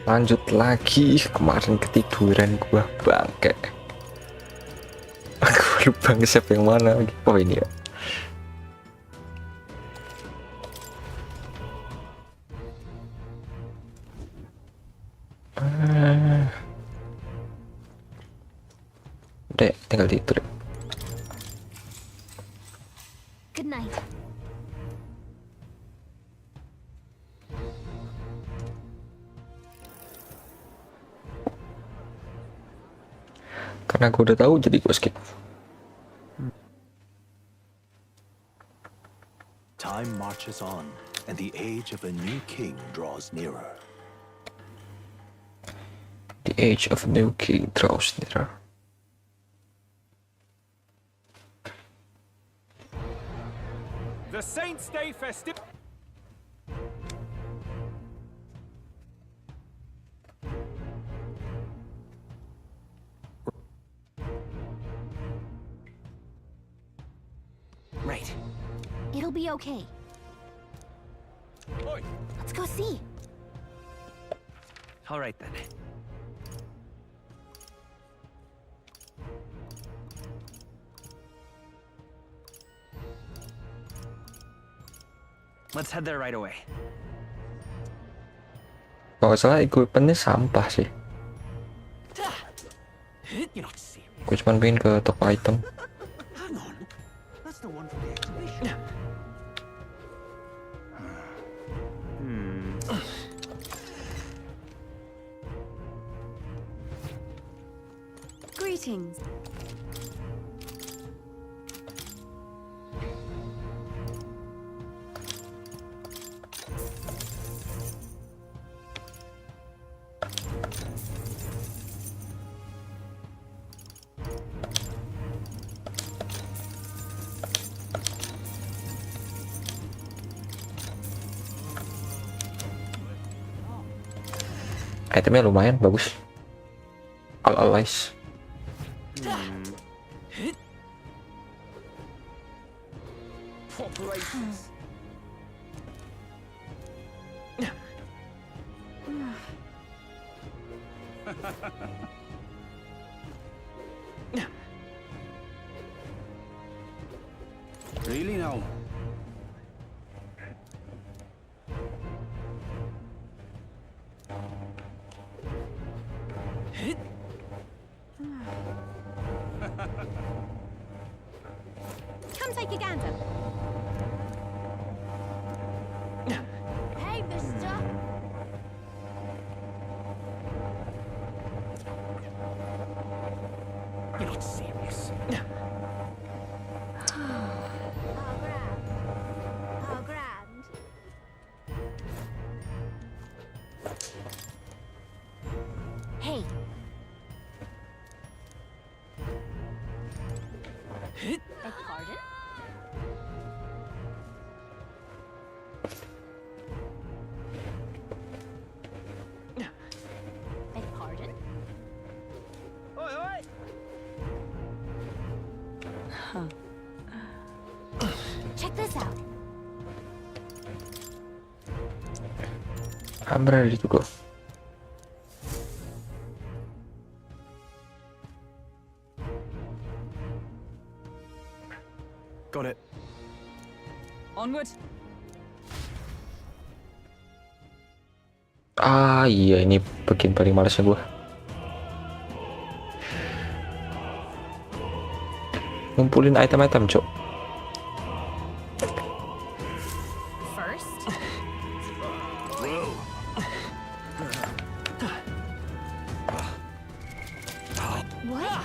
Lanjut lagi, kemarin ketiduran gua bangke. Aku lupa nge-save yang mana lagi. Oh ini ya. Udah tinggal tidur. Good night. Karena gue udah tahu jadi gue skip. Time marches on, and the age of a new king draws nearer. The age of a new king draws nearer. The Saints' Day festive. Right. It'll be okay. Oi. Let's go see. All right then. Let's head there right away. Kalau nggak salah equipmentnya sampah sih. You're not serious. Gue cuma pengen ke toko item. Hang on, that's the one from the exhibition. Greetings. Itemnya lumayan bagus. All-allies. Corporations. Really now? Come take a gander. Hey, mister. You're not serious. Oh, grand. Hey. Beg pardon? Beg pardon? Oi, oi. Check this out. I'm ready to go. Got it. Onward. Ah iya, ini bagian paling malesnya gue. Ngumpulin item-item, cok. First, what?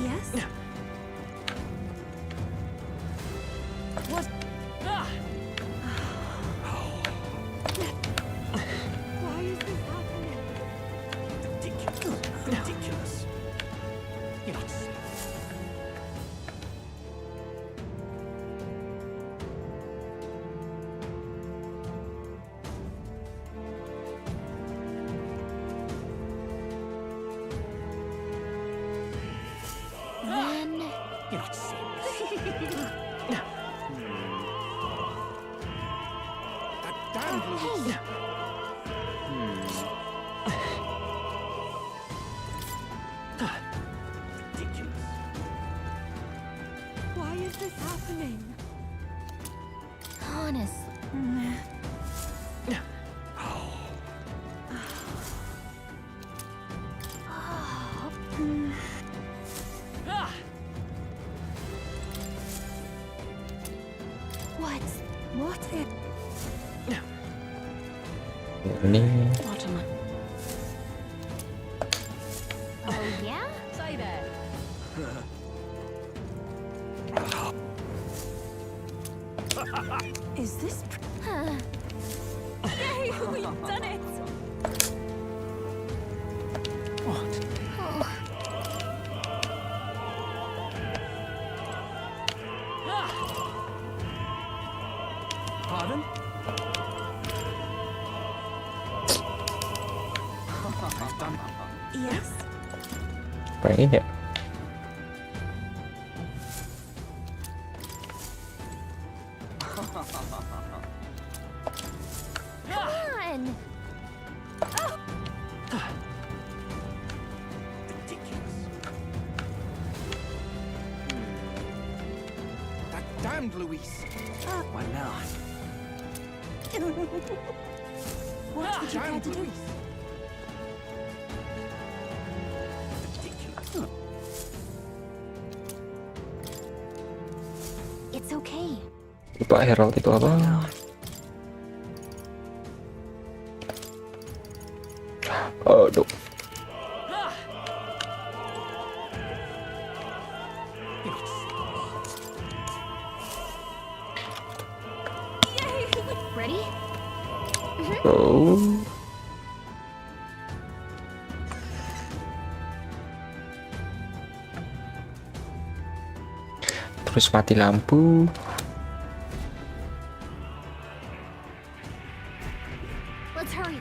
Yes? What? Ah! Why is this happening? Ridiculous. Ridiculous. You're not serious. Then You're not serious. That damn Louise. Ridiculous. Why is this happening? honestly, Ah! what if Ini What am I? oh yeah? Say there. Is this? Huh. Yay! We've done it. Pardon? I've done. Yes. pengen ya. Come on! Ridiculous. That damned Louise. What now? What The damned Louise. Ridiculous. It's okay. Lupa Herald itu apa? Aduh. You're not serious. Ready? Oh. Terus mati lampu. Let's hurry.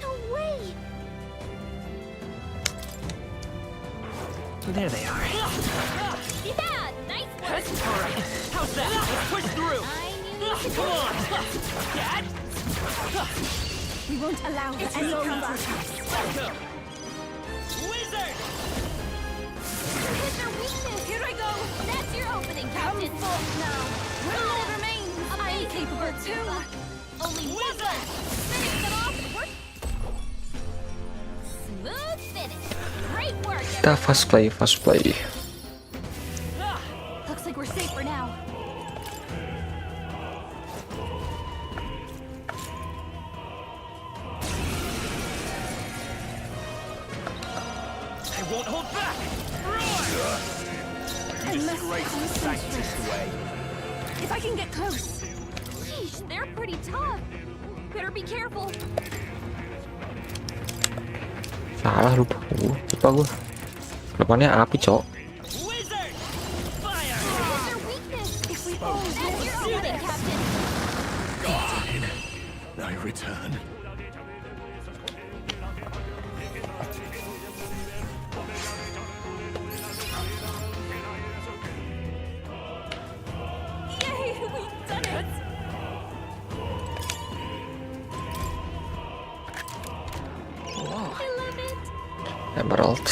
No way! There they are. Yeah, nice work. All right. How's that? Let's push through. I knew you could Come on. Dad. We won't allow any counterattacks. Let's go. Wizard. hit their weakness. Here I go. That's your opening, Come Captain. forth now. Will it remains. I'm Amazing. capable too. Only one left. Finish them off. We're... Smooth finish. Great work. Kita fast play, fast play. Looks like we're safe for now. I won't hold back. Roar. You disgrace the sanctist way. If I can get close. Sheesh, they're pretty tough. Better be careful. Salah lupa. Lupa gua. Depannya api, Cok. Wizard. Fire. Hit their weakness. If we all... That's your opening, Captain. I return. Yay! We've done it. I love it. Emerald.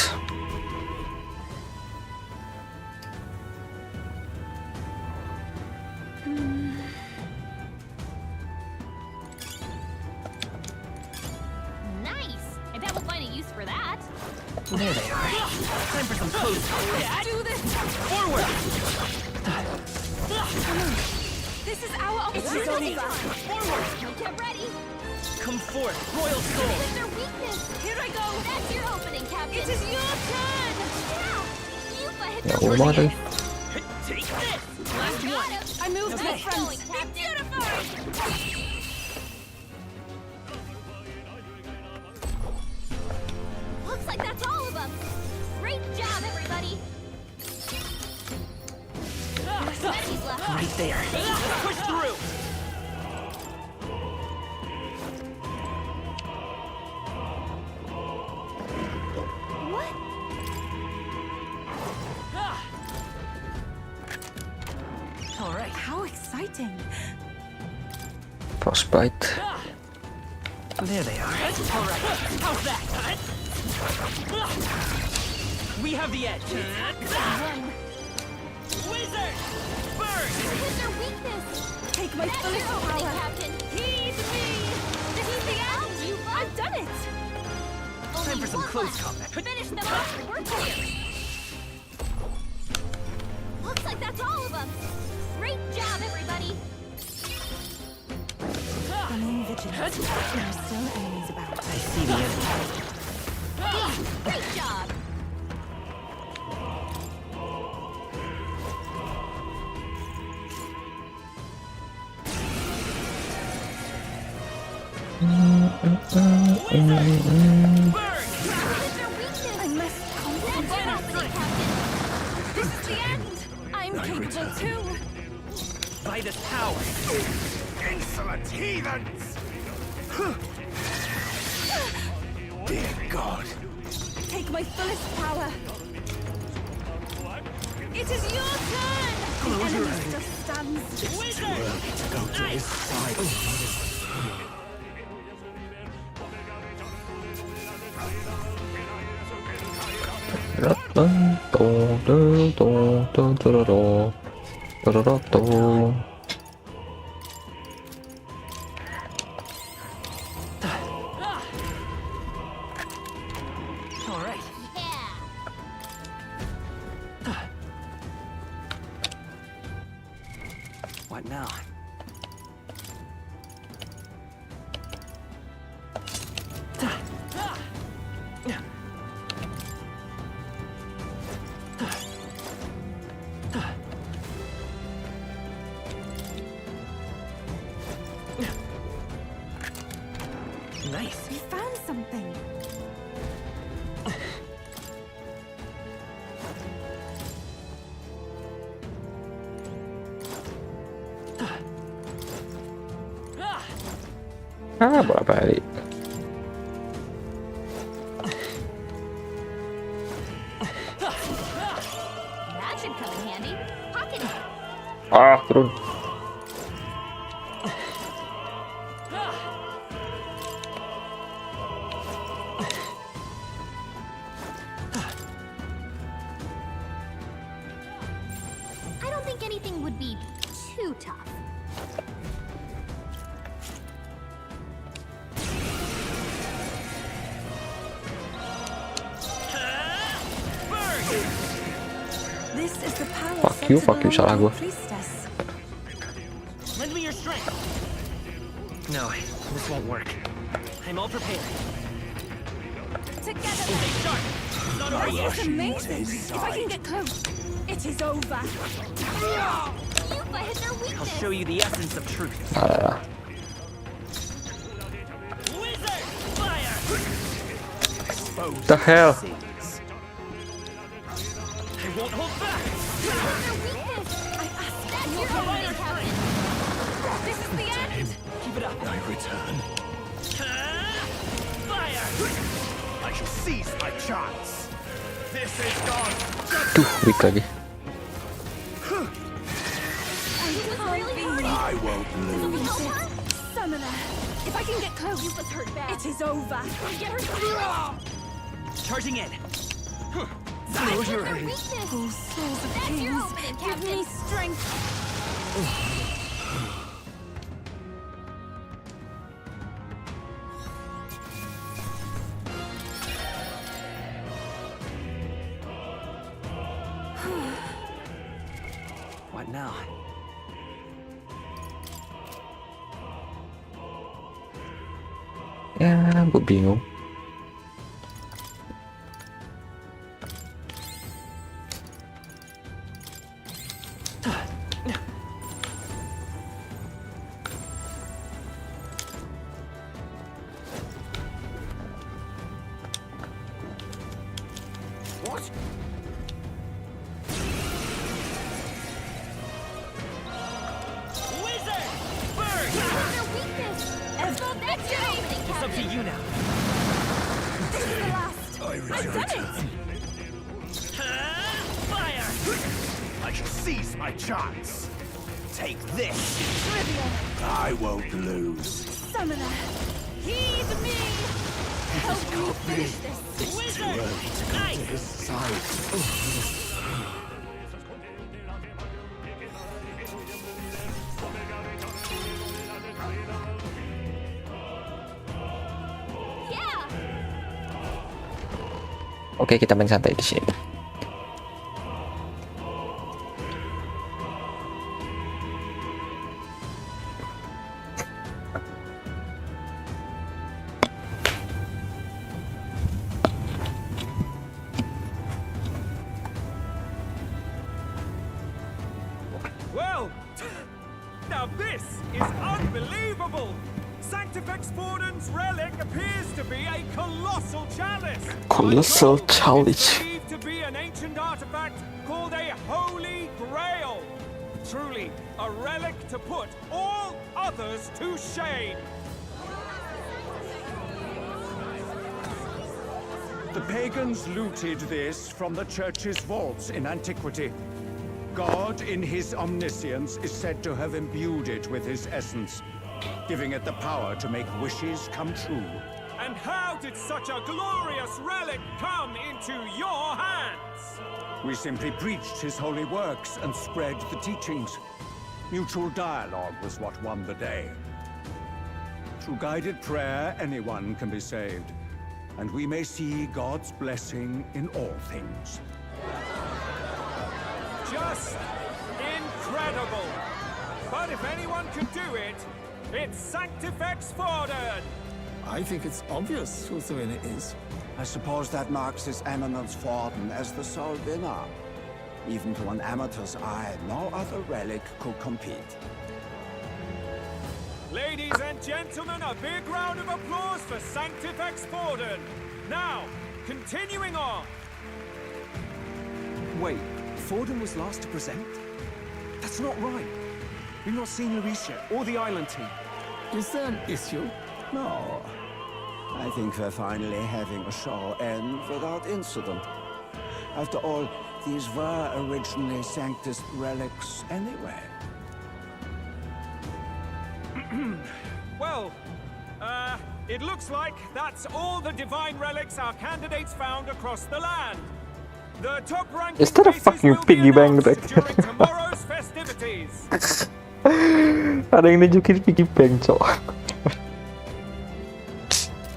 Nice. I bet we'll find a use for that. There they are. Time for some close. Let's do this. Forward. This is our opportunity. Forward. Get ready. Come forth, royal soul. Hit their weakness. Here I go. That's your opening, Captain. It is your turn. Yeah. You hit Ya their Allah banget lagi. Take this! Last one. I moved to the Nice front. going, Captain. Looks like that's all of them. Great job, everybody. Some enemies left. Right there. Push through! What? All right. How exciting. Frostbite. There they are. All right. How's that? We have the edge. Wizard! Burn! Hit their weakness. Take my That's fullest your opening, power. Captain. Heed me. This is the end. I've done it. Time for some Only close one combat. left. Finish them off. We're clear. Looks like that's all of them. Great job, everybody. Remain vigilant. There are still enemies about. I see the enemy. Great job. Burn! Hit their weakness. I must That's concentrate. your opening, Captain. This is the end. I'm capable too. By this power. Insolent heathens! Dear God. Take my fullest power. It is your turn. The enemy still stands. It's too early to go to his side. All right. Yeah. What now? Nice. We found something. Ah, bola balik. That should come in handy. Pocket it. Ah, turun. I don't think anything would be too tough. This is the power Fuck you, salah gua. priestess. Lend me your strength. No, this won't work. I'm all prepared. Together. Stay sharp. Not over yet. This is amazing. If I can get close, it is over. Yupa hit their I'll weakness. show you the essence of truth. Nah, nah, nah. Wizard! Fire! The hell? Sins. I won't hold back! Hit their weakness. I ask That's your opening, Captain. This is the end. Keep it up. I return. Fire! I shall seize my chance. This is God. Duh, weak lagi. This is really hurting. I won't This'll be lose. over. Summoner. If I can get close, Yupa's hurt bad. it is over. Get her through. Charging in. Hit their weakness. Oh, souls of That's your kings, opening, give me Captain. strength. What now? Ya, gue bingung. What? Wizard! Bird! Their weakness. It's not that opening, It's up to Captain. you now. This is the last. I've done it. Fire! I shall seize my chance. Take this. Trivia. I won't lose. Summoner. Heed me. Help me finish this. Wizard! Ice! His side. Yeah. Oke, kita main santai di sini. Well, now this is unbelievable! Sanctifex Forden's relic appears to be a colossal chalice. Colossal I'm told chalice. It's believed to be an ancient artifact called a Holy Grail. Truly, a relic to put all others to shame. The pagans looted this from the church's vaults in antiquity. God, in his omniscience, is said to have imbued it with his essence, giving it the power to make wishes come true. And how did such a glorious relic come into your hands? We simply preached his holy works and spread the teachings. Mutual dialogue was what won the day. Through guided prayer, anyone can be saved, and we may see God's blessing in all things. Just incredible! But if anyone can do it, it's Sanctifex Forden! I think it's obvious who the winner is. I suppose that marks His Eminence Forden as the sole winner. Even to an amateur's eye, no other relic could compete. Ladies and gentlemen, a big round of applause for Sanctifex Forden! Now, continuing on! Wait, Forden was last to present? That's not right. We've not seen Louise yet, or the island team. Is there an issue? No. I think we're finally having a show end without incident. After all, these were originally Sanctus relics anyway. Well, it looks like that's all the divine relics our candidates found across the land. The top ranking Is that a places fucking will be piggy bank announced back? during tomorrow's festivities. Ada yang nunjukin piggy bank, cok.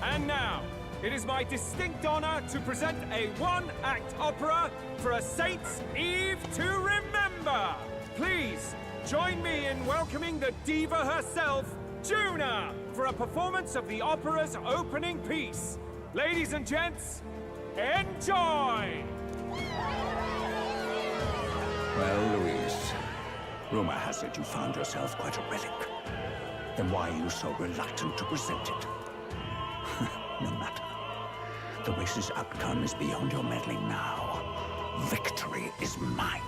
And now, it is my distinct honor to present a one-act opera for a Saints' Eve to remember. Please, join me in welcoming the diva herself, Juna, for a performance of the opera's opening piece. Ladies and gents, enjoy! Well, Louise, rumor has it you found yourself quite a relic. Then why are you so reluctant to present it? No matter. The race's outcome is beyond your meddling now. Victory is mine.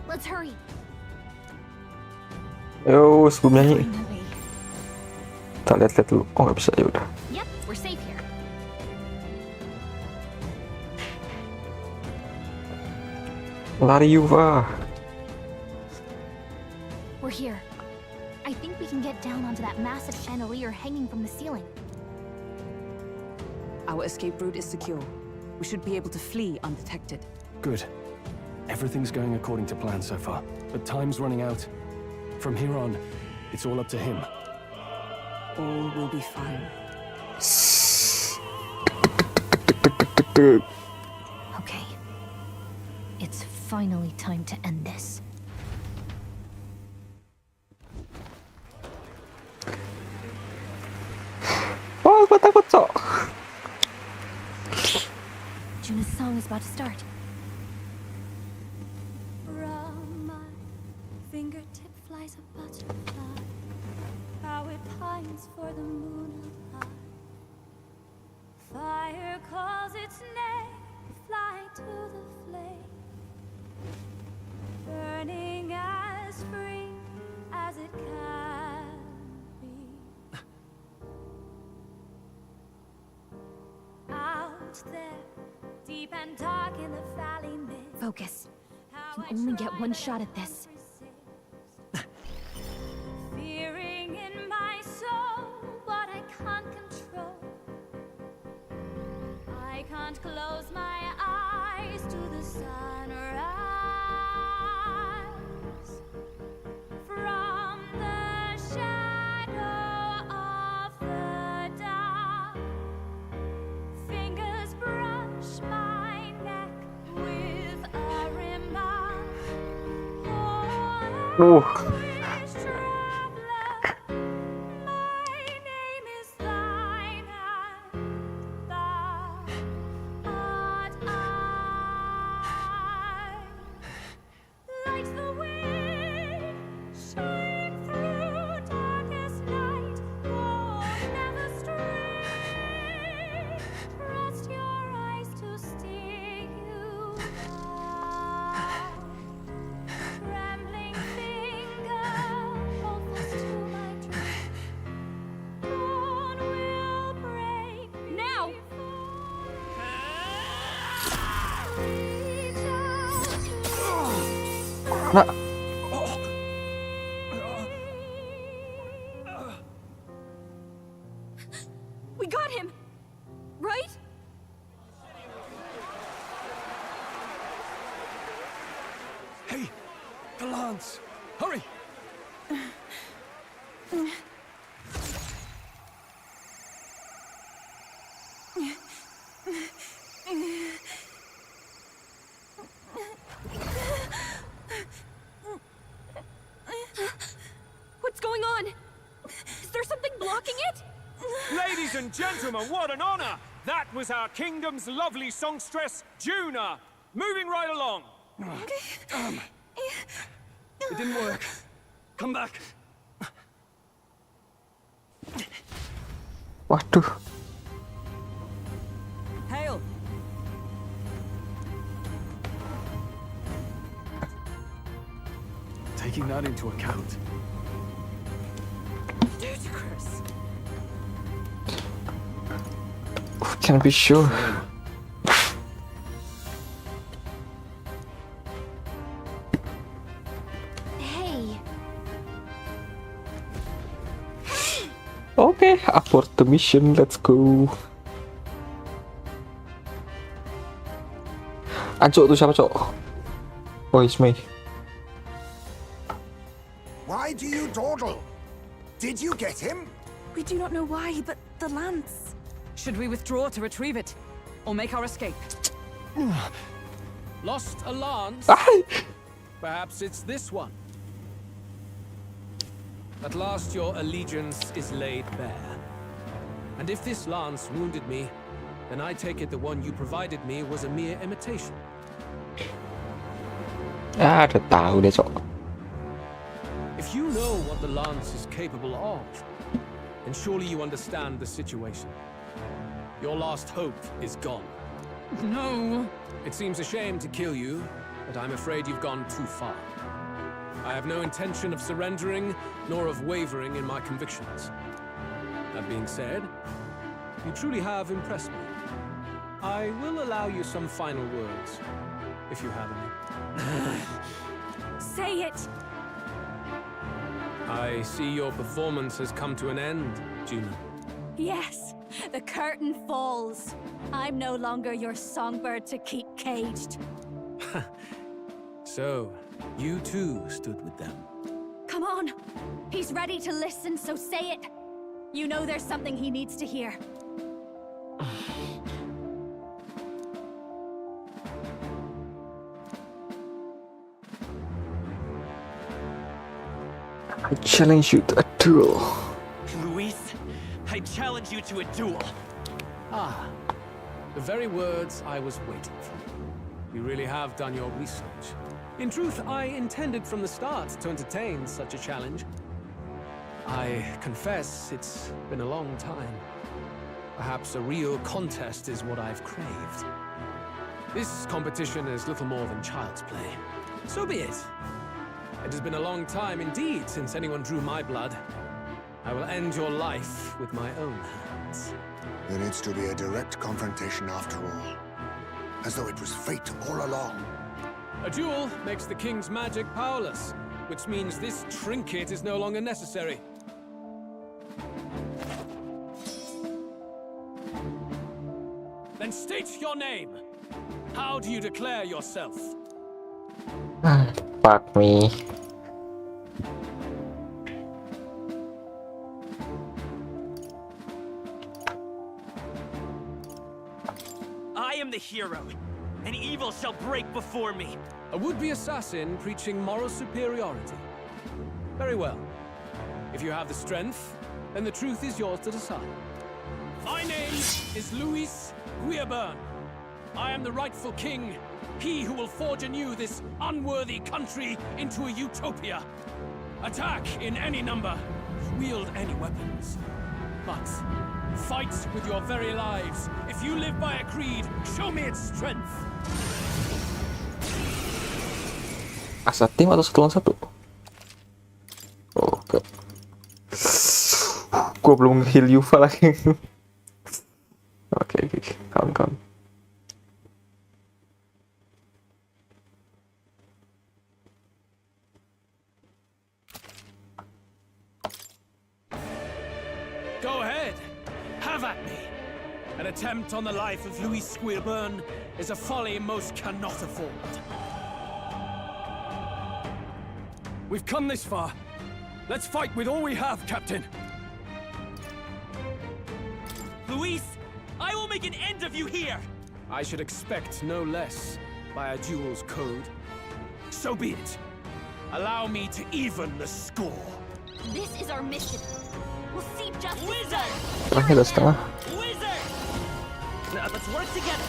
Let's hurry. Yo, sebelum nyanyi Finally. kita lihat-lihat dulu. Oh, nggak bisa, ya udah. Yep, we're safe here. Lari Yuva. We're here. I think we can get down onto that massive chandelier hanging from the ceiling. Our escape route is secure. We should be able to flee undetected. Good. Everything's going according to plan so far, but time's running out. From here on, it's all up to him. All will be fine. Okay. It's finally time to end this. Oh, gue takut, cok. Juna's song is about to start. From my the moon up high. Fire calls its name, fly to the flame. Burning as free as it can be. Out there, deep and dark in the valley mist. Focus. You can only get one shot at this. Fearing in my soul what I can't control. I can't close my eyes to the sunrise. From the shadow of the dark, fingers brush my neck with a remark. Oh. Nah. We got him, right? Hey, the lance! Hurry! What's going on? Is there something blocking it? Ladies and gentlemen, what an honor! That was our kingdom's lovely songstress, Juna. Moving right along. It didn't work. Come back. Waduh. Hail! Taking that into account. Ludicrous. Can be sure. Hey. Okay, abort the mission. Let's go. Cok tuh siapa, Cok? Oh, it's me. Why do you dawdle? Did you get him? We do not know why, but the lance. Should we withdraw to retrieve it? Or make our escape? Lost a lance? Perhaps it's this one. At last your allegiance is laid bare. And if this lance wounded me, then I take it the one you provided me was a mere imitation. Udah tahu deh, Cok. If you know what the lance is capable of, then surely you understand the situation. Your last hope is gone. No. It seems a shame to kill you, but I'm afraid you've gone too far. I have no intention of surrendering, nor of wavering in my convictions. That being said, you truly have impressed me. I will allow you some final words, if you have any. Say it! I see your performance has come to an end, Juna. Yes, the curtain falls. I'm no longer your songbird to keep caged. So, you too stood with them. Come on. He's ready to listen, so say it. You know there's something he needs to hear. I challenge you to a duel. Louise, I challenge you to a duel. Ah, the very words I was waiting for. You really have done your research. In truth, I intended from the start to entertain such a challenge. I confess it's been a long time. Perhaps a real contest is what I've craved. This competition is little more than child's play. So be it. It has been a long time indeed since anyone drew my blood. I will end your life with my own hands. There needs to be a direct confrontation after all. As though it was fate all along. A duel makes the king's magic powerless, which means this trinket is no longer necessary. Then state your name. How do you declare yourself? Fuck me. I am the hero, and evil shall break before me. A would-be assassin preaching moral superiority. Very well. If you have the strength, then the truth is yours to decide. My name is Louise. I am the rightful king, he who will forge anew this unworthy country into a utopia. Attack in any number, wield any weapons. But fight with your very lives. If you live by a creed, show me its strength. Asa tim atau satu lawan satu? Oke. Gue belum heal Yuva lagi. Oke. Kawan. Go ahead. Have at me. An attempt on the life of Louis Squeerburn is a folly most cannot afford. We've come this far. Let's fight with all we have, Captain. Louise, I will make an end of you here! I should expect no less by a duel's code. So be it. Allow me to even the score. This is our mission. We'll see justice. Wizard! Terakhir udah setengah. Wizard! Now let's work together.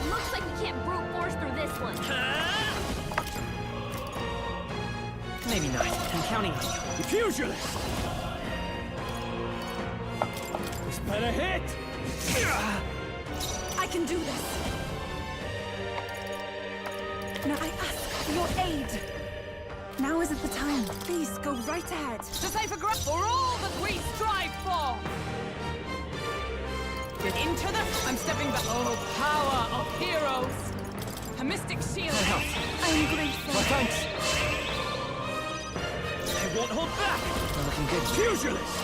Looks like we can't brute force through this one. Maybe not. I'm counting on you. Pugilist! This better hit! I can do this. Now I ask for your aid. Now isn't the time. Please go right ahead. To say for all that we strive for! Get into the... I'm stepping back. Oh, power of heroes! A mystic shield. I am grateful. My thanks. I won't hold back! We're looking good. Pugilist!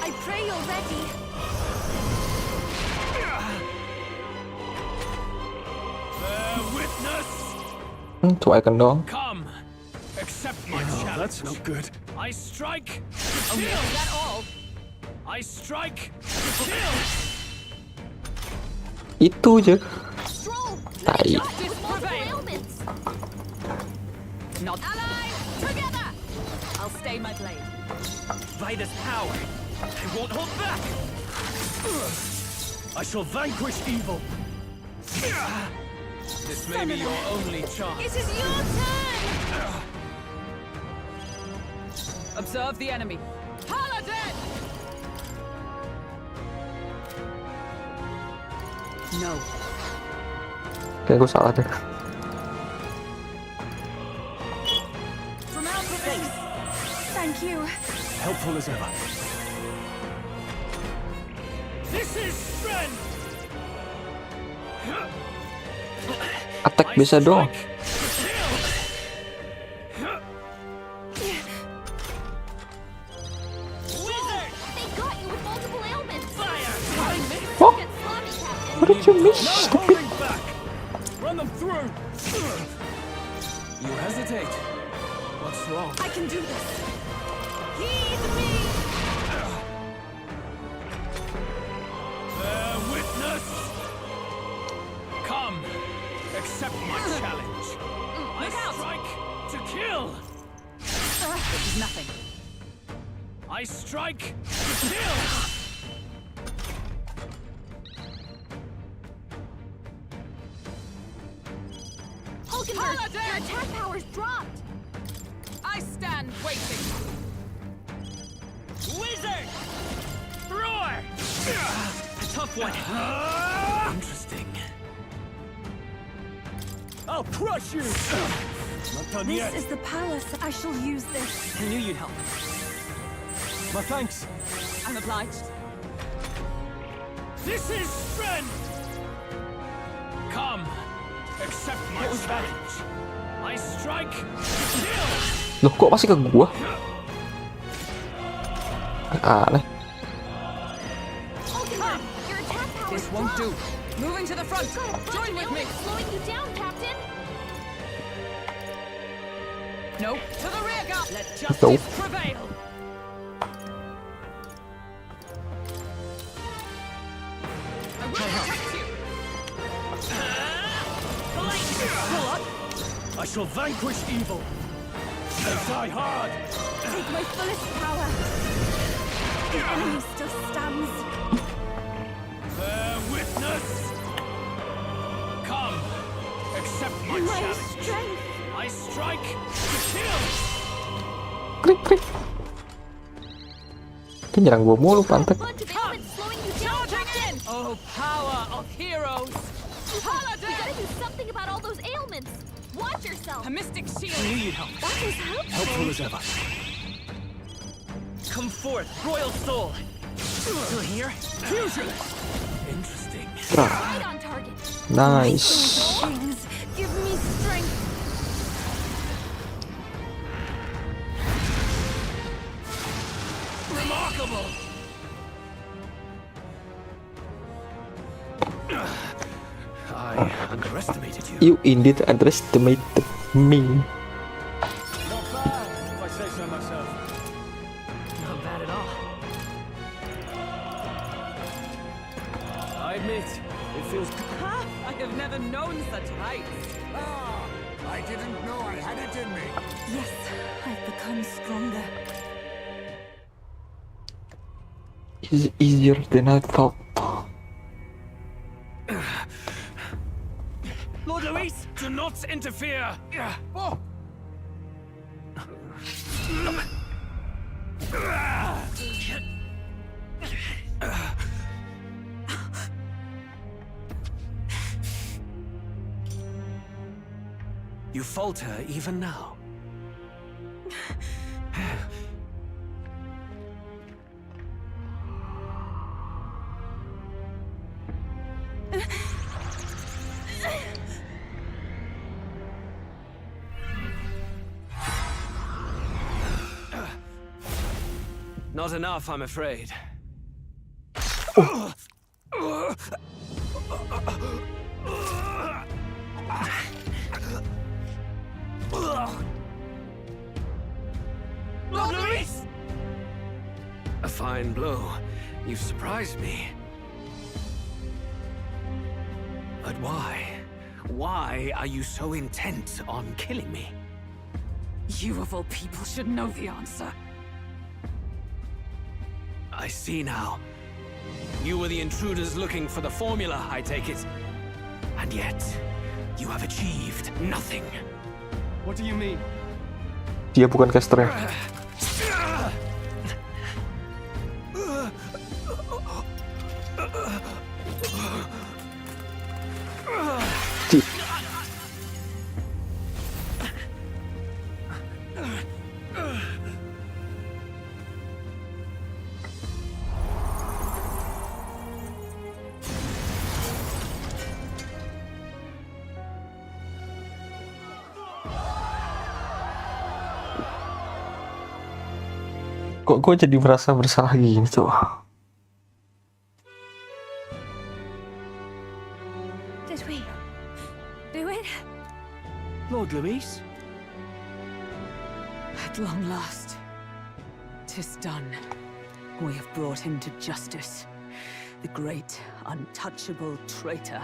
I pray you're ready. Bear witness! Tuh icon doang. Come, accept my challenge. That's no good. I strike to kill. Is that all? I strike to kill. Itu aja. Tai. Justice prevail. Not allies together. I'll stay my blade. By this power, I won't hold back! I shall vanquish evil. This may be your only chance. It is your turn. Observe the enemy. Paladin! No. Kayak gue salah deh. From outer space. Thank you. Helpful as ever. This is strength. Attack bisa dong. Wizard! They got you with multiple ailments. Fire! Oh, Get sloppy, Captain. what did you miss? No holding back. Run them through. You hesitate. What's wrong? I can do this. Heed me. Bear witness. Come, accept my challenge. I strike to kill. This is nothing. I strike to kill. Hulkenberg, your attack power's dropped. I I stand waiting. Wizard! Roar! A tough one. Interesting. I'll crush you! Not done This yet. is the palace. I shall use this. I knew you'd help. My thanks. I'm obliged. This is strength! Come, accept my challenge. I strike, kill! Loh, kok masih ke gua? Aneh. This won't do. Moving to the front. Join with me. Slowing you down, Captain. No, to the rear guard. Let Nope. justice prevail. I will protect you. I shall vanquish evil. They die hard. Take my fullest power. The enemy still stands. Bear witness. Come, accept my My challenge. strength. I strike, kill! Krik krik. Dia nyerang gua mulu pantek. Charging in. Oh, power of heroes. We gotta do something about all those ailments. Watch yourself. A mystic shield. I knew you'd help. That was helpful. Helpful as ever. Come forth, royal soul. Still here? Fusion! Interesting. Right on target. Nice. Wings, give me strength. Remarkable! I underestimated you. You indeed underestimated me. Not bad, if I say so myself. Not bad at all. I admit, it feels... I have never known such heights. Ah, I didn't know I had it in me. Yes, I've become stronger. It's easier than I thought. Lord Louise, do not interfere! Oh. You falter even now. Not enough, I'm afraid. Lord Louise! A fine blow. You've surprised me. But why? Why are you so intent on killing me? You of all people should know the answer. I see now. You were the intruders looking for the formula, I take it. And yet, you have achieved nothing. What do you mean? Dia bukan casternya. Cip. Kok gue jadi merasa bersalah gini tuh? Did we do it? Lord Louise? At long last, 'tis done. We have brought him to justice. The great, untouchable traitor,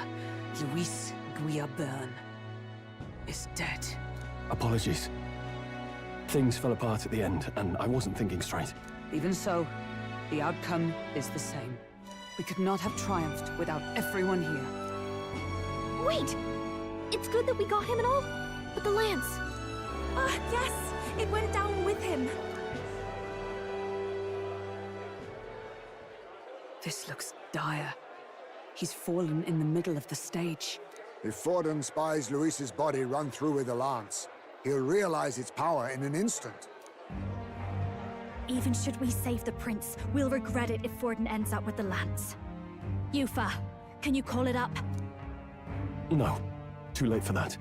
Louise Guillaburn, is dead. Apologies. Things fell apart at the end, and I wasn't thinking straight. Even so, the outcome is the same. We could not have triumphed without everyone here. Wait! It's good that we got him and all, but the lance. Yes, It went down with him. This looks dire. He's fallen in the middle of the stage. If Forden spies Louise's body run through with a lance, he'll realize its power in an instant. Even should we save the prince, we'll regret it if Forden ends up with the lance. Yufa, can you call it up? No, too late for that.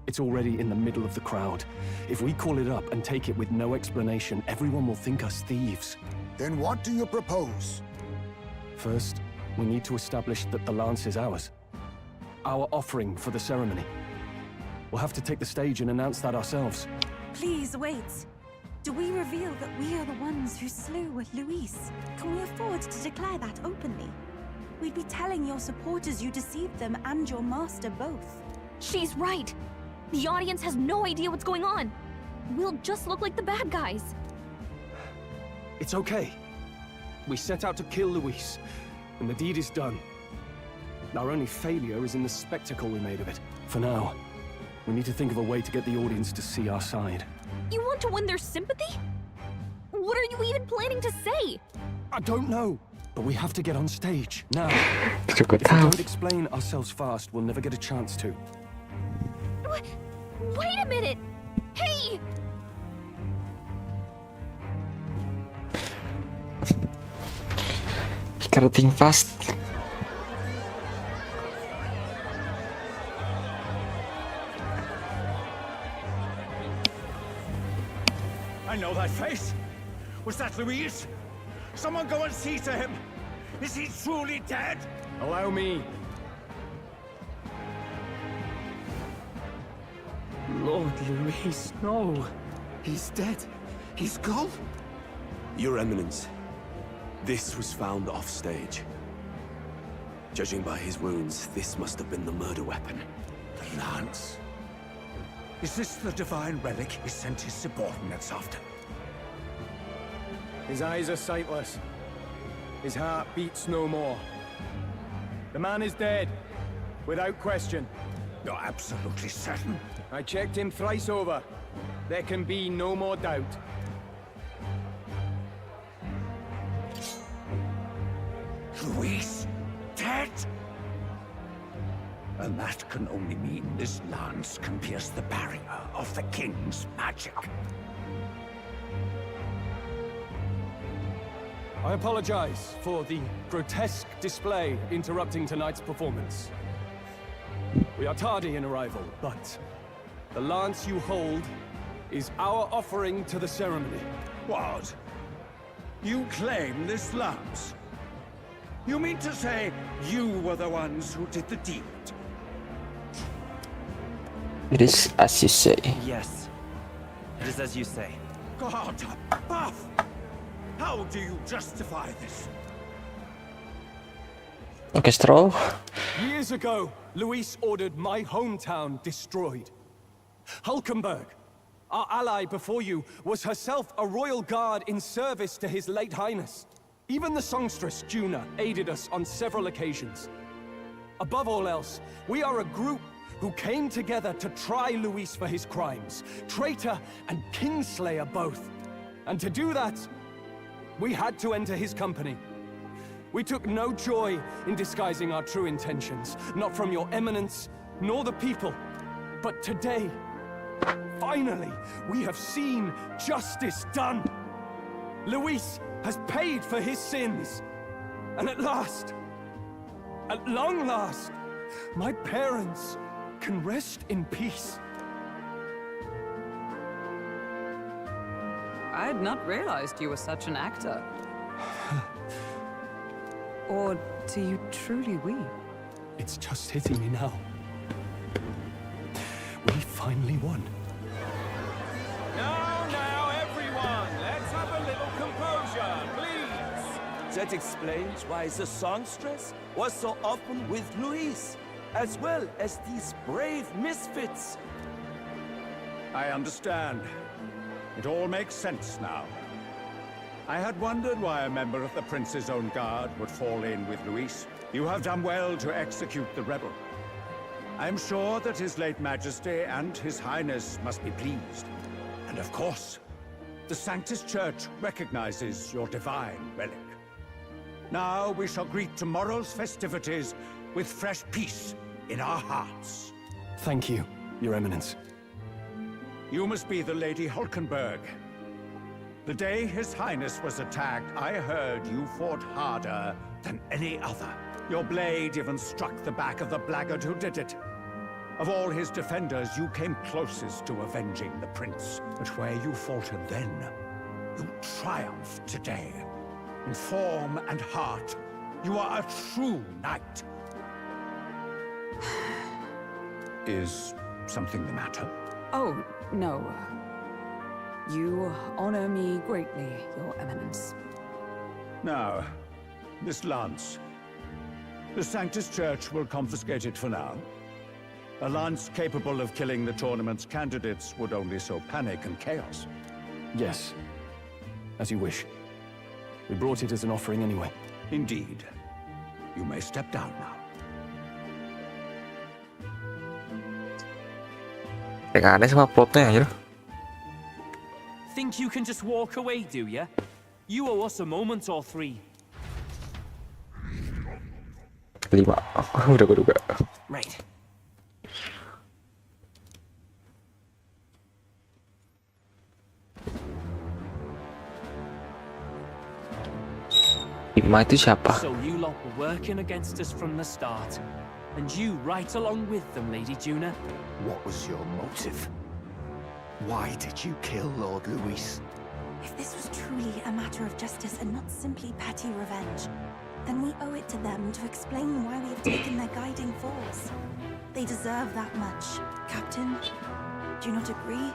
It's already in the middle of the crowd. If we call it up and take it with no explanation, everyone will think us thieves. Then what do you propose? First, we need to establish that the lance is ours. Our offering for the ceremony. We'll have to take the stage and announce that ourselves. Please wait. Do we reveal that we are the ones who slew Louise? Can we afford to declare that openly? We'd be telling your supporters you deceived them and your master both. She's right. The audience has no idea what's going on. We'll just look like the bad guys. It's okay. We set out to kill Louise, and the deed is done. Our only failure is in the spectacle we made of it. For now, we need to think of a way to get the audience to see our side. You want to win their sympathy? What are you even planning to say? I don't know, but we have to get on stage, now. It's a good If we time. don't explain ourselves fast, we'll never get a chance to. Wait a minute! Hey! You gotta think fast. I know that face. Was that Louise? Someone go and see to him. Is he truly dead? Allow me. Lord Louise, no. He's dead. He's gone. Your Eminence, this was found off-stage. Judging by his wounds, this must have been the murder weapon. The lance. Is this the divine relic he sent his subordinates after? His eyes are sightless. His heart beats no more. The man is dead, without question. You're absolutely certain? I checked him thrice over. There can be no more doubt. Louise? Dead? And that can only mean this lance can pierce the barrier of the king's magic. I apologize for the grotesque display interrupting tonight's performance. We are tardy in arrival, but the lance you hold is our offering to the ceremony. What? You claim this lance? You mean to say you were the ones who did the deed? It is as you say. Yes, it is as you say. God above! How do you justify this? Okay, Stroll. Years ago, Louise ordered my hometown destroyed. Hulkenberg, our ally before you, was herself a royal guard in service to his late highness. Even the songstress, Juna, aided us on several occasions. Above all else, we are a group who came together to try Louise for his crimes. Traitor and Kingslayer both. And to do that, we had to enter his company. We took no joy in disguising our true intentions, not from your eminence, nor the people. But today, finally, we have seen justice done. Louise has paid for his sins. And at last, at long last, my parents can rest in peace. I had not realized you were such an actor. Or do you truly weep? It's just hitting me now. We finally won. Now, everyone, let's have a little composure, please. That explains why the songstress was so often with Louise, as well as these brave misfits. I understand. It all makes sense now. I had wondered why a member of the Prince's own guard would fall in with Louise. You have done well to execute the rebel. I'm sure that His late Majesty and His Highness must be pleased. And of course, the Sanctus Church recognizes your divine relic. Now we shall greet tomorrow's festivities with fresh peace in our hearts. Thank you, Your Eminence. You must be the Lady Hulkenberg. The day His Highness was attacked, I heard you fought harder than any other. Your blade even struck the back of the blackguard who did it. Of all his defenders, you came closest to avenging the prince. But where you faltered then, you triumphed today. In form and heart, you are a true knight. Is something the matter? Oh, no. You honor me greatly, Your Eminence. Now, this lance. The Sanctus Church will confiscate it for now. A lance capable of killing the tournament's candidates would only sow panic and chaos. Yes, as you wish. We brought it as an offering anyway. Indeed. You may step down now. Tekannya sama plotnya anjir. Think you can just walk away, do ya? You owe us a moment or three. 5. Udah gue duga. Right. Ima itu siapa? So you lot were working against us from the start. And you right along with them, Lady Juna. What was your motive? Why did you kill Lord Louise? If this was truly a matter of justice and not simply petty revenge, then we owe it to them to explain why we have taken their guiding force. They deserve that much. Captain, do you not agree?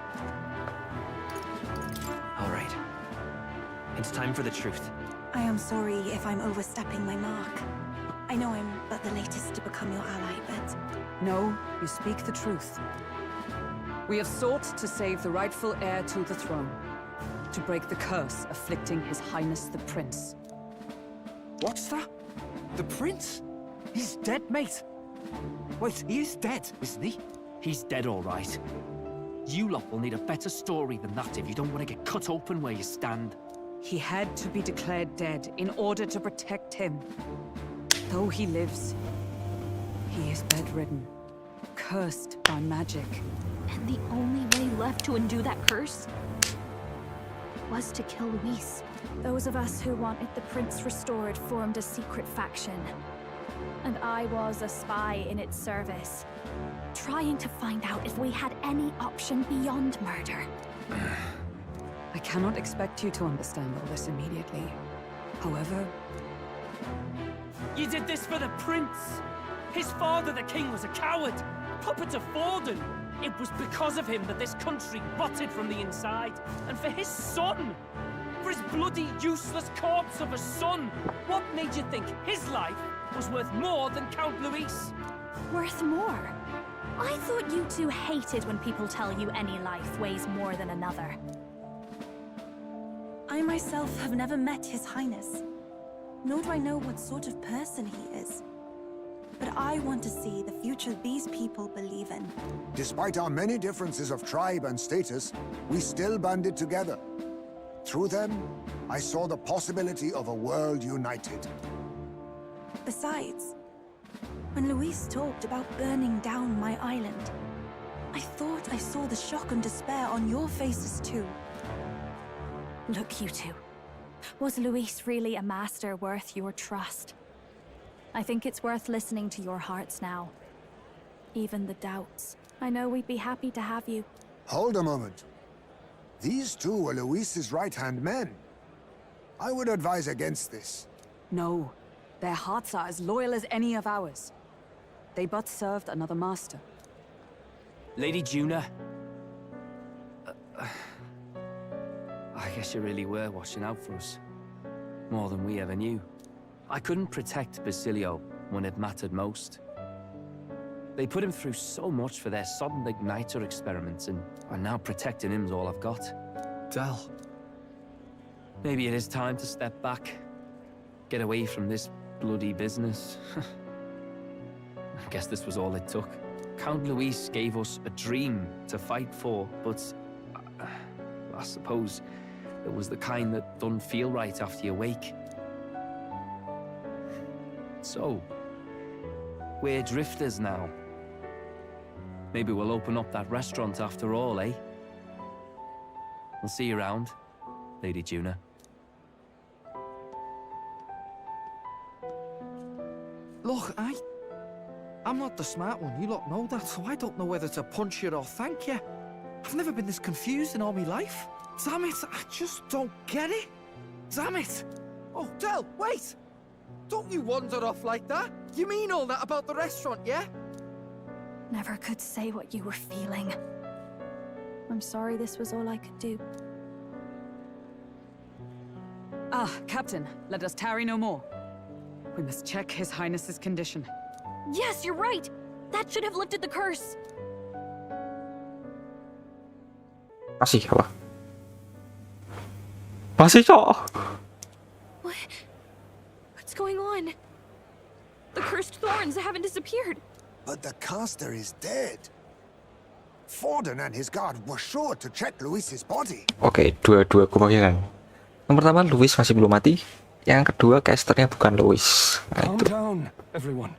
All right. It's time for the truth. I am sorry if I'm overstepping my mark. I know I'm but the latest to become your ally, but... No, you speak the truth. We have sought to save the rightful heir to the throne, to break the curse afflicting His Highness the Prince. What's that? The Prince? He's dead, mate. Wait, he is dead, isn't he? He's dead, all right. You lot will need a better story than that if you don't want to get cut open where you stand. He had to be declared dead in order to protect him. Though he lives, he is bedridden, cursed by magic. And the only way left to undo that curse was to kill Louise. Those of us who wanted the prince restored formed a secret faction. And I was a spy in its service, trying to find out if we had any option beyond murder. I cannot expect you to understand all this immediately. However... You did this for the prince! His father, the king, was a coward! Puppet of Forden! It was because of him that this country rotted from the inside. And for his son! For his bloody, useless corpse of a son! What made you think his life was worth more than Count Louise? Worth more? I thought you two hated when people tell you any life weighs more than another. I myself have never met His Highness, nor do I know what sort of person he is. But I want to see the future these people believe in. Despite our many differences of tribe and status, we still banded together. Through them, I saw the possibility of a world united. Besides, when Louise talked about burning down my island, I thought I saw the shock and despair on your faces too. Look, you two. Was Louise really a master worth your trust? I think it's worth listening to your hearts now. Even the doubts. I know we'd be happy to have you. Hold a moment. These two were Louise's right-hand men. I would advise against this. No, their hearts are as loyal as any of ours. They but served another master. Lady Juna. I guess you really were watching out for us. More than we ever knew. I couldn't protect Basilio when it mattered most. They put him through so much for their sudden igniter experiments, and now protecting him's all I've got. Del. Maybe it is time to step back. Get away from this bloody business. I guess this was all it took. Count Louise gave us a dream to fight for, but I suppose it was the kind that don't feel right after you wake. So, we're drifters now. Maybe we'll open up that restaurant after all, eh? I'll see you around, Lady Juna. Look, I'm not the smart one, you lot know that, so I don't know whether to punch you or thank you. I've never been this confused in all my life. Damn it, I just don't get it. Damn it. Oh, Del, wait! Don't you wander off like that? You mean all that about the restaurant, yeah? Never could say what you were feeling. I'm sorry this was all I could do. Ah, Captain, let us tarry no more. We must check His Highness's condition. Yes, you're right! That should have lifted the curse! Masih apa? Masih, Cok. What's going on? The cursed thorns haven't disappeared. But the caster is dead. Forden and his guard were sure to check Louise's body. Oke, dua kemungkinan. Yang pertama, Louise masih belum mati. Yang kedua, casternya bukan Louise. Nah, Calm itu. down, everyone.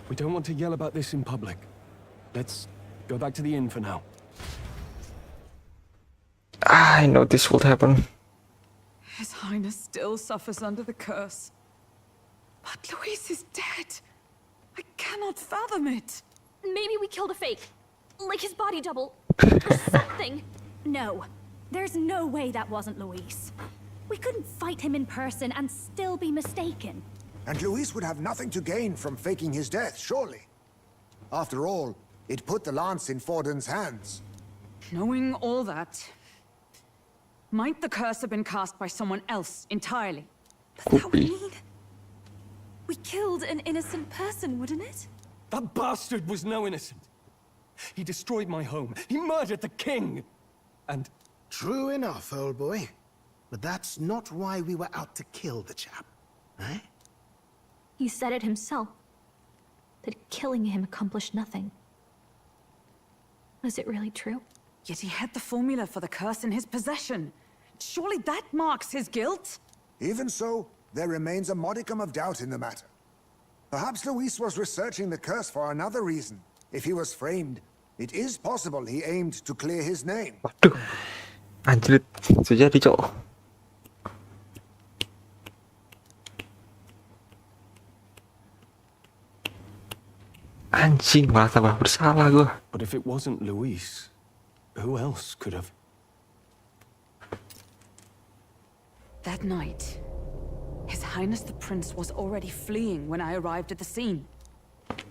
We don't want to yell about this in public. Let's go back to the inn for now. I know this would happen. His Highness still suffers under the curse. But Louise is dead. I cannot fathom it. Maybe we killed a fake. Like his body double. Or something. No. There's no way that wasn't Louise. We couldn't fight him in person and still be mistaken. And Louise would have nothing to gain from faking his death, surely. After all, it put the lance in Forden's hands. Knowing all that, might the curse have been cast by someone else entirely? But that would mean we killed an innocent person, wouldn't it? That bastard was no innocent. He destroyed my home. He murdered the king. And... True enough, old boy. But that's not why we were out to kill the chap, eh? He said it himself. That killing him accomplished nothing. Was it really true? Yet he had the formula for the curse in his possession. Surely that marks his guilt? Even so, there remains a modicum of doubt in the matter. Perhaps Louise was researching the curse for another reason. If he was framed, it is possible he aimed to clear his name. Waduh. Anjrit, itu jadi, Cok. Anjing, malah tambah bersalah gua. But if it wasn't Louise, who else could have? That night, His Highness the Prince was already fleeing when I arrived at the scene.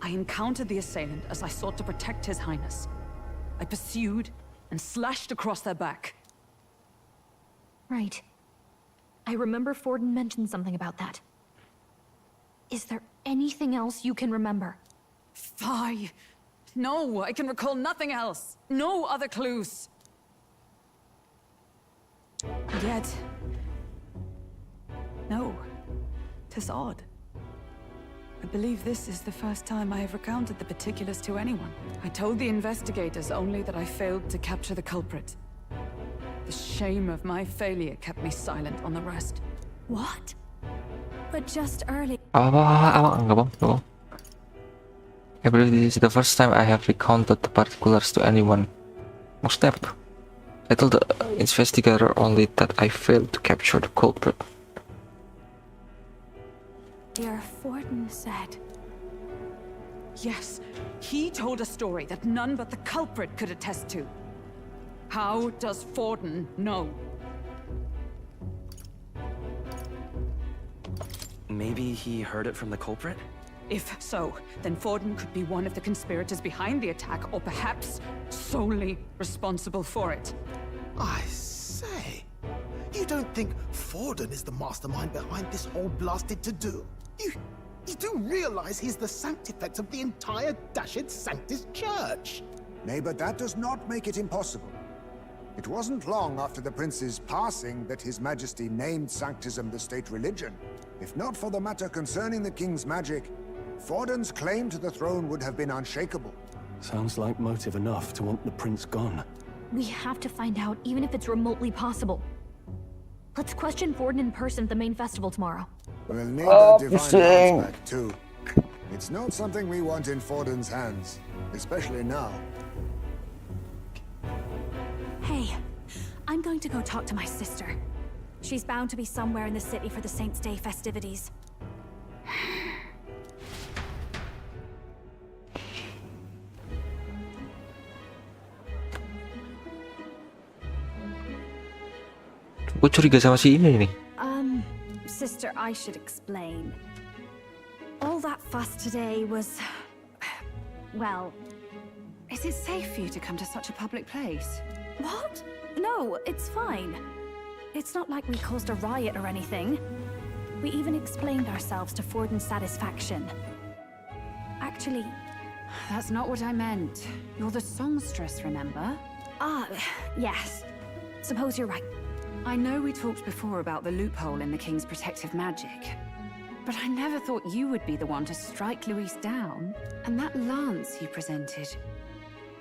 I encountered the assailant as I sought to protect His Highness. I pursued and slashed across their back. Right. I remember Forden mentioned something about that. Is there anything else you can remember? Fie! No, I can recall nothing else. No other clues. And yet... no. 'Tis odd. I believe this is the first time I have recounted the particulars to anyone. I told the investigators only that I failed to capture the culprit. The shame of my failure kept me silent on the rest. What? But just early... Enggak, Bang. I believe this is the first time I have recounted the particulars to anyone. Maksudnya apa tuh? I told the investigator only that I failed to capture the culprit. Dear Forden said... Yes, he told a story that none but the culprit could attest to. How does Forden know? Maybe he heard it from the culprit? If so, then Forden could be one of the conspirators behind the attack, or perhaps solely responsible for it. I say, you don't think Forden is the mastermind behind this whole blasted to-do? You do realize he's the sanctifex of the entire dashed Sanctus Church? Nay, but that does not make it impossible. It wasn't long after the prince's passing that His Majesty named Sanctism the state religion. If not for the matter concerning the king's magic, Forden's claim to the throne would have been unshakable. Sounds like motive enough to want the prince gone. We have to find out, even if it's remotely possible. Let's question Forden in person at the main festival tomorrow. We'll need that divine bounce back too. It's not something we want in Forden's hands, especially now. Hey, I'm going to go talk to my sister. She's bound to be somewhere in the city for the Saints' Day festivities. Gue curiga sama si ini nih. Sister, I should explain. All that fuss today was... well... Is it safe for you to come to such a public place? What? No, it's fine. It's not like we caused a riot or anything. We even explained ourselves to Forden's satisfaction. Actually... That's not what I meant. You're the songstress, remember? Yes. Suppose you're right. I know we talked before about the loophole in the King's protective magic, but I never thought you would be the one to strike Louise down. And that lance you presented,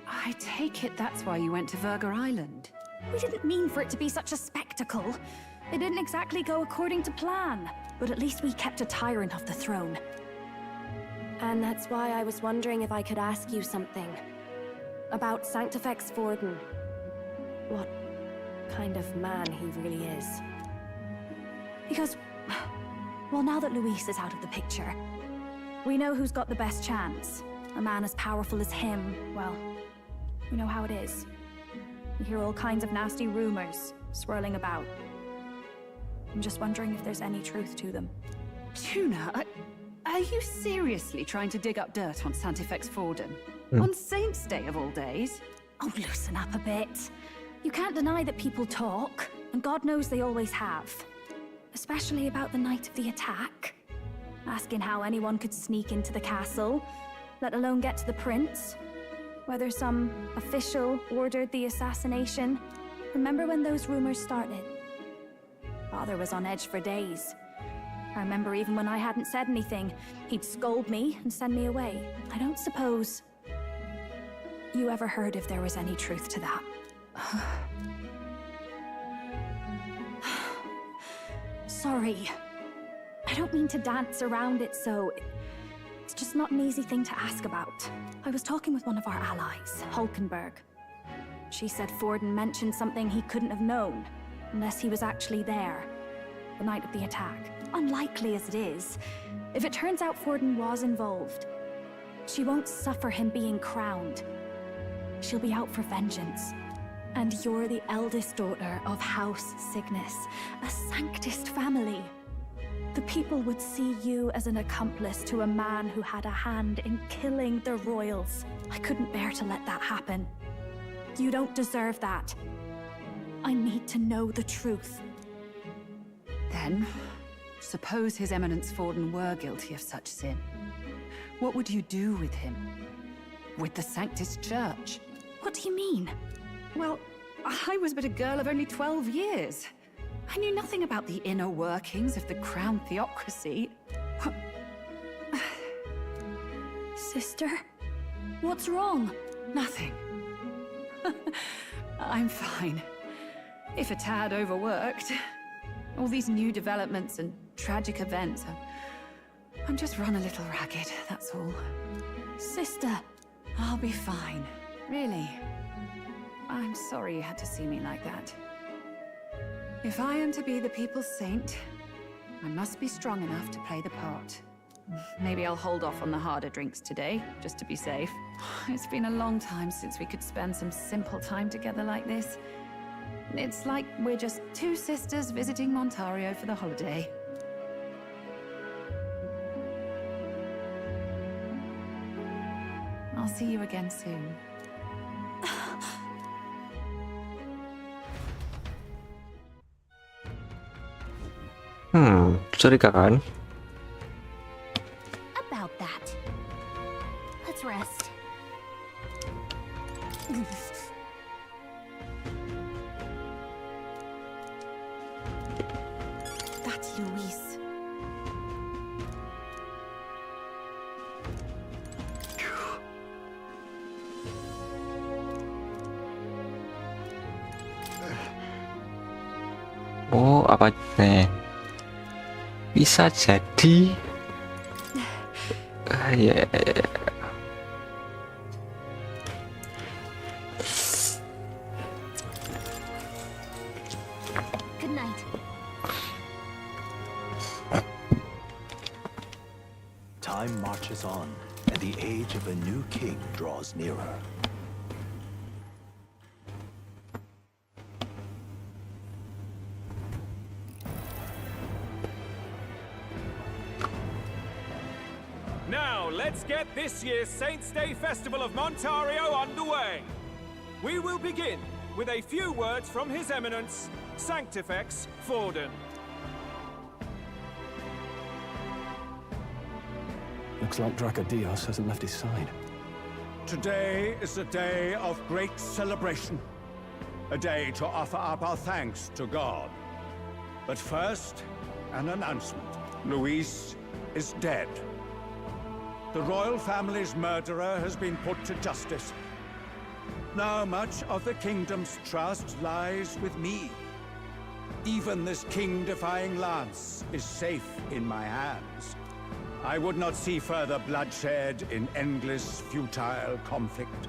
I take it that's why you went to Verger Island. We didn't mean for it to be such a spectacle. It didn't exactly go according to plan, but at least we kept a tyrant off the throne. And that's why I was wondering if I could ask you something. About Sanctifex Forden. What kind of man he really is. Because, well, now that Louise is out of the picture, we know who's got the best chance. A man as powerful as him, well, you know how it is. You hear all kinds of nasty rumors swirling about. I'm just wondering if there's any truth to them. Tuna, are you seriously trying to dig up dirt on Sanctifex Forden? On Saints' Day of all days? Oh, loosen up a bit. You can't deny that people talk, and God knows they always have. Especially about the night of the attack. Asking how anyone could sneak into the castle, let alone get to the prince. Whether some official ordered the assassination. Remember when those rumors started? Father was on edge for days. I remember even when I hadn't said anything, he'd scold me and send me away. I don't suppose you ever heard if there was any truth to that. Sorry. I don't mean to dance around it, so... It's just not an easy thing to ask about. I was talking with one of our allies, Hulkenberg. She said Forden mentioned something he couldn't have known, unless he was actually there, the night of the attack. Unlikely as it is, if it turns out Forden was involved, she won't suffer him being crowned. She'll be out for vengeance. And you're the eldest daughter of House Cygnus, a Sanctist family. The people would see you as an accomplice to a man who had a hand in killing the royals. I couldn't bear to let that happen. You don't deserve that. I need to know the truth. Then, suppose His Eminence Forden were guilty of such sin. What would you do with him? With the Sanctist Church? What do you mean? Well, I was but a girl of only 12 years. I knew nothing about the inner workings of the crown theocracy. Sister? What's wrong? Nothing. I'm fine. If a tad overworked. All these new developments and tragic events. I'm just run a little ragged, that's all. Sister! I'll be fine. Really. I'm sorry you had to see me like that. If I am to be the people's saint, I must be strong enough to play the part. Maybe I'll hold off on the harder drinks today, just to be safe. It's been a long time since we could spend some simple time together like this. It's like we're just two sisters visiting Montario for the holiday. I'll see you again soon. Curiga kan? About that. Let's rest. That's Louise. apa nih? Bisa jadi. Ya. Good night. Time marches on, and the age of a new king draws nearer. Now, let's get this year's Saints' Day Festival of Montario underway. We will begin with a few words from His Eminence, Sanctifex Forden. Looks like Dracodios hasn't left his side. Today is a day of great celebration. A day to offer up our thanks to God. But first, an announcement. Louise is dead. The royal family's murderer has been put to justice. Now much of the kingdom's trust lies with me. Even this king-defying lance is safe in my hands. I would not see further bloodshed in endless, futile conflict.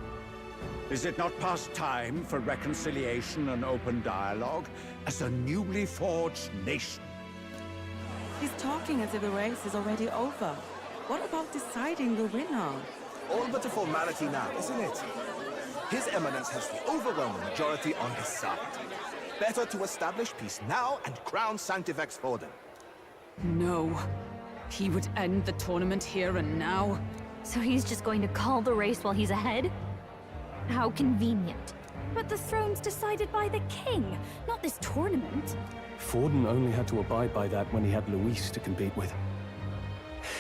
Is it not past time for reconciliation and open dialogue as a newly forged nation? He's talking as if the race is already over. What about deciding the winner? All but a formality now, isn't it? His Eminence has the overwhelming majority on his side. Better to establish peace now and crown Sanctifex Forden. No. He would end the tournament here and now. So he's just going to call the race while he's ahead? How convenient. But the throne's decided by the king, not this tournament. Forden only had to abide by that when he had Louise to compete with.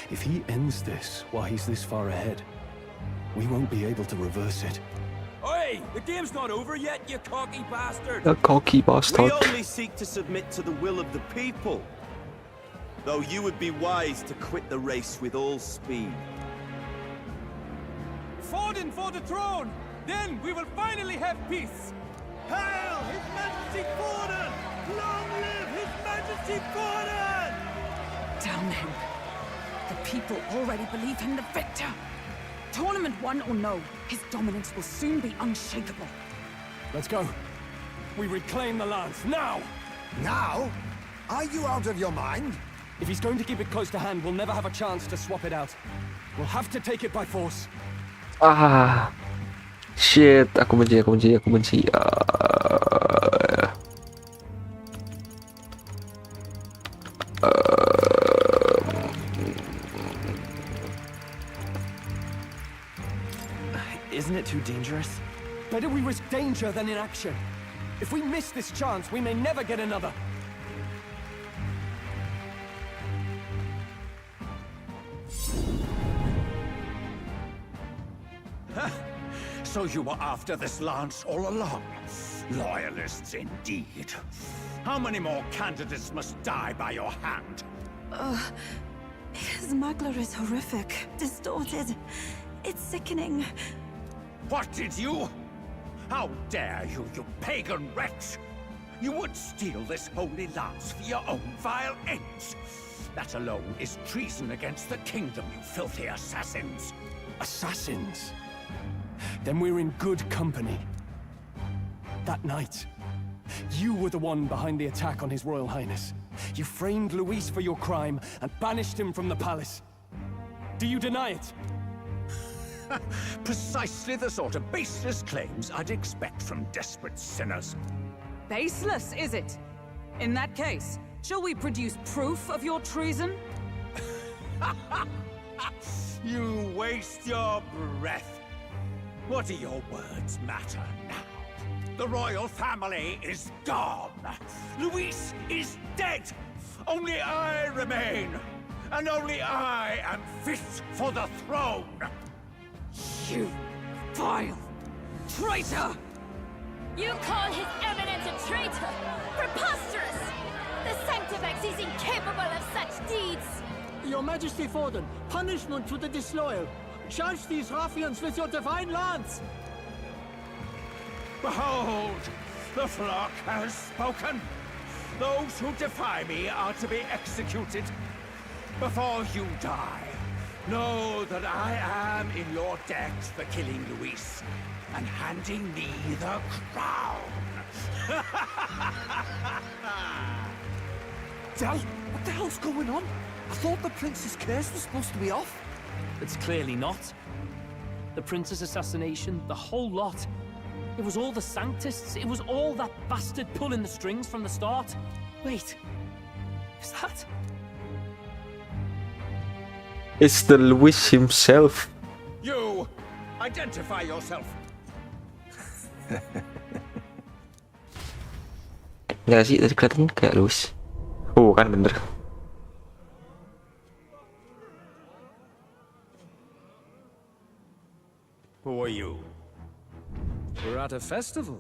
If he ends this while he's this far ahead, we won't be able to reverse it. Oi! The game's not over yet, you cocky bastard! The cocky bastard. We only seek to submit to the will of the people. Though you would be wise to quit the race with all speed. Forden for the throne! Then we will finally have peace! Hail His Majesty Forden! Long live His Majesty Forden! Damn him. The people already believe him the victor. Tournament won or no, his dominance will soon be unshakable. Let's go. We reclaim the lance, now! Now? Are you out of your mind? If he's going to keep it close to hand, we'll never have a chance to swap it out. We'll have to take it by force. Ah. Shit, aku benci. Isn't it too dangerous? Better we risk danger than inaction. If we miss this chance, we may never get another. So you were after this lance all along? Loyalists indeed. How many more candidates must die by your hand? His muggler is horrific, distorted. It's sickening. What did you? How dare you, you pagan wretch! You would steal this holy lance for your own vile ends. That alone is treason against the kingdom, you filthy assassins. Assassins? Then we're in good company. That night, you were the one behind the attack on His Royal Highness. You framed Louise for your crime and banished him from the palace. Do you deny it? Precisely the sort of baseless claims I'd expect from desperate sinners. Baseless, is it? In that case, shall we produce proof of your treason? You waste your breath. What do your words matter now? The royal family is gone. Louise is dead. Only I remain. And only I am fit for the throne. You vile traitor! You call His Eminence a traitor? Preposterous! The Sanctifex is incapable of such deeds! Your Majesty Forden, punishment to the disloyal. Charge these ruffians with your divine lance! Behold, the flock has spoken. Those who defy me are to be executed. Before you die, know that I am in your debt for killing Louise and handing me the crown. Del, what the hell's going on? I thought the prince's curse was supposed to be off. It's clearly not. The prince's assassination, the whole lot. It was all the Sanctists. It was all that bastard pulling the strings from the start. Wait, is that? It's the Louise himself. You, identify yourself. Nggak sih, tadi kelihatan kayak Louise. Kan bener. Who are you? We're at a festival.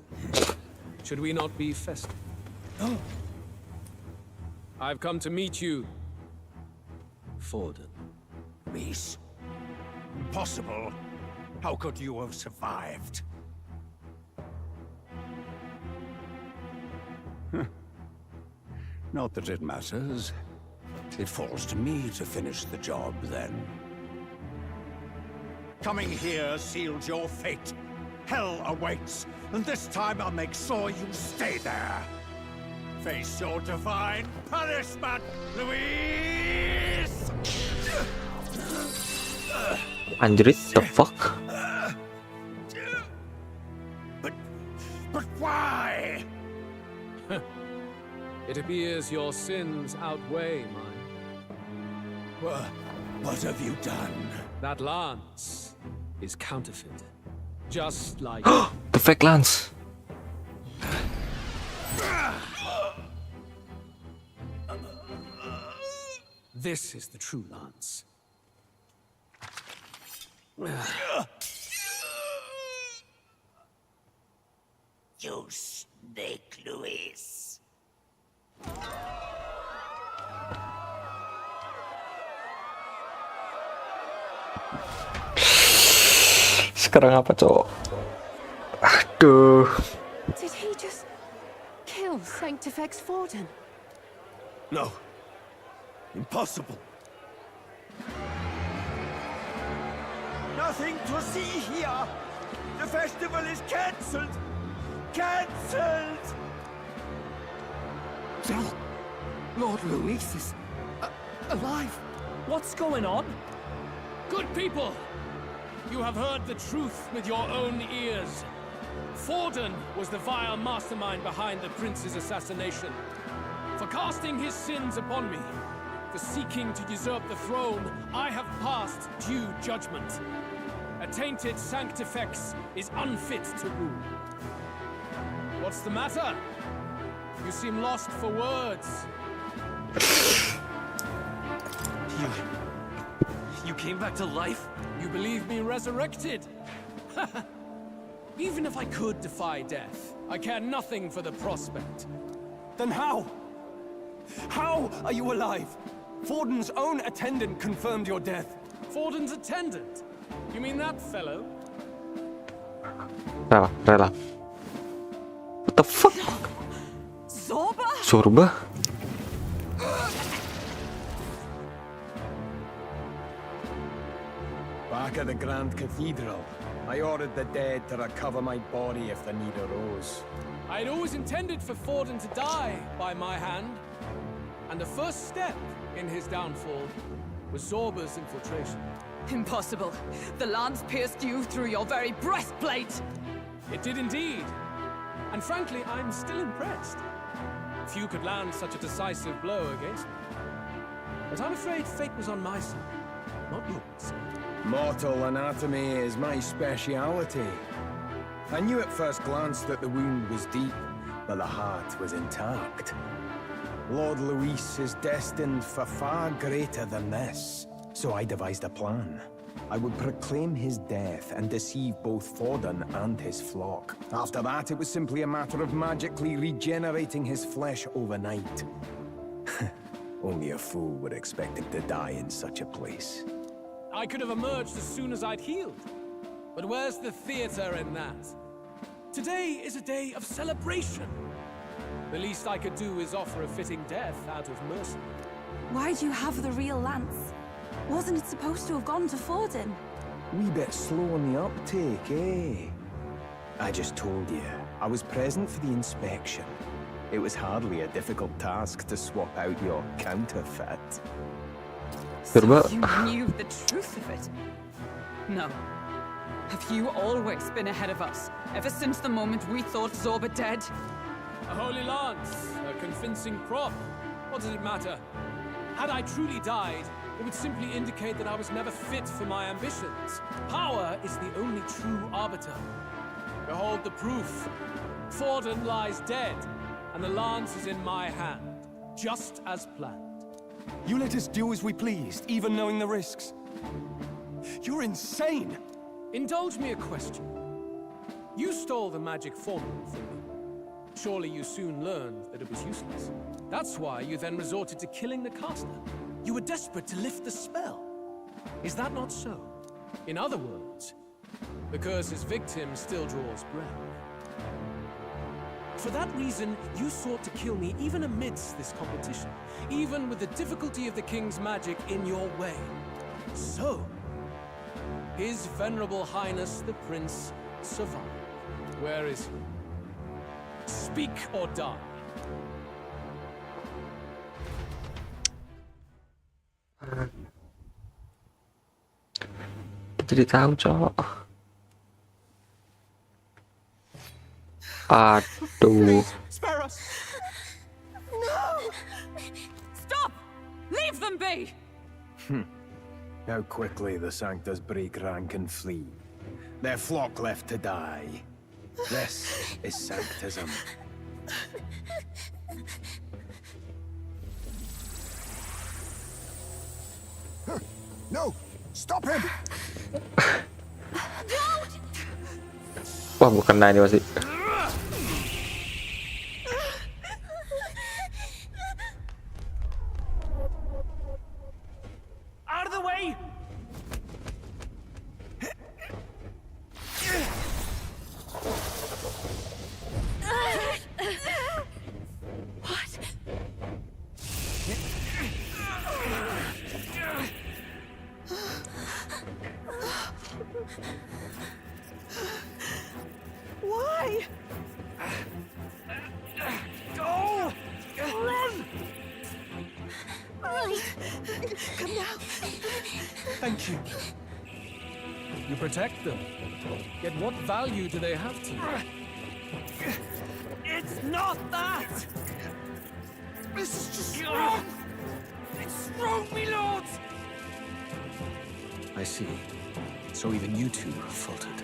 Should we not be festive? Oh. I've come to meet you, Forden. Louise? Impossible. How could you have survived? Not that it matters. It falls to me to finish the job, then. Coming here sealed your fate. Hell awaits, and this time I'll make sure you stay there. Face your divine punishment, Louise! Anjrit, the fuck? But why? It appears your sins outweigh mine. What have you done? That lance is counterfeit. Just like... The fake lance! This is the true lance. You snake, Louise. Sekarang apa, cowok? Aduh. Did he just kill Sanctifex Forden? No. Impossible. Nothing to see here. The festival is cancelled. Cancelled! Del, Lord Louise is alive. What's going on? Good people! You have heard the truth with your own ears. Forden was the vile mastermind behind the prince's assassination. For casting his sins upon me, for seeking to usurp the throne, I have passed due judgment. A tainted Sanctifex is unfit to rule. What's the matter? You seem lost for words. You came back to life? You believe me resurrected? Even if I could defy death, I care nothing for the prospect. Then how? How are you alive? Forden's own attendant confirmed your death. Forden's attendant? You mean that fellow? Rela. What the fuck? Zorba? Back at the Grand Cathedral, I ordered the dead to recover my body if the need arose. I'd always intended for Forden to die by my hand. And the first step in his downfall was Zorba's infiltration. Impossible. The lance pierced you through your very breastplate. It did indeed. And frankly, I'm still impressed. Few could land such a decisive blow against me. But I'm afraid fate was on my side, not yours. Mortal anatomy is my speciality. I knew at first glance that the wound was deep, but the heart was intact. Lord Louise is destined for far greater than this, so I devised a plan. I would proclaim his death and deceive both Forden and his flock. After that, it was simply a matter of magically regenerating his flesh overnight. Only a fool would expect him to die in such a place. I could have emerged as soon as I'd healed. But where's the theater in that? Today is a day of celebration. The least I could do is offer a fitting death out of mercy. Why do you have the real lance? Wasn't it supposed to have gone to Forden? Wee bit slow on the uptake, eh? I just told you, I was present for the inspection. It was hardly a difficult task to swap out your counterfeit. So you knew the truth of it? No. Have you always been ahead of us, ever since the moment we thought Zorba dead? A holy lance, a convincing prop. What does it matter? Had I truly died, it would simply indicate that I was never fit for my ambitions. Power is the only true arbiter. Behold the proof. Forden lies dead, and the lance is in my hand, just as planned. You let us do as we pleased, even knowing the risks. You're insane! Indulge me a question. You stole the magic formula from me. Surely you soon learned that it was useless. That's why you then resorted to killing the caster. You were desperate to lift the spell. Is that not so? In other words, the curse's victim still draws breath. For that reason, you sought to kill me even amidst this competition, even with the difficulty of the king's magic in your way. So, His Venerable Highness the Prince survived. Where is he? Speak or die. Jadi tahu, Cok. Aduh. Spare us! No! Stop! Leave them be! How quickly the Sanctus break rank and flee. Their flock left to die. This is Sanctism. No! Stop him! Wah, gue kena ini masih. Out of the way! What? Why? Go! Run! Come now. Thank you. You protect them. Yet what value do they have to you? It's not that! This is just wrong! It's wrong, me lord! I see. So even you two faltered.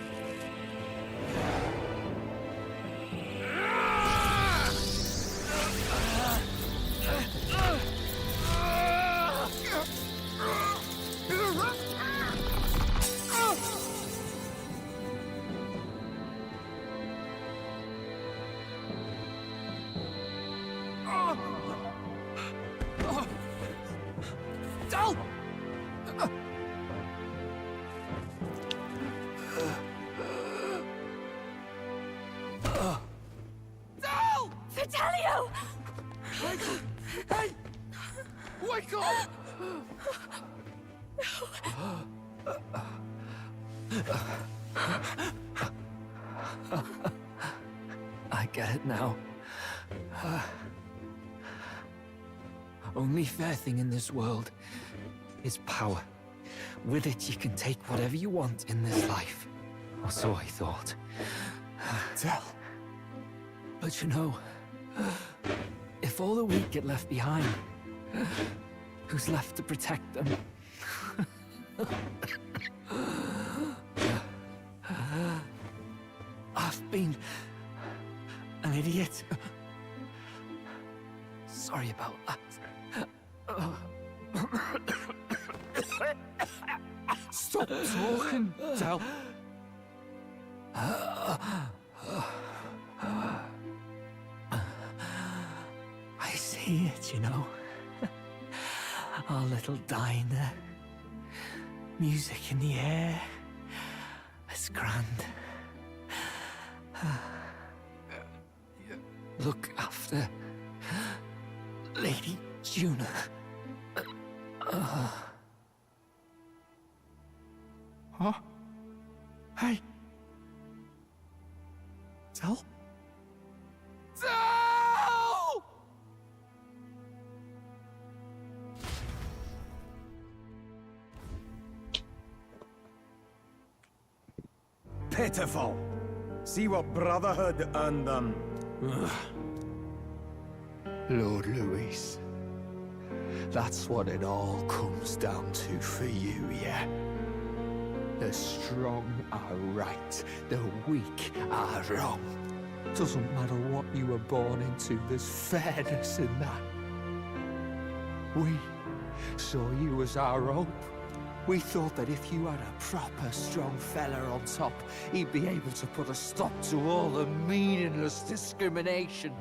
Fidelio! Hey! Wake up! I get it now. Only fair thing in this world is power. With it, you can take whatever you want in this life. Or so I thought. Tell. But you know, if all the weak get left behind, who's left to protect them? I've been an idiot. Sorry about that. Stop talking, Del. I see it, you know. Our little diner. Music in the air. It's grand. Look after Juna. Huh? Hey. Tell? Tell! Pitiful. See what Brotherhood earned them. Lord Louise. That's what it all comes down to for you, yeah? The strong are right, the weak are wrong. Doesn't matter what you were born into, there's fairness in that. We saw you as our hope. We thought that if you had a proper strong fella on top, he'd be able to put a stop to all the meaningless discrimination.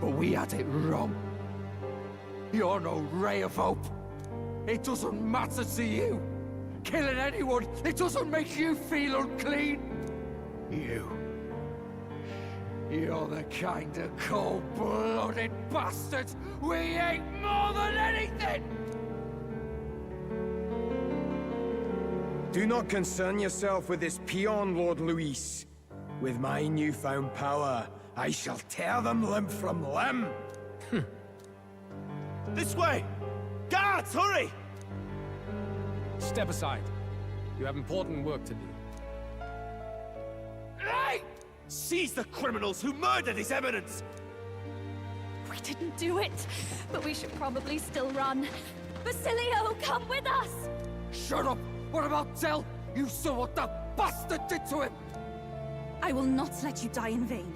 But we had it wrong. You're no ray of hope. It doesn't matter to you. Killing anyone, it doesn't make you feel unclean. You're the kind of cold-blooded bastard we hate more than anything! Do not concern yourself with this peon, Lord Louise. With my newfound power, I shall tear them limb from limb. This way! Guards, hurry! Step aside. You have important work to do. Hey! Seize the criminals who murdered His Eminence! We didn't do it, but we should probably still run. Basilio, come with us! Shut up! What about Tell? You saw what that bastard did to him! I will not let you die in vain.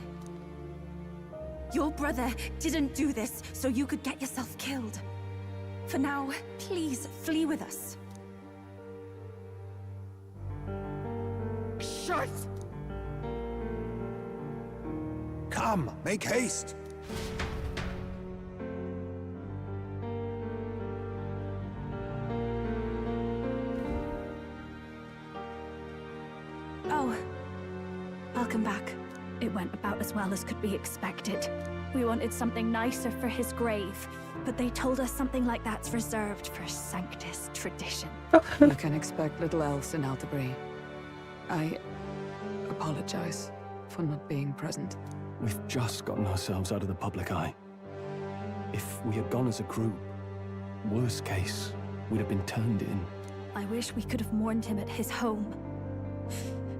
Your brother didn't do this so you could get yourself killed. For now, please flee with us. Shit! Come, make haste! Oh, welcome back. It went about as well as could be expected. We wanted something nicer for his grave, but they told us something like that's reserved for Sanctus tradition. You can expect little else in Altabri. I apologize for not being present. We've just gotten ourselves out of the public eye. If we had gone as a group, worst case, we'd have been turned in. I wish we could have mourned him at his home.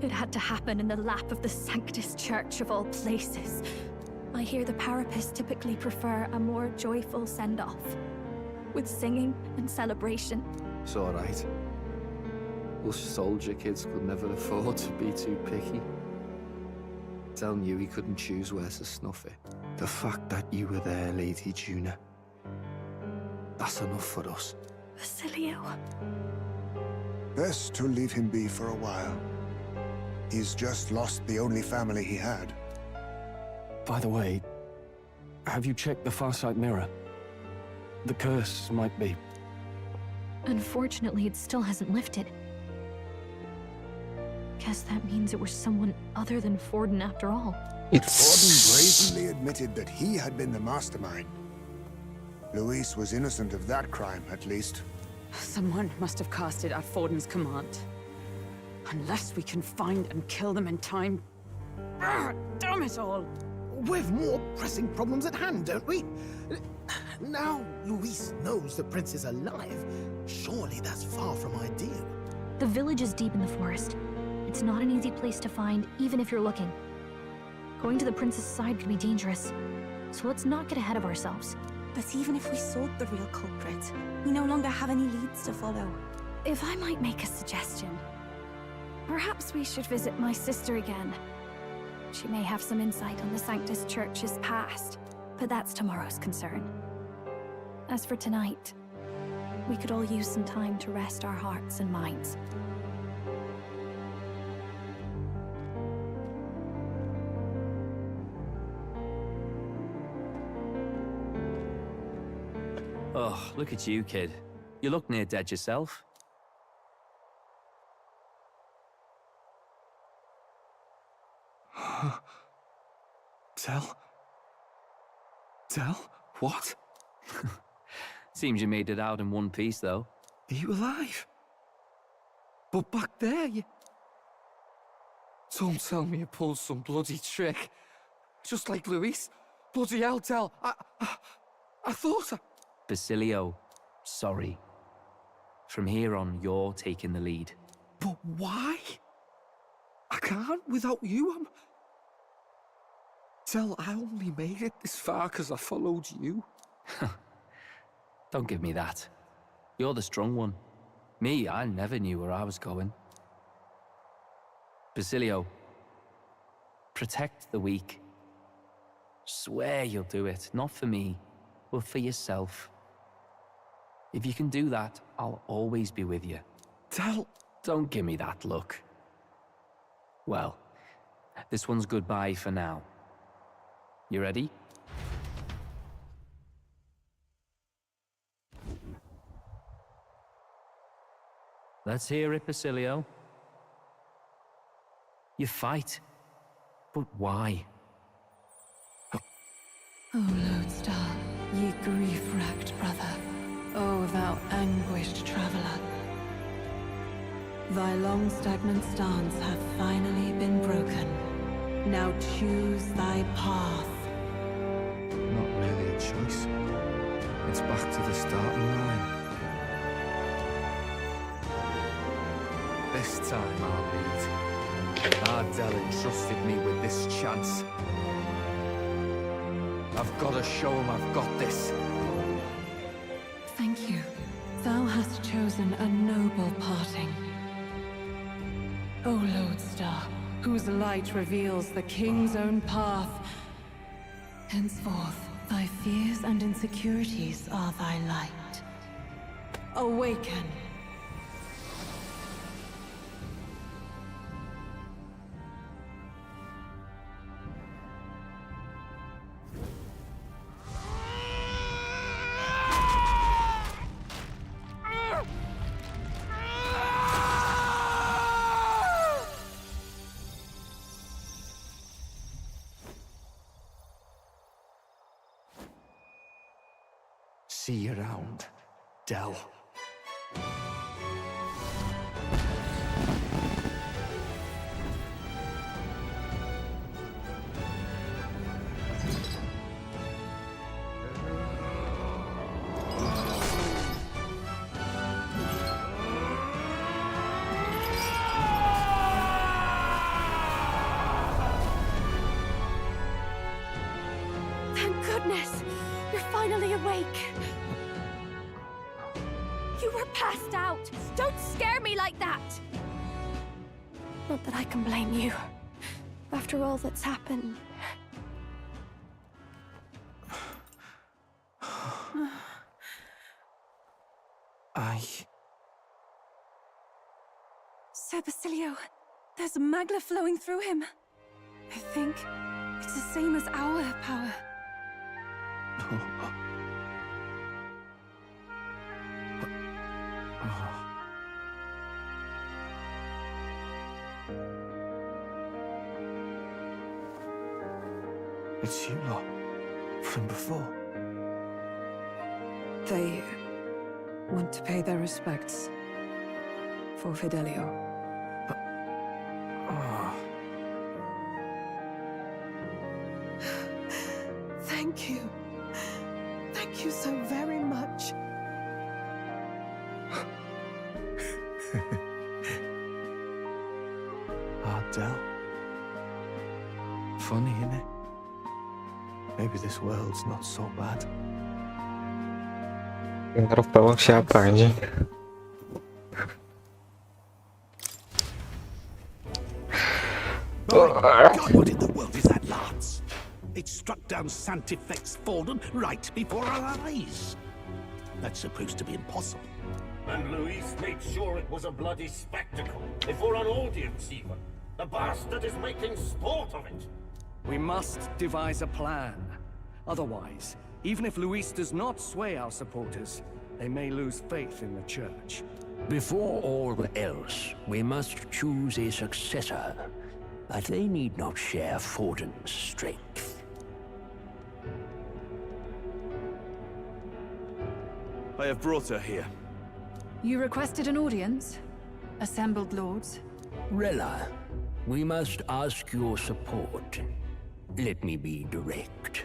It had to happen in the lap of the Sanctus Church of all places. I hear the Parapists typically prefer a more joyful send-off, with singing and celebration. It's alright. Us soldier kids could never afford to be too picky. Tell knew he couldn't choose where to snuff it. The fact that you were there, Lady Juna, that's enough for us. Basilio. Best to leave him be for a while. He's just lost the only family he had. By the way, have you checked the Farsight mirror? The curse might be... Unfortunately, it still hasn't lifted. Guess that means it was someone other than Forden after all. Forden brazenly admitted that he had been the mastermind. Louise was innocent of that crime, at least. Someone must have cast it at Forden's command. Unless we can find and kill them in time... Damn it all! We've more pressing problems at hand, don't we? Now Louise knows the prince is alive. Surely that's far from ideal. The village is deep in the forest. It's not an easy place to find, even if you're looking. Going to the prince's side could be dangerous, so let's not get ahead of ourselves. But even if we sought the real culprit, we no longer have any leads to follow. If I might make a suggestion, perhaps we should visit my sister again. She may have some insight on the Sanctus Church's past, but that's tomorrow's concern. As for tonight, we could all use some time to rest our hearts and minds. Oh, look at you, kid. You look near dead yourself. Tell? What? Seems you made it out in one piece, though. Are you alive? But back there, you... Don't tell me you pulled some bloody trick. Just like Louise. Bloody hell, Tell. I thought I... Basilio, sorry. From here on, you're taking the lead. But why? I can't without you. Tell, I only made it this far because I followed you. Don't give me that. You're the strong one. Me, I never knew where I was going. Basilio, protect the weak. Swear you'll do it, not for me, but for yourself. If you can do that, I'll always be with you. Tell... Don't give me that look. Well, this one's goodbye for now. You ready? Let's hear it, Basilio. You fight, but why? O Lodestar, ye grief-racked brother, O thou anguished traveler. Thy long stagnant stance hath finally been broken. Now choose thy path. Not really a choice. It's back to the starting line. This time I'll lead. Ardell entrusted me with this chance. I've got to show him I've got this. Thank you. Thou hast chosen a noble parting. O Lodestar, whose light reveals the king's own path. Henceforth, thy fears and insecurities are thy light. Awaken. See you around, Dell. Thank goodness! You're finally awake! You were passed out! Don't scare me like that! Not that I can blame you. After all that's happened. Sir Basilio, there's magla flowing through him. I think it's the same as our power. It's you lot. From before. They want to pay their respects for Fidelio. Thank you. Thank you so very much. Ardell. Funny, innit? Maybe this world's not so bad. Ngaruh bawang siapa anjing? God, what in the world is that, Lance? It struck down Santifex Forden right before our eyes. That's supposed to be impossible. And Louise made sure it was a bloody spectacle, before an audience even. The bastard is making sport of it. We must devise a plan. Otherwise, even if Louise does not sway our supporters, they may lose faith in the church. Before all else, we must choose a successor. But they need not share Forden's strength. I have brought her here. You requested an audience? Assembled lords? Rella, we must ask your support. Let me be direct.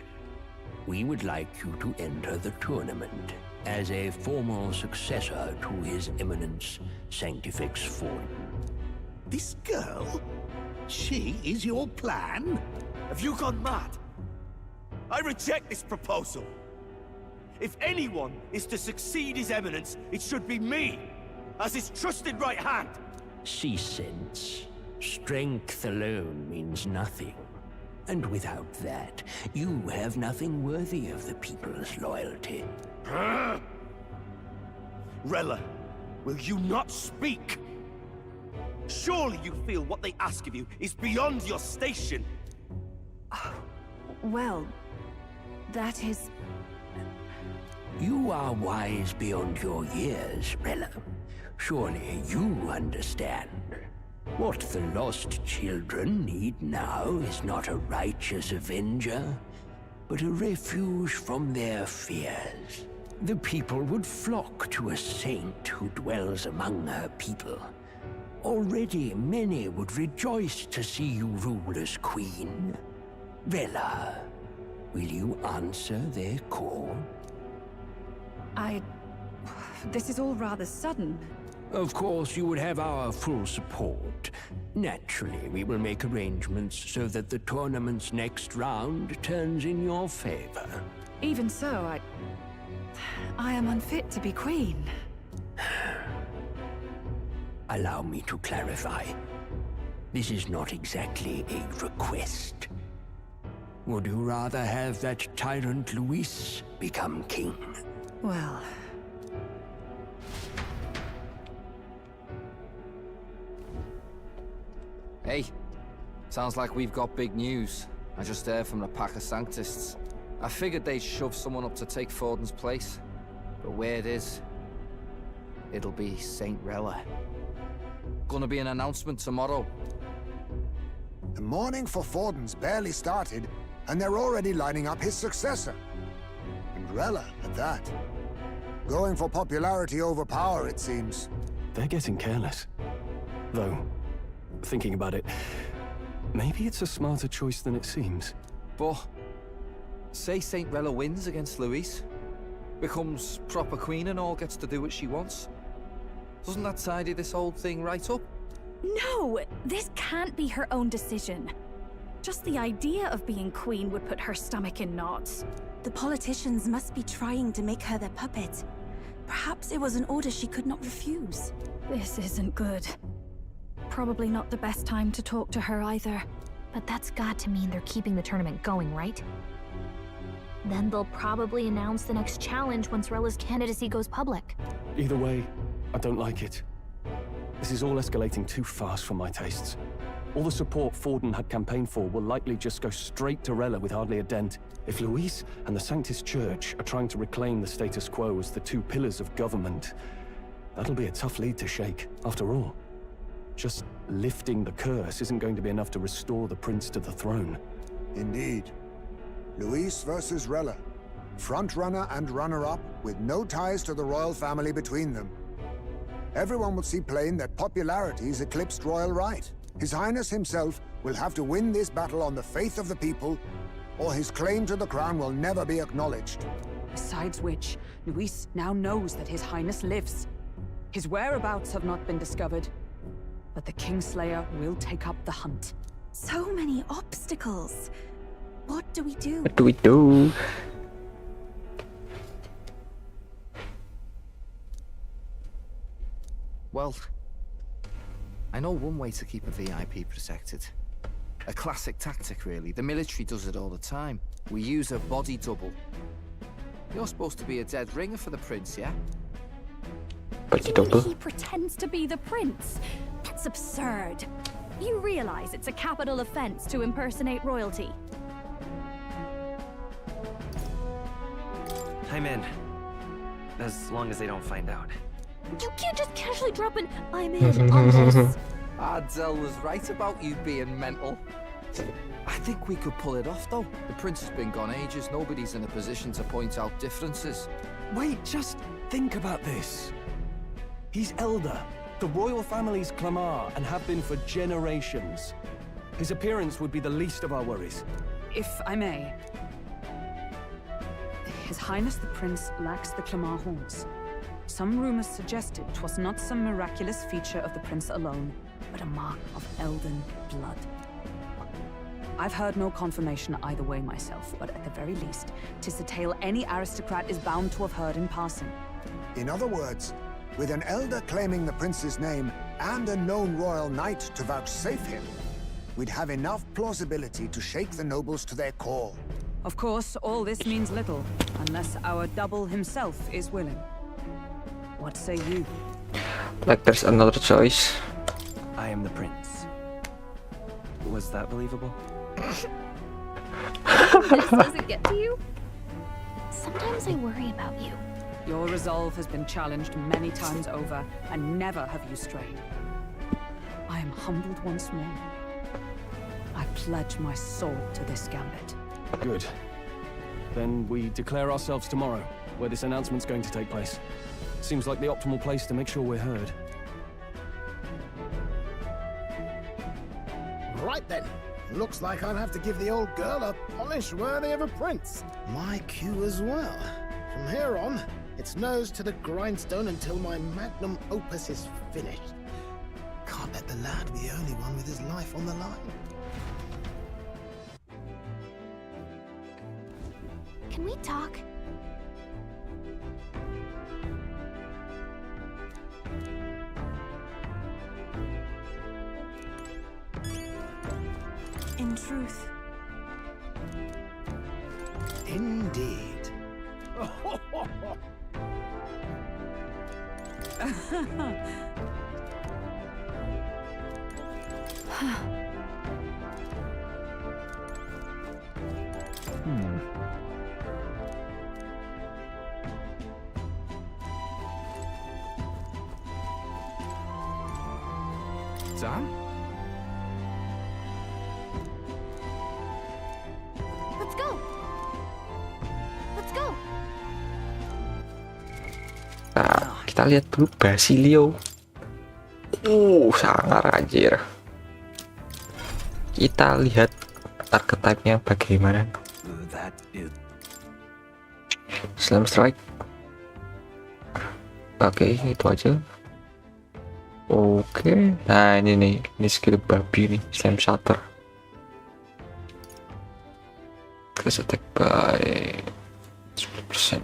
We would like you to enter the tournament as a formal successor to His Eminence Sanctifex Forden. This girl? She is your plan? Have you gone mad? I reject this proposal. If anyone is to succeed His Eminence, it should be me, as his trusted right hand. See sense. Strength alone means nothing. And without that, you have nothing worthy of the people's loyalty. Rella, will you not speak? Surely you feel what they ask of you is beyond your station. Well, that is... You are wise beyond your years, Rella. Surely you understand. What the lost children need now is not a righteous avenger, but a refuge from their fears. The people would flock to a saint who dwells among her people. Already many would rejoice to see you rule as queen. Rella, will you answer their call? This is all rather sudden. Of course, you would have our full support. Naturally, we will make arrangements so that the tournament's next round turns in your favor. Even so, I am unfit to be queen. Allow me to clarify. This is not exactly a request. Would you rather have that tyrant Louise become king? Well... Hey, sounds like we've got big news. I just heard from the pack of Sanctists. I figured they'd shove someone up to take Forden's place. But where it is, it'll be Saint Rella. Gonna be an announcement tomorrow. The mourning for Forden's barely started, and they're already lining up his successor. And Rella, at that. Going for popularity over power, it seems. They're getting careless. Though, thinking about it, maybe it's a smarter choice than it seems. But, say Saint Rella wins against Louise, becomes proper queen and all gets to do what she wants. Doesn't that tidy this whole thing right up? No! This can't be her own decision. Just the idea of being queen would put her stomach in knots. The politicians must be trying to make her their puppet. Perhaps it was an order she could not refuse. This isn't good. Probably not the best time to talk to her either. But that's got to mean they're keeping the tournament going, right? Then they'll probably announce the next challenge once Rella's candidacy goes public. Either way, I don't like it. This is all escalating too fast for my tastes. All the support Forden had campaigned for will likely just go straight to Rella with hardly a dent. If Louise and the Sanctist Church are trying to reclaim the status quo as the two pillars of government, that'll be a tough lead to shake. After all, just lifting the curse isn't going to be enough to restore the prince to the throne. Indeed. Louise versus Rella. Front-runner and runner-up, with no ties to the royal family between them. Everyone will see plain that popularity's eclipsed royal right. His Highness himself will have to win this battle on the faith of the people, or his claim to the crown will never be acknowledged. Besides which, Louise now knows that His Highness lives. His whereabouts have not been discovered, but the Kingslayer will take up the hunt. So many obstacles. What do we do? What do we do? Well, I know one way to keep a VIP protected. A classic tactic, really. The military does it all the time. We use a body double. You're supposed to be a dead ringer for the prince, yeah? Body double? He pretends to be the prince. That's absurd. You realize it's a capital offense to impersonate royalty. I'm in. As long as they don't find out. You can't just casually drop an "I'm in" on this. Adzel was right about you being mental. I think we could pull it off, though. The prince has been gone ages. Nobody's in a position to point out differences. Wait, just think about this. He's elder. The royal family's Clamar and have been for generations. His appearance would be the least of our worries. If I may. His Highness the Prince lacks the Clamar horns. Some rumors suggested 'twas not some miraculous feature of the prince alone, but a mark of elden blood. I've heard no confirmation either way myself, but at the very least, 'tis a tale any aristocrat is bound to have heard in passing. In other words, with an elder claiming the prince's name and a known royal knight to vouchsafe him, we'd have enough plausibility to shake the nobles to their core. Of course, all this means little, unless our double himself is willing. What say you? Like there's another choice. I am the prince. Was that believable? This doesn't get to you? Sometimes I worry about you. Your resolve has been challenged many times over, and never have you strayed. I am humbled once more. I pledge my sword to this gambit. Good. Then we declare ourselves tomorrow, where this announcement's going to take place. Seems like the optimal place to make sure we're heard. Right then. Looks like I'll have to give the old girl a polish worthy of a prince. My cue as well. From here on, it's nose to the grindstone until my magnum opus is finished. Can't let the lad be the only one with his life on the line. Can we talk? In truth. Indeed. Dan? Let's go. Let's go. Nah, kita lihat dulu Basilio. Sangar anjir. Kita lihat archetype-nya bagaimana. Slam strike. Oke, itu aja. Oke, nah ini nih, ini skill babi nih, slam shatter. Increase attack by 10%.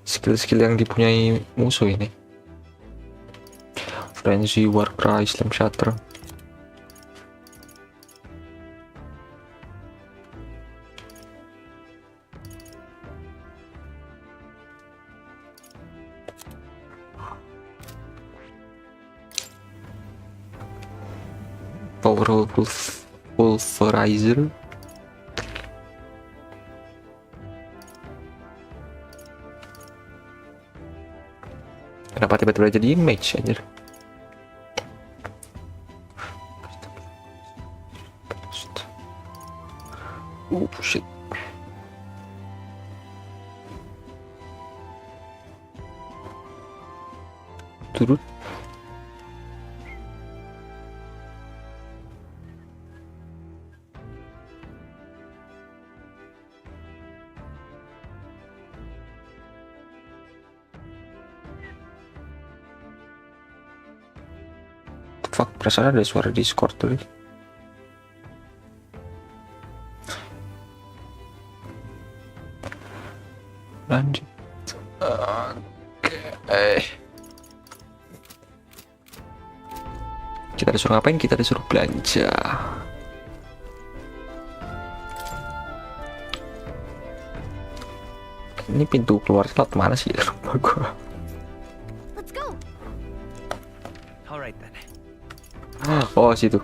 Skill-skill yang dipunyai musuh ini. Frenzy, Warcry, Slam Shatter. Powerful Pulverizer. Kenapa tiba-tiba jadi mage anjir? Shit. Turut. Fuck, perasaan ada suara Discord tuh. Lanjut. Oke. Kita disuruh ngapain? Kita disuruh belanja. Ini pintu keluar slot mana sih? Lupa gua. Let's go. Alright then. Oh, situ.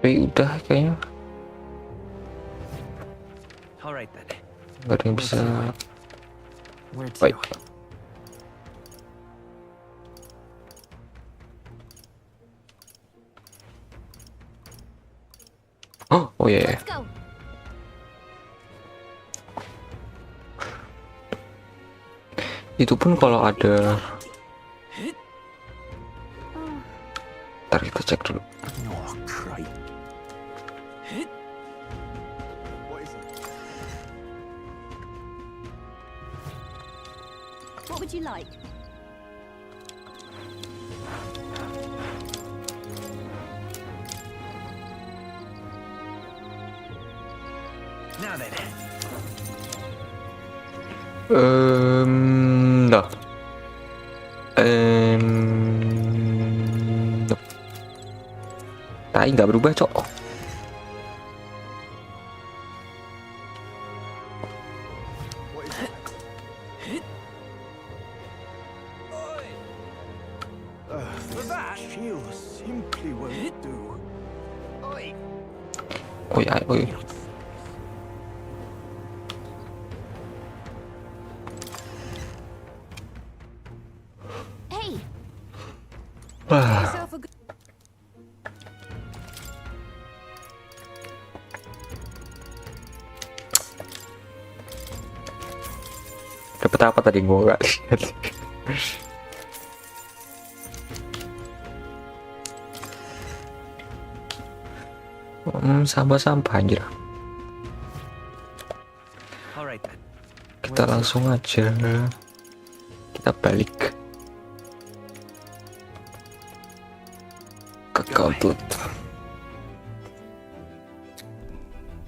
Tapi udah kayaknya. Alright then. Gak ada yang bisa. Where to? Baik. Oh ya. Yeah. Let's go. Itu pun kalau ada. Ntar kita cek dulu. Oh, crap. What would you like? Now then. No. No. Tai nggak berubah, cok. That shield simply won't do. Oh ya, oh ya. Hey. Wah. Yourself a good. Dapet apa tadi gua nggak lihat. Sampah-sampah anjir. Alright then. Kita langsung aja. Kita balik ke Gauntlet.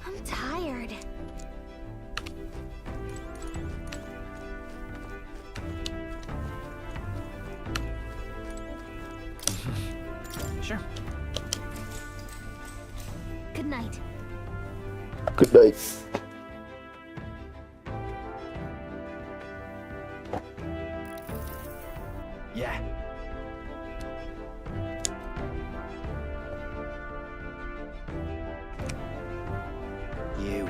I'm tired. Sure. Good night. Good night. Yeah. You.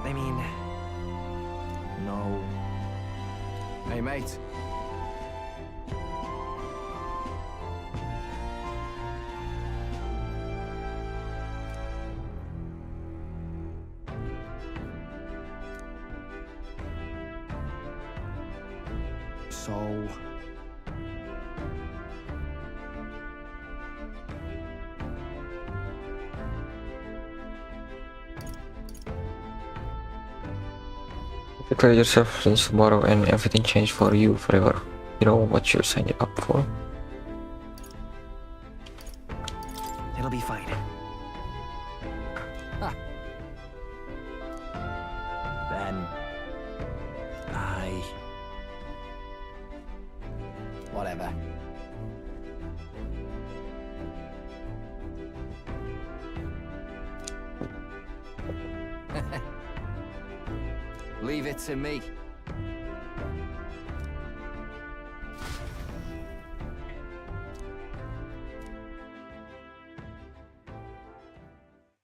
I mean, no. Hey, mate. So... Declare yourself since tomorrow and everything changed for you forever. You know what you're signing up for. It'll be fine. Then Whatever. Leave it to me.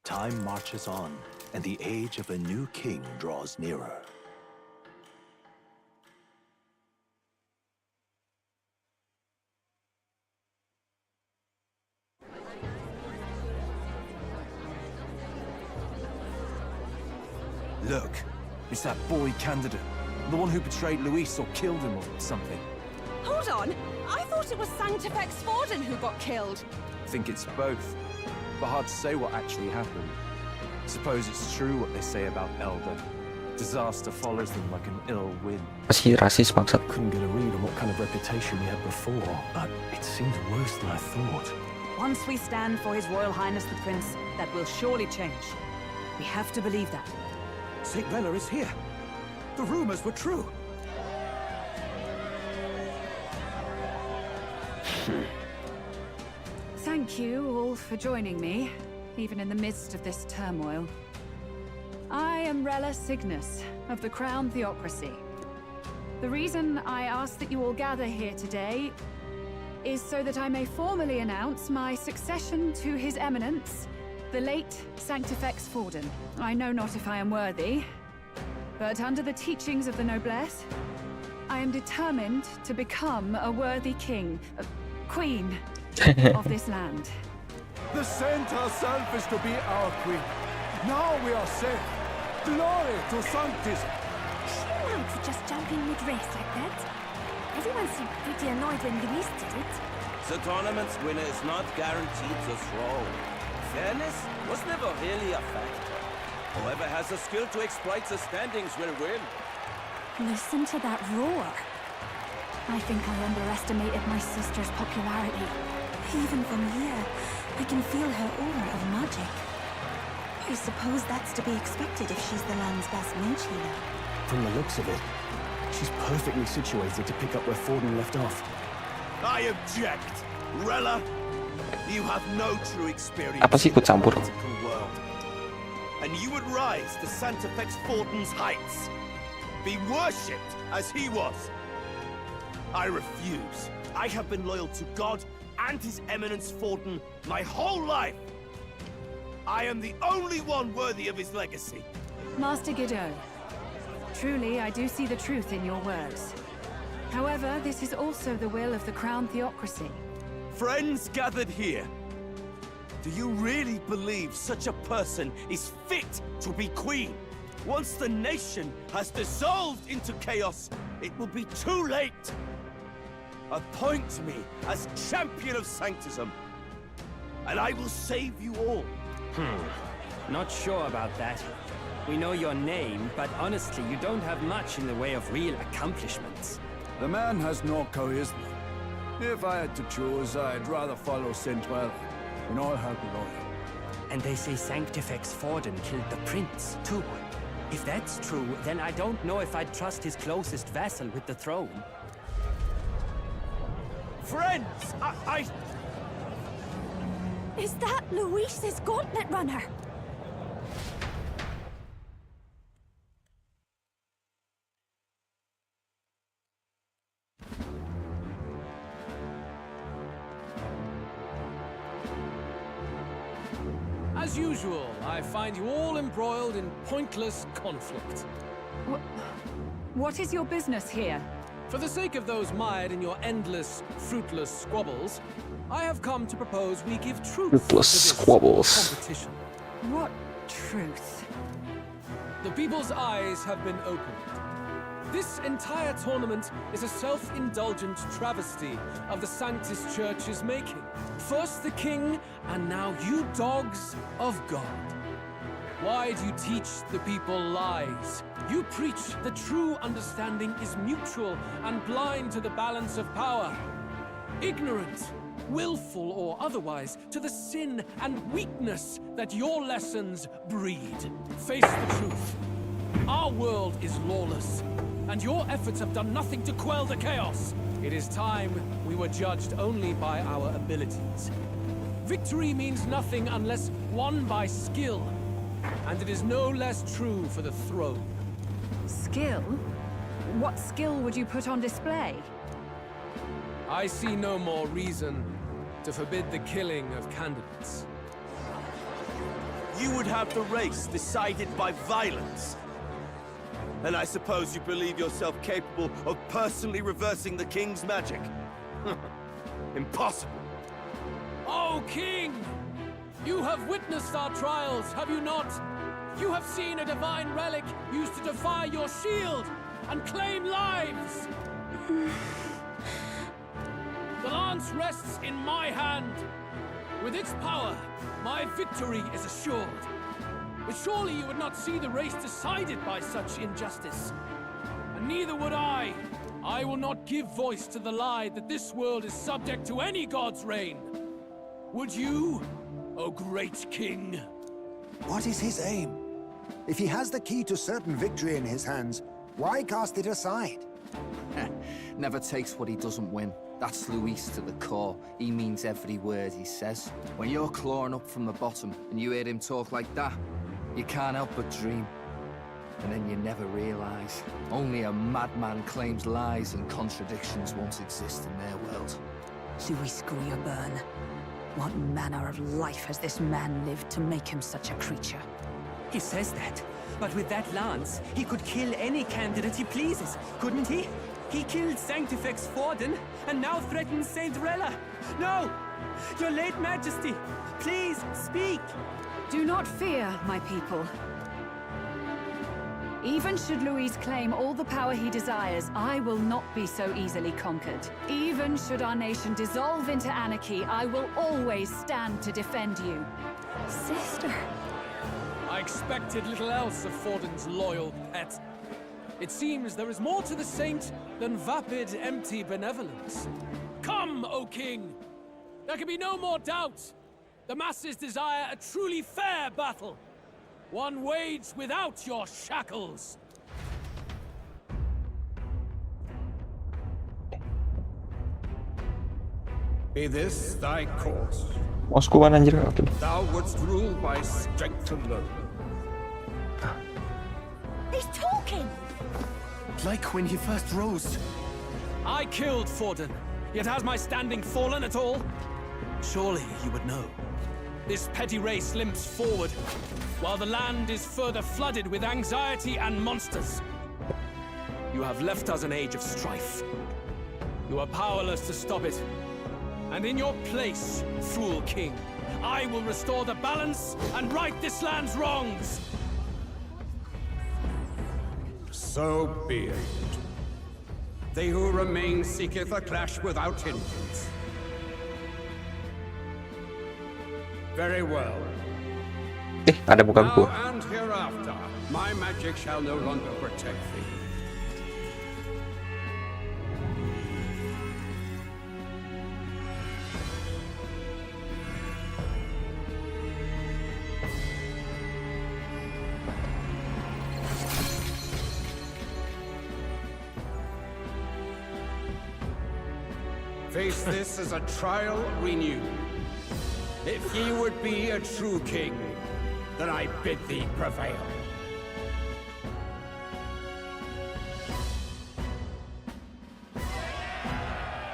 Time marches on, and the age of a new king draws nearer. Look, it's that boy candidate. The one who betrayed Louise or killed him or something. Hold on! I thought it was Sanctifex Forden who got killed. I think it's both. But hard to say what actually happened. Suppose it's true what they say about Elder. Disaster follows them like an ill wind. Masih rasis maksud. Couldn't get a read on what kind of reputation we had before, but it seems worse than I thought. Once we stand for His Royal Highness the Prince, that will surely change. We have to believe that. St. Rella is here. The rumors were true. Thank you all for joining me, even in the midst of this turmoil. I am Rella Cygnus of the Crown Theocracy. The reason I ask that you all gather here today is so that I may formally announce my succession to His Eminence, the late Sanctifex Forden. I know not if I am worthy, but under the teachings of the noblesse, I am determined to become a worthy king, queen of this land. The saint herself is to be our queen. Now we are safe. Glory to Sanctism. Chill out for just jumping mid-race like that. Everyone seemed pretty annoyed when Louise did it. The tournament's winner is not guaranteed the throne. Fairness was never really a factor. Whoever has the skill to exploit the standings will win. Listen to that roar. I think I underestimated my sister's popularity. Even from here, I can feel her aura of magic. I suppose that's to be expected if she's the land's best mage healer. From the looks of it, she's perfectly situated to pick up where Forden left off. I object. Rella, you have no true experience Apa sih ikut campur? in the political world. And you would rise to Sanctifex Forden's heights. Be worshipped as he was. I refuse. I have been loyal to God and His Eminence Forden my whole life. I am the only one worthy of his legacy. Master Godot, truly I do see the truth in your words. However, this is also the will of the Crown Theocracy. Friends gathered here, do you really believe such a person is fit to be queen? Once the nation has dissolved into chaos, it will be too late. Appoint me as champion of Sanctism, and I will save you all. Not sure about that. We know your name, but honestly, you don't have much in the way of real accomplishments. The man has no charisma. If I had to choose, I'd rather follow Saint Well. And all have loyal. And they say Sanctifex Forden killed the prince, too. If that's true, then I don't know if I'd trust his closest vassal with the throne. Friends, I... Is that Louise's gauntlet runner? As usual, I find you all embroiled in pointless conflict. What is your business here? For the sake of those mired in your endless, fruitless squabbles, I have come to propose we give truth to this competition. What truth? The people's eyes have been opened. This entire tournament is a self-indulgent travesty of the Sanctus Church's making. First the king, and now you dogs of God. Why do you teach the people lies? You preach the true understanding is mutual and blind to the balance of power. Ignorant, willful or otherwise, to the sin and weakness that your lessons breed. Face the truth. Our world is lawless, and your efforts have done nothing to quell the chaos. It is time we were judged only by our abilities. Victory means nothing unless won by skill, and it is no less true for the throne. Skill? What skill would you put on display? I see no more reason to forbid the killing of candidates. You would have the race decided by violence. And I suppose you believe yourself capable of personally reversing the king's magic? Impossible. Oh, King! You have witnessed our trials, have you not? You have seen a divine relic used to defy your shield and claim lives! The lance rests in my hand. With its power, my victory is assured. But surely you would not see the race decided by such injustice. And neither would I. I will not give voice to the lie that this world is subject to any god's reign. Would you, O great king? What is his aim? If he has the key to certain victory in his hands, why cast it aside? Never takes what he doesn't win. That's Louise to the core. He means every word he says. When you're clawing up from the bottom and you hear him talk like that, You can't help but dream. And then you never realize. Only a madman claims lies and contradictions won't exist in their world. Louise Guyaburn. What manner of life has this man lived to make him such a creature? He says that, but with that lance, he could kill any candidate he pleases, couldn't he? He killed Sanctifex Forden, and now threatens Saint Rella. No! Your late Majesty, please, speak! Do not fear, my people. Even should Louise claim all the power he desires, I will not be so easily conquered. Even should our nation dissolve into anarchy, I will always stand to defend you. Sister. I expected little else of Forden's loyal pet. It seems there is more to the saint than vapid, empty benevolence. Come, O King! There can be no more doubt. The masses desire a truly fair battle. One waged without your shackles. Be this thy course. Moskuan anjir. Oke. Thou wouldst rule by strength alone. He's talking! Like when he first rose. I killed Forden, yet has my standing fallen at all? Surely you would know. This petty race limps forward, while the land is further flooded with anxiety and monsters. You have left us an age of strife. You are powerless to stop it. And in your place, fool king, I will restore the balance and right this land's wrongs! So be it. They who remain seeketh a clash without hindrance. Very well. Ada bukanku. Now and hereafter, my magic shall no longer protect thee. Face this as a trial renewed. If ye would be a true king, then I bid thee prevail.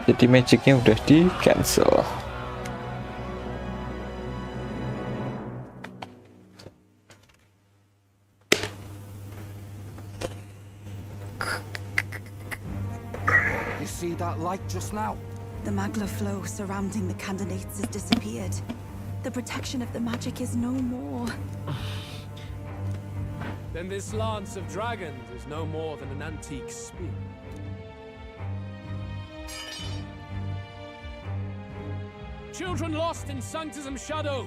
Jadi magicnya udah di cancel. You see that light just now? The magla flow surrounding the candidates has disappeared. The protection of the magic is no more. Then this lance of dragons is no more than an antique spear. Children lost in Sanctism's shadow,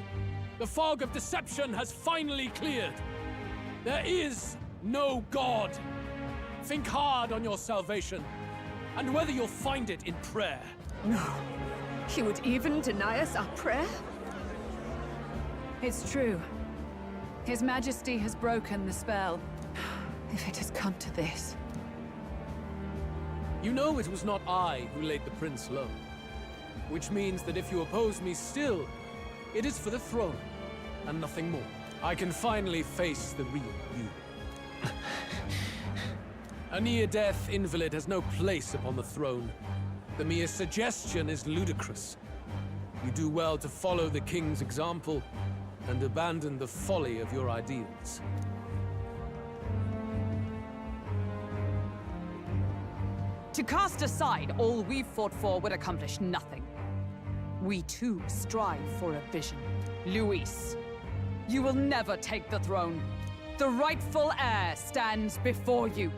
the fog of deception has finally cleared. There is no God. Think hard on your salvation, and whether you'll find it in prayer. No. He would even deny us our prayer? It's true. His Majesty has broken the spell. If it has come to this. You know it was not I who laid the prince low. Which means that if you oppose me still, it is for the throne, and nothing more. I can finally face the real you. A near-death invalid has no place upon the throne. The mere suggestion is ludicrous. You do well to follow the king's example, and abandon the folly of your ideals. To cast aside all we've fought for would accomplish nothing. We too strive for a vision. Louise, you will never take the throne. The rightful heir stands before you.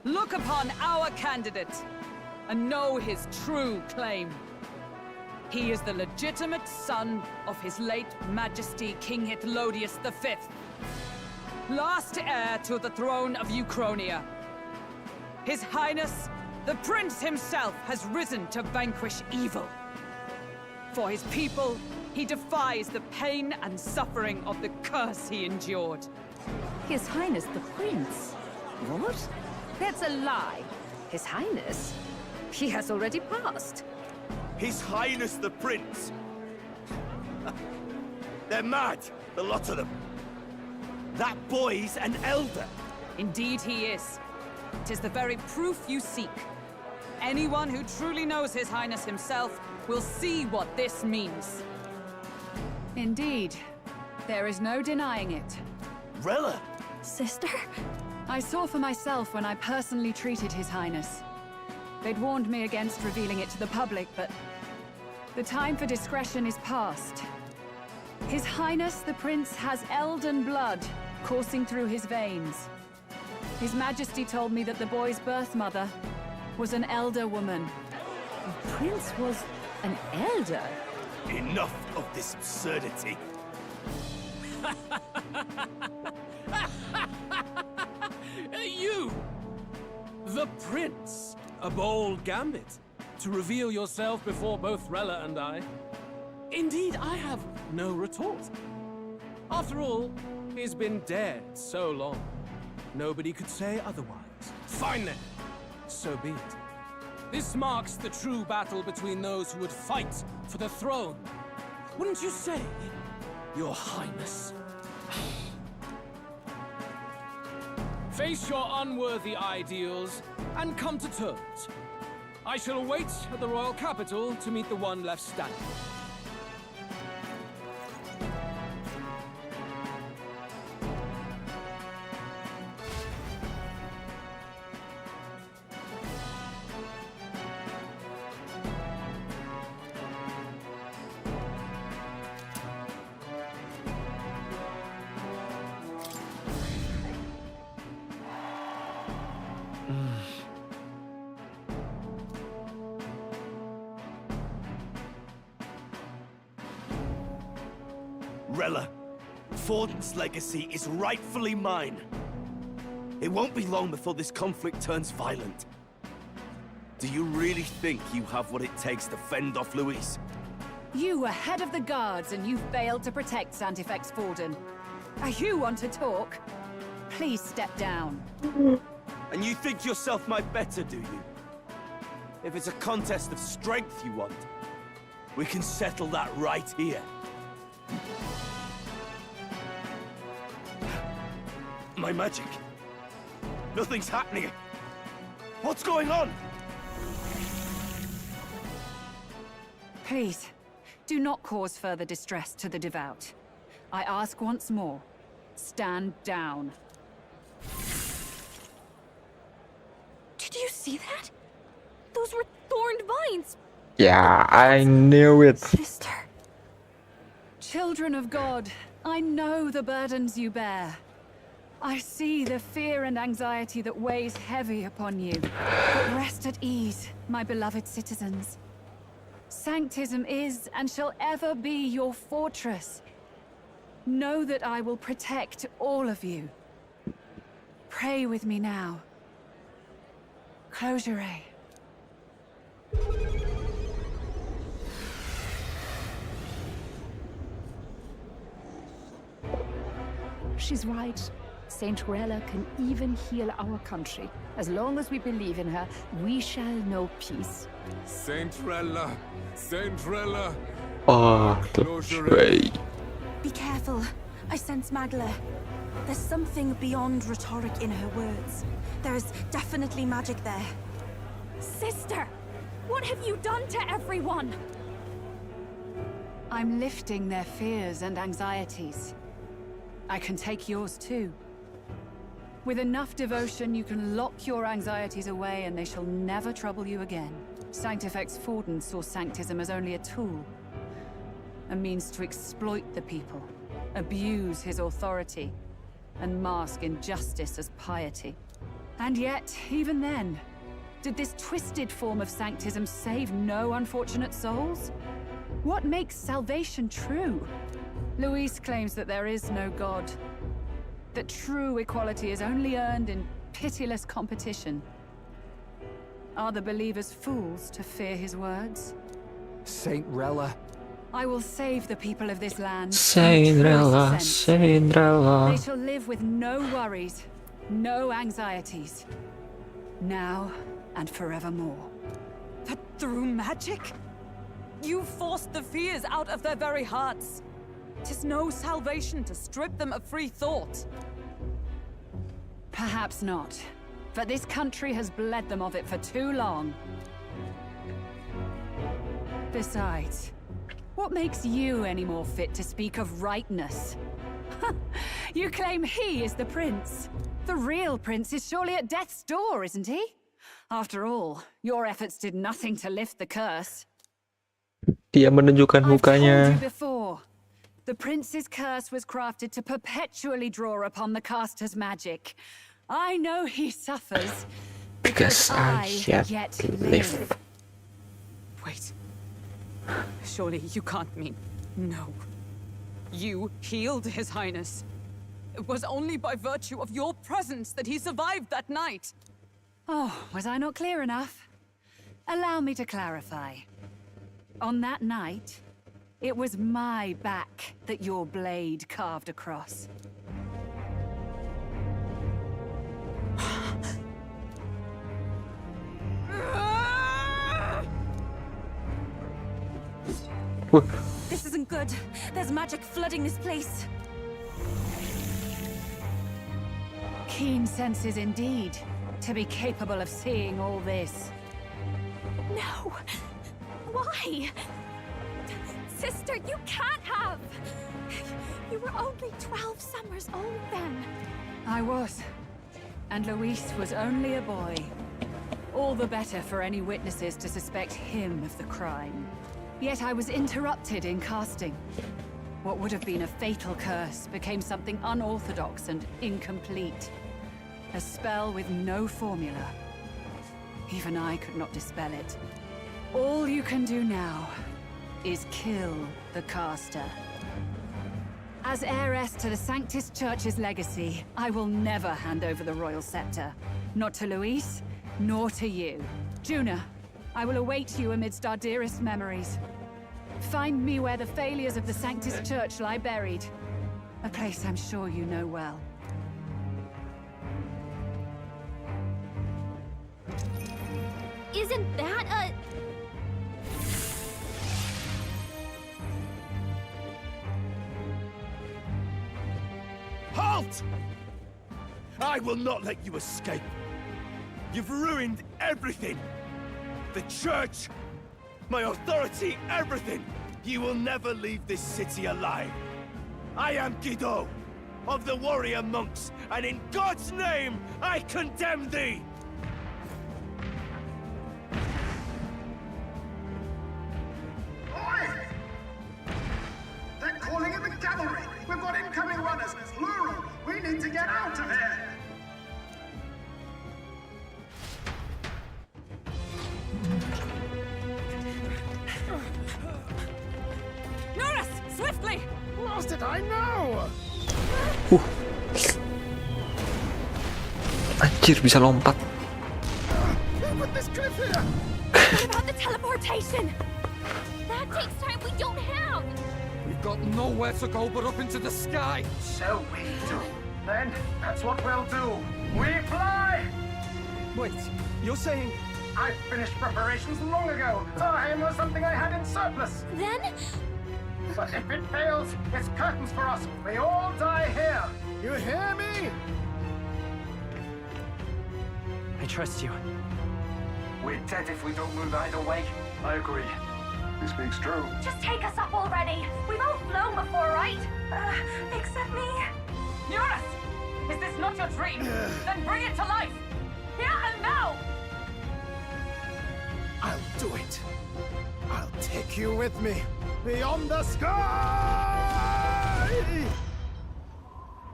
Look upon our candidate and know his true claim. He is the legitimate son of his late Majesty King Hithlodius V, last heir to the throne of Uchronia. His Highness, the Prince himself, has risen to vanquish evil. For his people, he defies the pain and suffering of the curse he endured. His Highness the Prince? What? That's a lie. His Highness? He has already passed. His Highness the Prince. They're mad, the lot of them. That boy's an elder. Indeed he is. 'Tis the very proof you seek. Anyone who truly knows His Highness himself will see what this means. Indeed. There is no denying it. Rella! Sister? I saw for myself when I personally treated His Highness. They'd warned me against revealing it to the public, but the time for discretion is past. His Highness the Prince has elden blood coursing through his veins. His Majesty told me that the boy's birth mother was an elder woman. The prince was an elder? Enough of this absurdity. You! The Prince! A bold gambit. To reveal yourself before both Rella and I. Indeed, I have no retort. After all, he's been dead so long. Nobody could say otherwise. Fine then. So be it. This marks the true battle between those who would fight for the throne. Wouldn't you say, Your Highness? Face your unworthy ideals and come to terms. I shall wait at the royal capital to meet the one left standing. Rella, Forden's legacy is rightfully mine. It won't be long before this conflict turns violent. Do you really think you have what it takes to fend off Louise? You were head of the guards and you failed to protect Santifex Forden. You want to talk? Please step down. And you think yourself my better, do you? If it's a contest of strength you want, we can settle that right here. My magic. Nothing's happening. What's going on? Please, do not cause further distress to the devout. I ask once more, stand down. Did you see that? Those were thorned vines. Yeah, I knew it. Sister. Children of God, I know the burdens you bear. I see the fear and anxiety that weighs heavy upon you. But rest at ease, my beloved citizens. Sanctism is and shall ever be your fortress. Know that I will protect all of you. Pray with me now. Close your eyes. She's right. Saint Rella can even heal our country. As long as we believe in her, we shall know peace. Saint Rella! Saint Rella! Oh, the way. Be careful. I sense Magla. There's something beyond rhetoric in her words. There's definitely magic there. Sister! What have you done to everyone? I'm lifting their fears and anxieties. I can take yours too. With enough devotion, you can lock your anxieties away and they shall never trouble you again. Sanctifex Forden saw Sanctism as only a tool. A means to exploit the people, abuse his authority, and mask injustice as piety. And yet, even then, did this twisted form of Sanctism save no unfortunate souls? What makes salvation true? Louise claims that there is no God. That true equality is only earned in pitiless competition. Are the believers fools to fear his words? Saint Rella. I will save the people of this land. Saint Rella, Saint Rella. They shall live with no worries, no anxieties. Now and forevermore. But through magic? You forced the fears out of their very hearts. 'Tis no salvation to strip them of free thought. Perhaps not. But this country has bled them of it for too long. Besides, what makes you any more fit to speak of rightness? You claim he is the prince. The real prince is surely at death's door, isn't he? After all, your efforts did nothing to lift the curse. Dia menunjukkan I've told you mukanya. before. The prince's curse was crafted to perpetually draw upon the caster's magic. I know he suffers Because I yet live. Wait. Surely you can't mean... No. You healed His Highness. It was only by virtue of your presence that he survived that night. Oh, was I not clear enough? Allow me to clarify. On that night, it was my back that your blade carved across. This isn't good. There's magic flooding this place. Keen senses indeed, to be capable of seeing all this. No! Why? Sister, you can't have! You were only 12 summers old then. I was. And Louise was only a boy. All the better for any witnesses to suspect him of the crime. Yet I was interrupted in casting. What would have been a fatal curse became something unorthodox and incomplete. A spell with no formula. Even I could not dispel it. All you can do now is kill the caster. As heiress to the Sanctus Church's legacy, I will never hand over the royal scepter. Not to Louise, nor to you. Juna, I will await you amidst our dearest memories. Find me where the failures of the Sanctus Church lie buried. A place I'm sure you know well. Isn't that a... Halt! I will not let you escape. You've ruined everything. The church, my authority, everything. You will never leave this city alive. I am Guido, of the warrior monks, and in God's name, I condemn thee! Oi! They're calling in the cavalry! We've got incoming runners, plural! We need to get out of here! Norris! Swiftly! Lost it, I know! Anjir, bisa lompat. Put this cliff here! What about the teleportation? That takes time we don't have! We've got nowhere to go but up into the sky. So we do. Then, that's what we'll do. We fly! Wait, you're saying... I finished preparations long ago. Time was something I had in surplus. Then? But if it fails, it's curtains for us. We all die here. You hear me? I trust you. We're dead if we don't move either way. I agree. He speaks true. Just take us up already. We've all flown before, right? Except me. Norris! Is this not your dream? Then bring it to life! Here and now! I'll do it. I'll take you with me. Beyond the sky!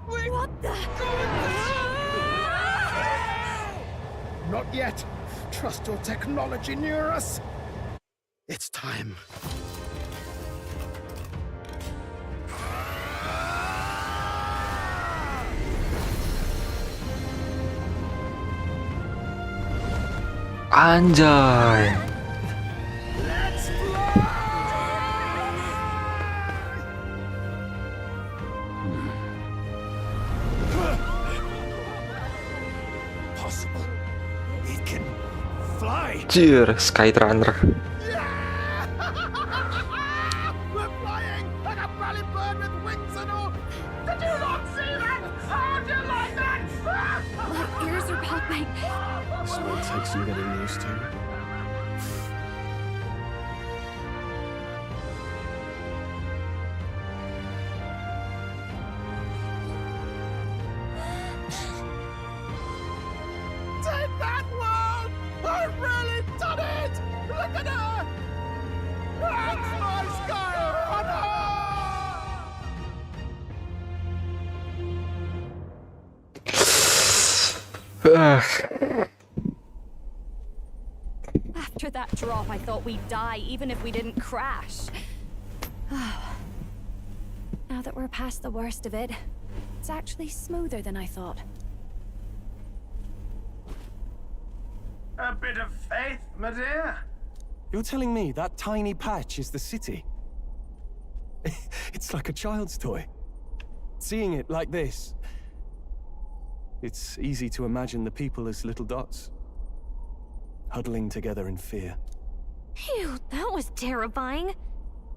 What the? Not yet. Trust your technology near us. It's time. Anjay. Possible. It can fly. Anjir, Skyrunner. After that drop, I thought we'd die, even if we didn't crash. Now that we're past the worst of it, it's actually smoother than I thought. A bit of faith, my dear. You're telling me that tiny patch is the city? It's like a child's toy. Seeing it like this, it's easy to imagine the people as little dots, huddling together in fear. Phew, that was terrifying.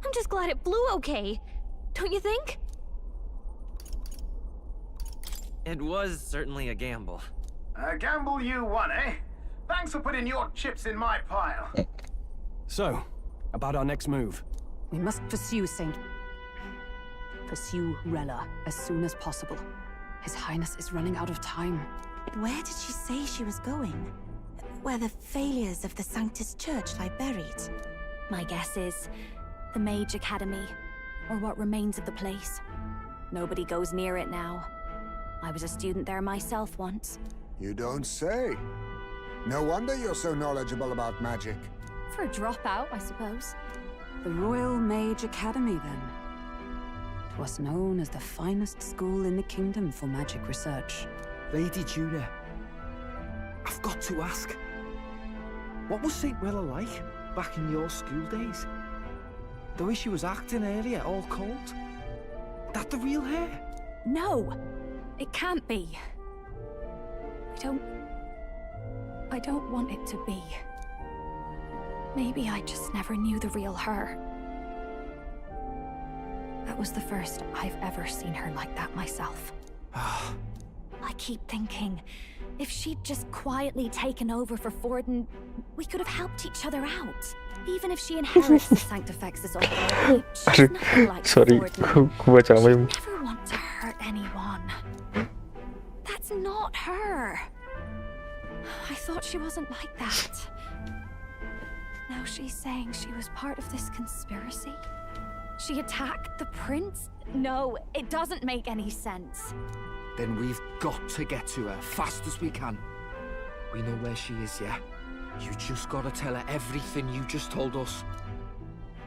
I'm just glad it blew okay. Don't you think? It was certainly a gamble. A gamble you won, eh? Thanks for putting your chips in my pile. So, about our next move. We must pursue Rella as soon as possible. His Highness is running out of time. Where did she say she was going? Where the failures of the Sanctus Church lie buried? My guess is the Mage Academy, or what remains of the place. Nobody goes near it now. I was a student there myself once. You don't say. No wonder you're so knowledgeable about magic. For a dropout, I suppose. The Royal Mage Academy, then. It was known as the finest school in the kingdom for magic research. Lady Juna, I've got to ask. What was St. Rella like back in your school days? The way she was acting earlier, all cold? That the real hair? No! It can't be. I don't want it to be. Maybe I just never knew the real her. That was the first I've ever seen her like that myself. I keep thinking, if she'd just quietly taken over for Forden, we could have helped each other out. Even if she inherits the Sanctifex's authority, she's nothing like Sorry, Forden. aku baca meme. She'd never want to hurt anyone. That's not her. I thought she wasn't like that. Now she's saying she was part of this conspiracy? She attacked the prince? No, it doesn't make any sense. Then we've got to get to her fast as we can. We know where she is, yeah? You just gotta tell her everything you just told us.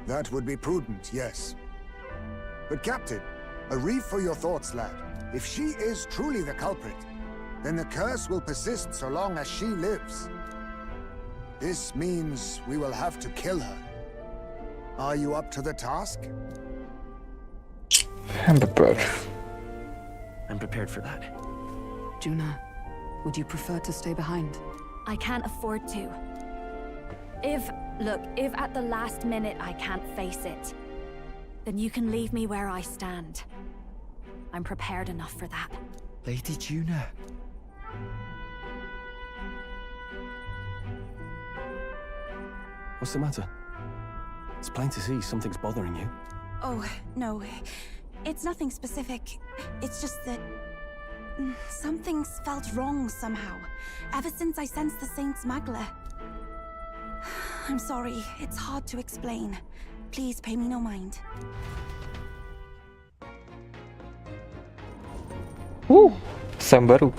That would be prudent, yes. But Captain, a reef for your thoughts, lad. If she is truly the culprit, then the curse will persist so long as she lives. This means we will have to kill her. Are you up to the task? I'm prepared. I'm prepared for that. Juna, would you prefer to stay behind? I can't afford to. If at the last minute I can't face it, then you can leave me where I stand. I'm prepared enough for that. Lady Juna. What's the matter? It's plain to see something's bothering you. Oh, no. It's nothing specific. It's just that something's felt wrong somehow, ever since I sensed the Saint Smuggler. I'm sorry, it's hard to explain. Please pay me no mind. Sam baru.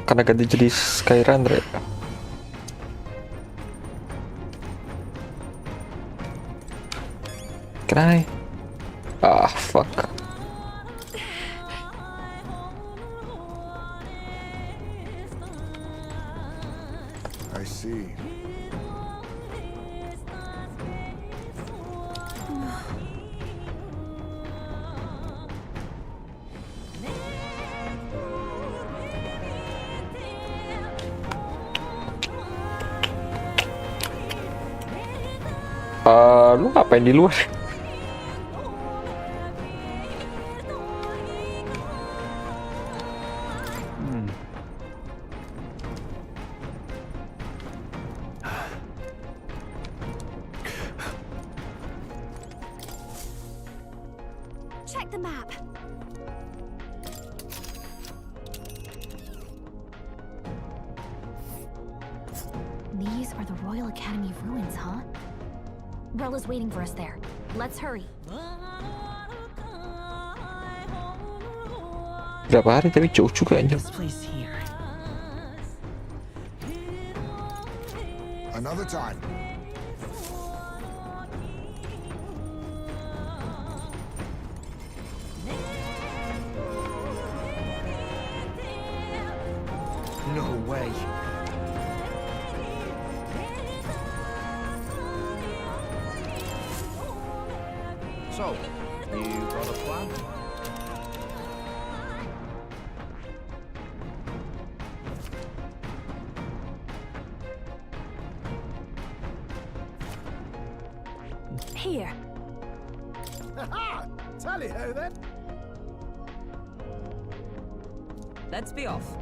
Karena ganti jadi Skyrunner. Can I? Ah, fuck. I see. Lu ngapain di luar? Check the map. These are the Royal Academy ruins, huh? Rella's waiting for us there. Let's hurry. Berapa hari tapi jauh juga anjir. This place here. Another time. No way. So, you got a plan? Here. Ha! Tally-ho then. Let's be off.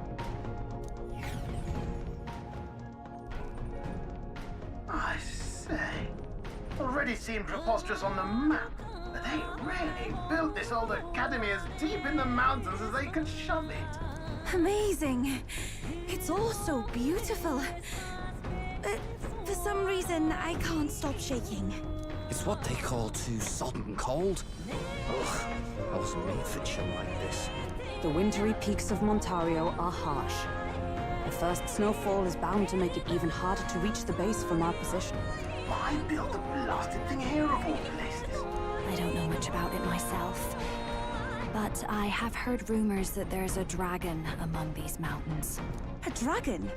I say, already seemed preposterous on the map, but they really built this old academy as deep in the mountains as they could shove it. Amazing. It's all so beautiful. But for some reason, I can't stop shaking. It's what they call too sodden cold. Ugh, I wasn't made for chill like this. The wintry peaks of Montario are harsh. The first snowfall is bound to make it even harder to reach the base from our position. Why build the blasted thing here of all places? I don't know much about it myself, but I have heard rumors that there's a dragon among these mountains. A dragon?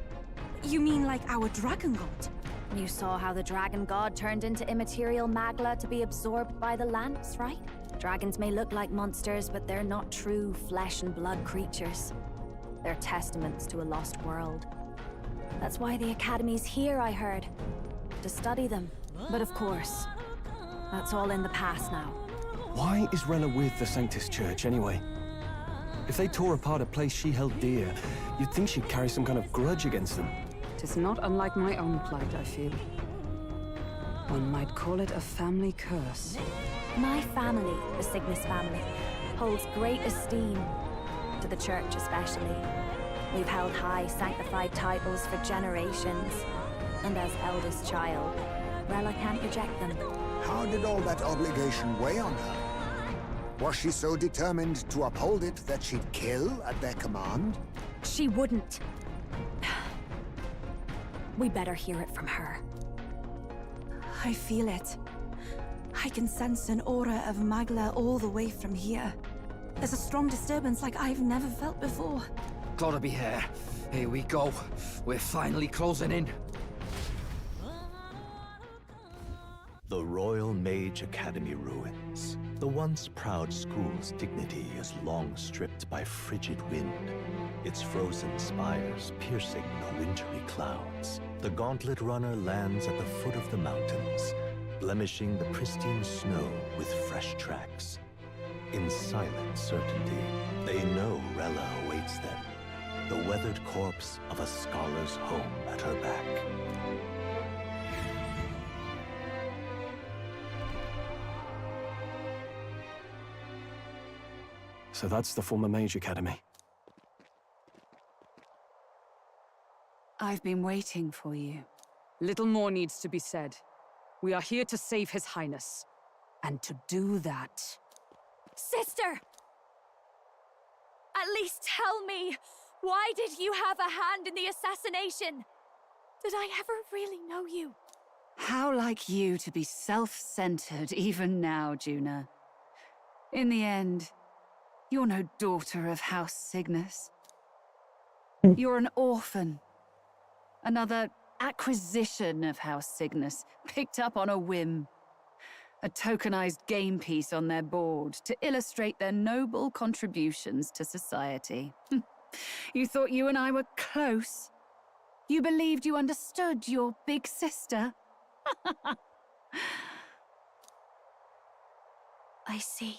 You mean like our dragon god? You saw how the dragon god turned into immaterial magla to be absorbed by the lance, right? Dragons may look like monsters, but they're not true flesh and blood creatures. They're testaments to a lost world. That's why the Academy's here, I heard. To study them. But of course, that's all in the past now. Why is Rella with the Sanctus Church, anyway? If they tore apart a place she held dear, you'd think she'd carry some kind of grudge against them. Tis not unlike my own plight, I feel. One might call it a family curse. My family, the Cygnus family, holds great esteem, to the Church especially. We've held high sanctified titles for generations, and as eldest child, Rella can't reject them. How did all that obligation weigh on her? Was she so determined to uphold it that she'd kill at their command? She wouldn't. We better hear it from her. I feel it. I can sense an aura of Magla all the way from here. There's a strong disturbance like I've never felt before. Gotta be here. Here we go. We're finally closing in. The Royal Mage Academy ruins. The once proud school's dignity is long stripped by frigid wind, its frozen spires piercing the wintry clouds. The gauntlet runner lands at the foot of the mountains, blemishing the pristine snow with fresh tracks. In silent certainty, they know Rella awaits them, the weathered corpse of a scholar's home at her back. So that's the former Mage Academy. I've been waiting for you. Little more needs to be said. We are here to save His Highness. And to do that... Sister! At least tell me, why did you have a hand in the assassination? Did I ever really know you? How like you to be self-centered even now, Juna. In the end, you're no daughter of House Cygnus. You're an orphan. Another acquisition of House Cygnus, picked up on a whim. A tokenized game piece on their board to illustrate their noble contributions to society. You thought you and I were close. You believed you understood your big sister. I see.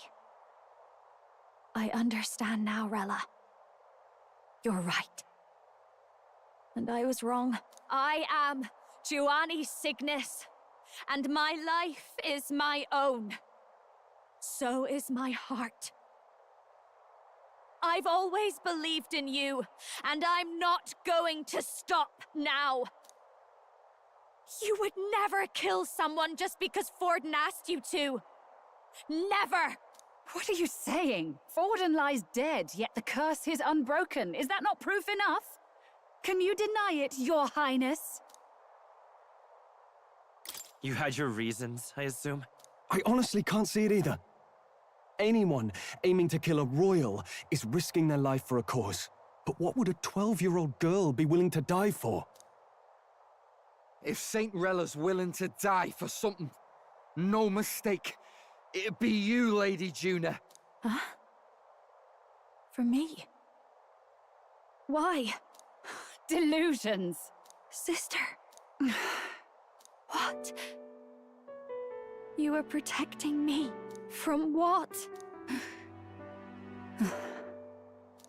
I understand now, Rella. You're right. And I was wrong. I am Giovanni Cygnus, and my life is my own. So is my heart. I've always believed in you, and I'm not going to stop now. You would never kill someone just because Forden asked you to. Never! What are you saying? Forden lies dead, yet the curse is unbroken. Is that not proof enough? Can you deny it, Your Highness? You had your reasons, I assume? I honestly can't see it either. Anyone aiming to kill a royal is risking their life for a cause. But what would a 12-year-old girl be willing to die for? If Saint Rella's willing to die for something, no mistake, it'd be you, Lady Juna. Huh? For me? Why? Delusions. Sister. What? You were protecting me from what?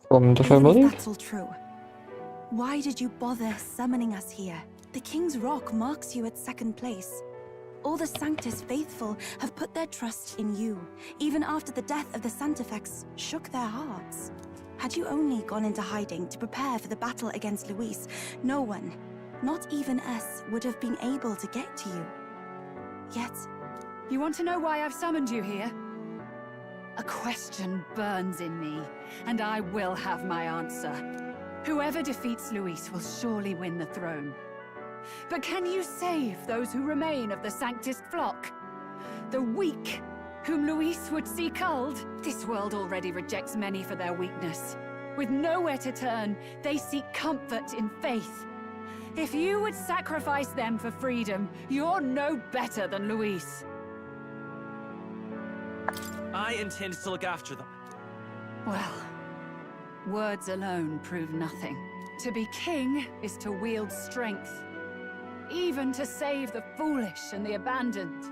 From the Even family? if that's all true, why did you bother summoning us here? The King's Rock marks you at second place. All the Sanctus faithful have put their trust in you, even after the death of the Santifex shook their hearts. Had you only gone into hiding to prepare for the battle against Louise, no one, not even us, would have been able to get to you. Yet... You want to know why I've summoned you here? A question burns in me, and I will have my answer. Whoever defeats Louise will surely win the throne. But can you save those who remain of the Sanctist flock? The weak, whom Louise would see culled? This world already rejects many for their weakness. With nowhere to turn, they seek comfort in faith. If you would sacrifice them for freedom, you're no better than Louise. I intend to look after them. Well, words alone prove nothing. To be king is to wield strength, even to save the foolish and the abandoned.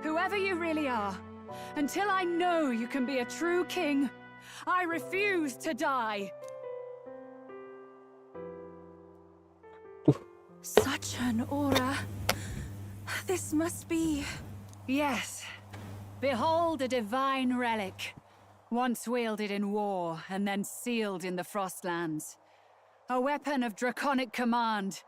Whoever you really are, until I know you can be a true king, I refuse to die. Such an aura. This must be... Yes. Behold a divine relic. Once wielded in war and then sealed in the Frostlands. A weapon of draconic command,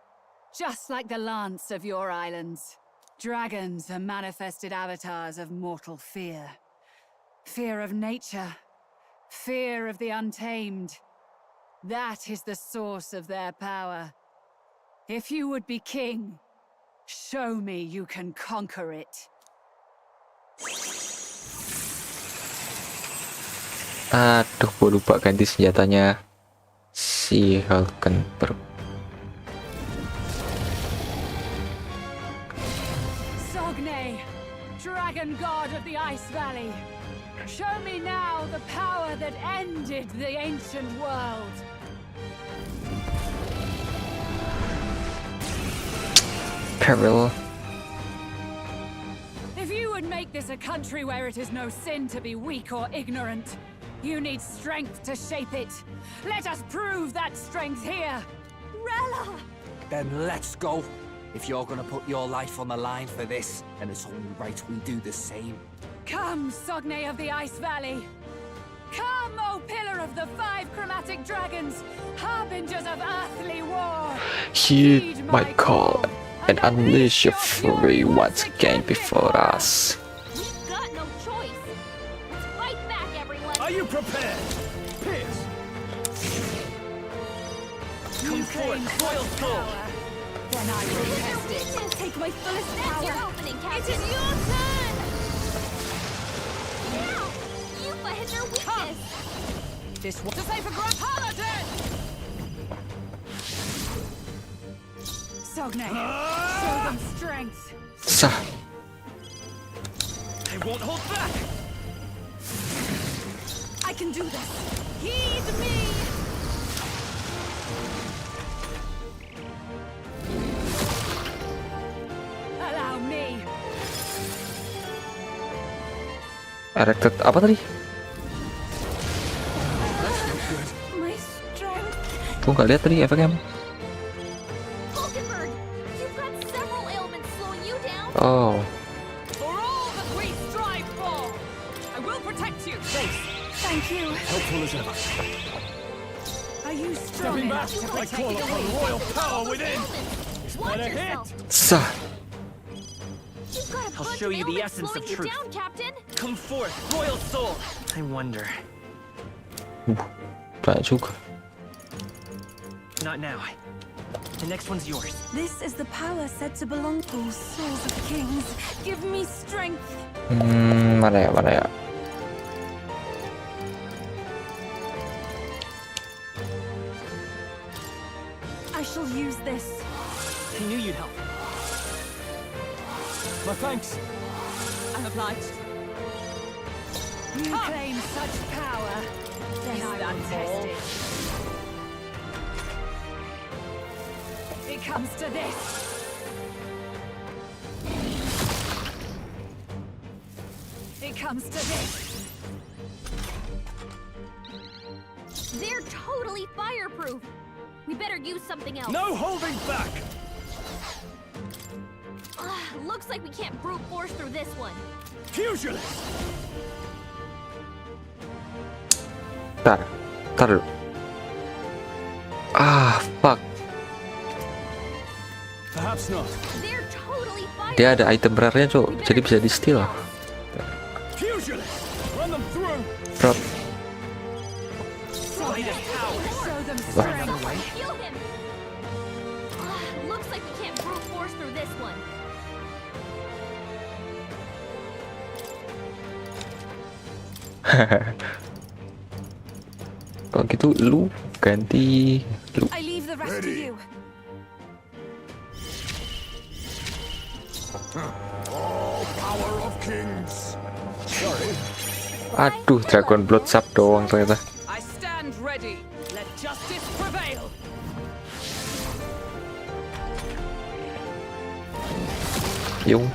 just like the lance of your islands. Dragons are manifested avatars of mortal fear. Fear of nature. Fear of the untamed. That is the source of their power. If you would be king, show me you can conquer it. Aduh, gue lupa ganti senjatanya si Hulkenberg. Sogne, dragon god of the Ice Valley. Show me now the power that ended the ancient world. Peril. If you would make this a country where it is no sin to be weak or ignorant, you need strength to shape it. Let us prove that strength here. Rella! Then let's go. If you're gonna put your life on the line for this, then it's only right we do the same. Come, Sogne of the Ice Valley. Come, O Pillar of the 5 chromatic dragons, harbingers of earthly war. Heed my call and unleash your fury once again before us. We've got no choice. Let's fight back, everyone. Are you prepared? Pierce! Come forth, royal power. Then I will test it. Take my fullest That's power. your opening, Captain. It is your turn! Now! Yuffie hit their weakness. This one to save a grand paladin! Sogne, show them strength. Sah. I won't hold back! I can do this. Heed me! Allow me. Erected apa tadi? My strength. Gue nggak lihat tadi efeknya. Vulcanberg, you've got several ailments slowing you down. Oh. For all that we strive for, I will protect you. Thank you. Helpful as ever. Are you strong Stepping back, enough to I protect call the upon weak? royal power within. Watch Better hit! yourself. Sah. You've got a I'll bunch show you the essence of truth. Down, Captain. Come forth, royal soul. I wonder. Banyak juga. Not now. The next one's yours. This is the power said to belong to souls of kings. Give me strength. Mana ya? I shall use this. I knew you'd help. My thanks. I'm obliged. You claim such power, then I will test it. It comes to this. It comes to this. They're totally fireproof. We better use something else. No holding back! Looks like we can't brute force through this one. Pugilist! Tar dulu. Fuck. Perhaps not. They're totally Dia ada item rare-nya, Cok. Jadi bisa di steal. Pugilist! Run them through! Drop. Show them Wah. strength. Kill him. Looks like we can't brute force through this one. Kalau gitu lu ganti lu. I leave the rest to you. Oh, power of kings. Sorry. Aduh, Dragon Blood Sap doang ternyata. I stand ready. Let justice prevail. Yung.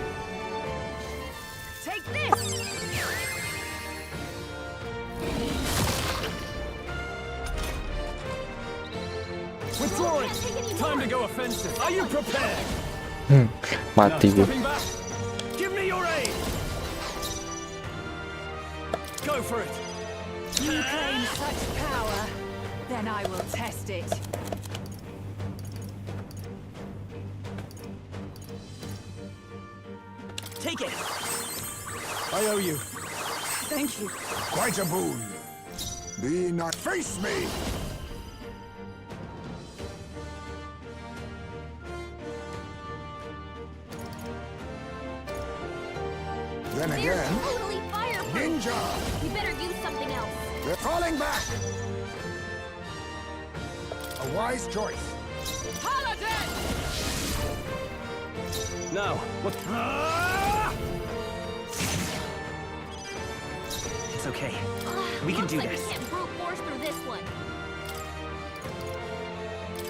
Take this. Withdrawing! Time to go offensive. Are you prepared? Mati gue. Stepping back. Give me your aid! Go for it! You claim such power, then I will test it. Take it! I owe you. Thank you. Quite a boon. Be not face me. Then They're again, totally fireproof. ninja. We better use something else. They're falling back. A wise choice. Paladin! Now, what? It's okay. We can do Looks like this. we can't brute force through this one.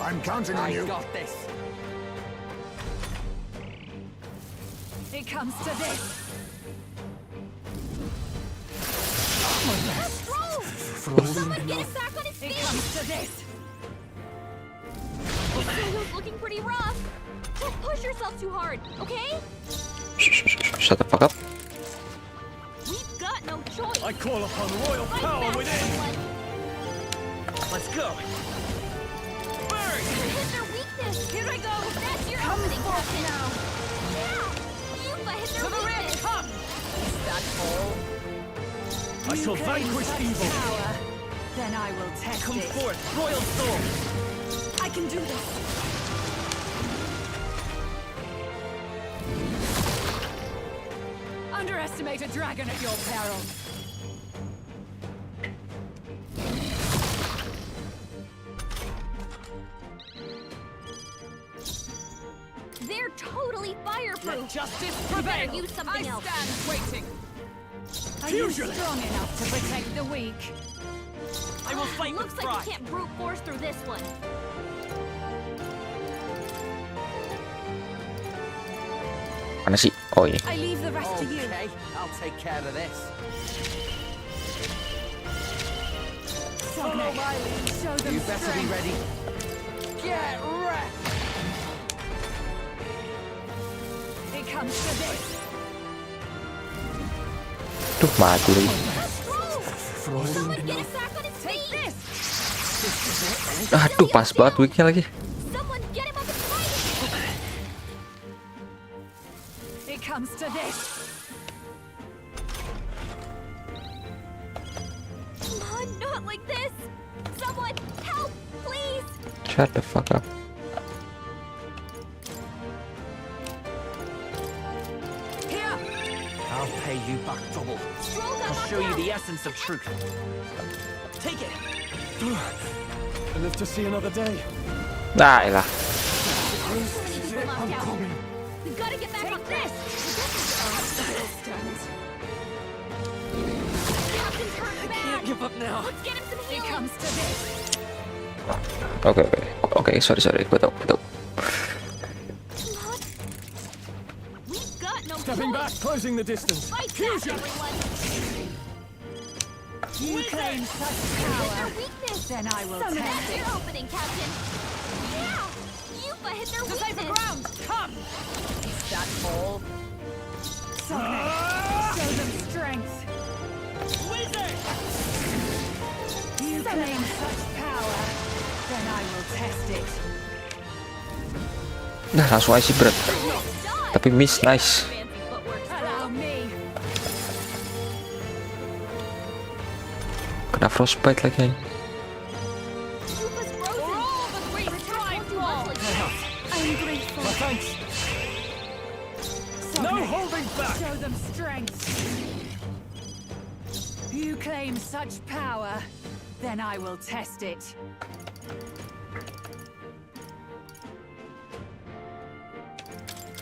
I'm counting on you. got this. It comes to this. Someone get him back on his feet! It comes to this. He's looking pretty rough. Don't push yourself too hard, okay? Shut the fuck up. We've got no choice. I call upon royal Fight power back, within! everyone. Let's go! Burn! Hit their weakness. Here I go. That's your opening, Captain. Now. Yeah. Yuba hit their weakness. Come. Is that all? I shall vanquish evil! Power, then I will test Come it. forth, royal soul! I can do this. Underestimate a dragon at your peril. They're totally fireproof. Let justice We better prevail. use something I else. stand waiting. Are you Pugilist! strong enough to protect the weak? I will fight Looks with like pride! we can't brute force through this one. Mana sih? Oh iya. I leave the rest to you. Okay, I'll take care of this. Follow my lead. Show them You better be strength. ready. Get wrecked. It comes to this. Duh, mati lagi. Someone get him back on his feet. This. Aduh, pas banget weaknya lagi. Someone get him up and fight. It It comes to this. Come on, not like this! Someone, help, please! Shut the fuck up. Here! I'll pay you back double. I'll show you the essence of truth. Take it! I live to see another day. Nah, lah. I'm coming. We gotta get back on this! Captain's hurt bad! Can't give up now. Let's get him some healing! It comes to this. Okay, sorry, betul. We've got no Stepping back, closing the distance. Fight back, Fusion! everyone! You claim such power, then I will That's test your it. opening, Captain! Yeah! Yupa hit their To save the weakness! ground, come! Is that all? Sogne, show them strength. You claim such power, then I will test it. Nah, langsung aja sih berat. Tapi miss, nice. Allow me. Kena frostbite lagi. Yupa's frozen! I'm grateful. My thanks. Sogne, No holding back. show them strength. You claim such power, then I will test it.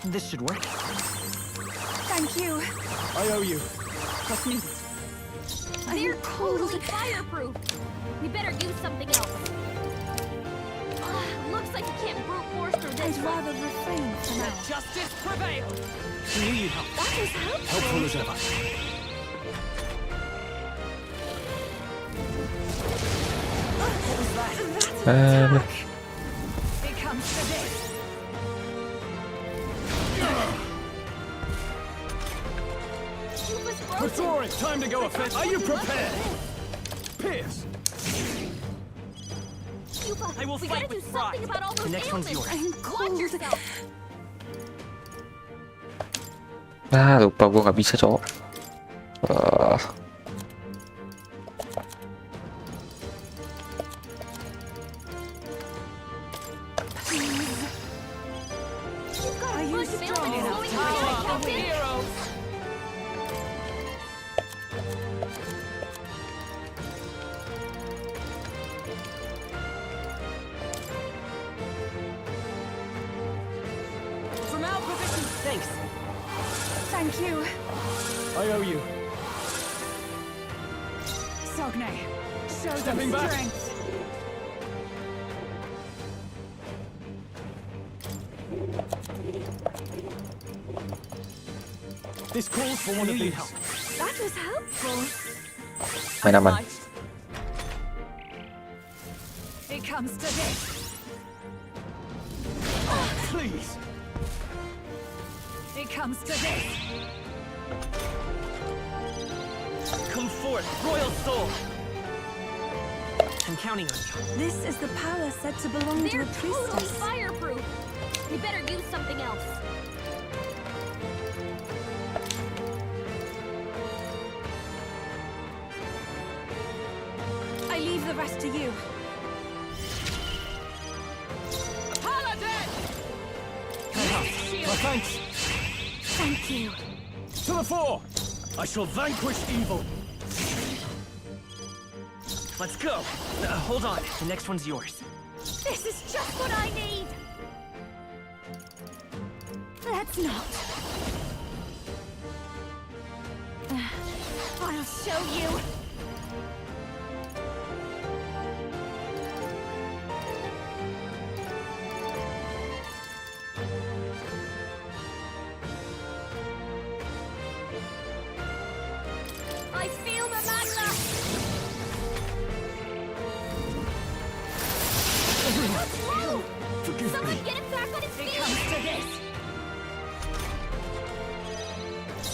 This should work. Thank you. I owe you. Trust me. They're totally fireproof! We better use something else. Looks like you can't brute force through this I'd rather refrain for now. Justice prevail! Knew you'd help. That was helpful! Helpful as ever. It comes to this. Yupa's frozen! Withdrawing. Time to go offensive. Are you prepared? Pierce. Yupa, I will we fight gotta do with pride. something about all those The next one's ailments. yours. Watch yourself! Ah, lupa gue nggak bisa, cowok. Are you strong enough to Power of take heroes! From our position, thanks. Thank you. I owe you. Sogne, show Stepping them back. strength. This calls for one of these. That was helpful! Main aman. It comes to this. Please. It comes to this. Come forth, royal soul! I'm counting on you. This is the power said to belong to They're a totally priestess. fireproof! We better use something else. I leave the rest to you. Paladin! My thanks. Thank you. To the fore. I shall vanquish evil. Let's go. Hold on. The next one's yours. This is just what I need! Let's not. I'll show you! I feel the magma! What's wrong? Forgive Someone me. get him back on his feet! It comes to this.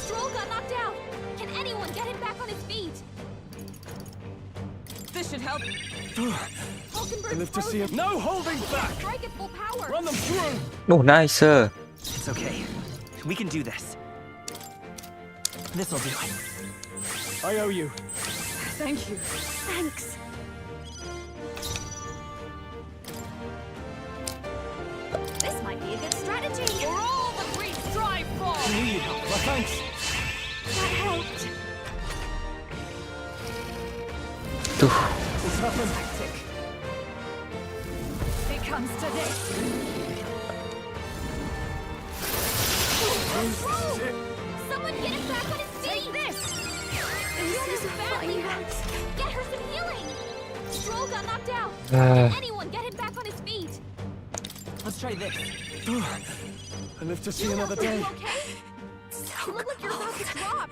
Stroll got knocked out! Can anyone get him back on his feet? This should help. I live to see him. No holding back. Strike at full power! Run them through. Oh, nice. It's okay. We can do this. This'll do. I owe you. Thank you. Thanks. This might be a good strategy. For all that we strive for! I knew you'd help. Well, thanks. That helped. Tuh. What's happened? It comes to this. Someone get him back on his feet! Take this! This is badly hurt. Get her some healing! Stroll got knocked out. Anyone get him back on his feet! Let's try this. I live to see another day. You okay? You look like you're about to drop.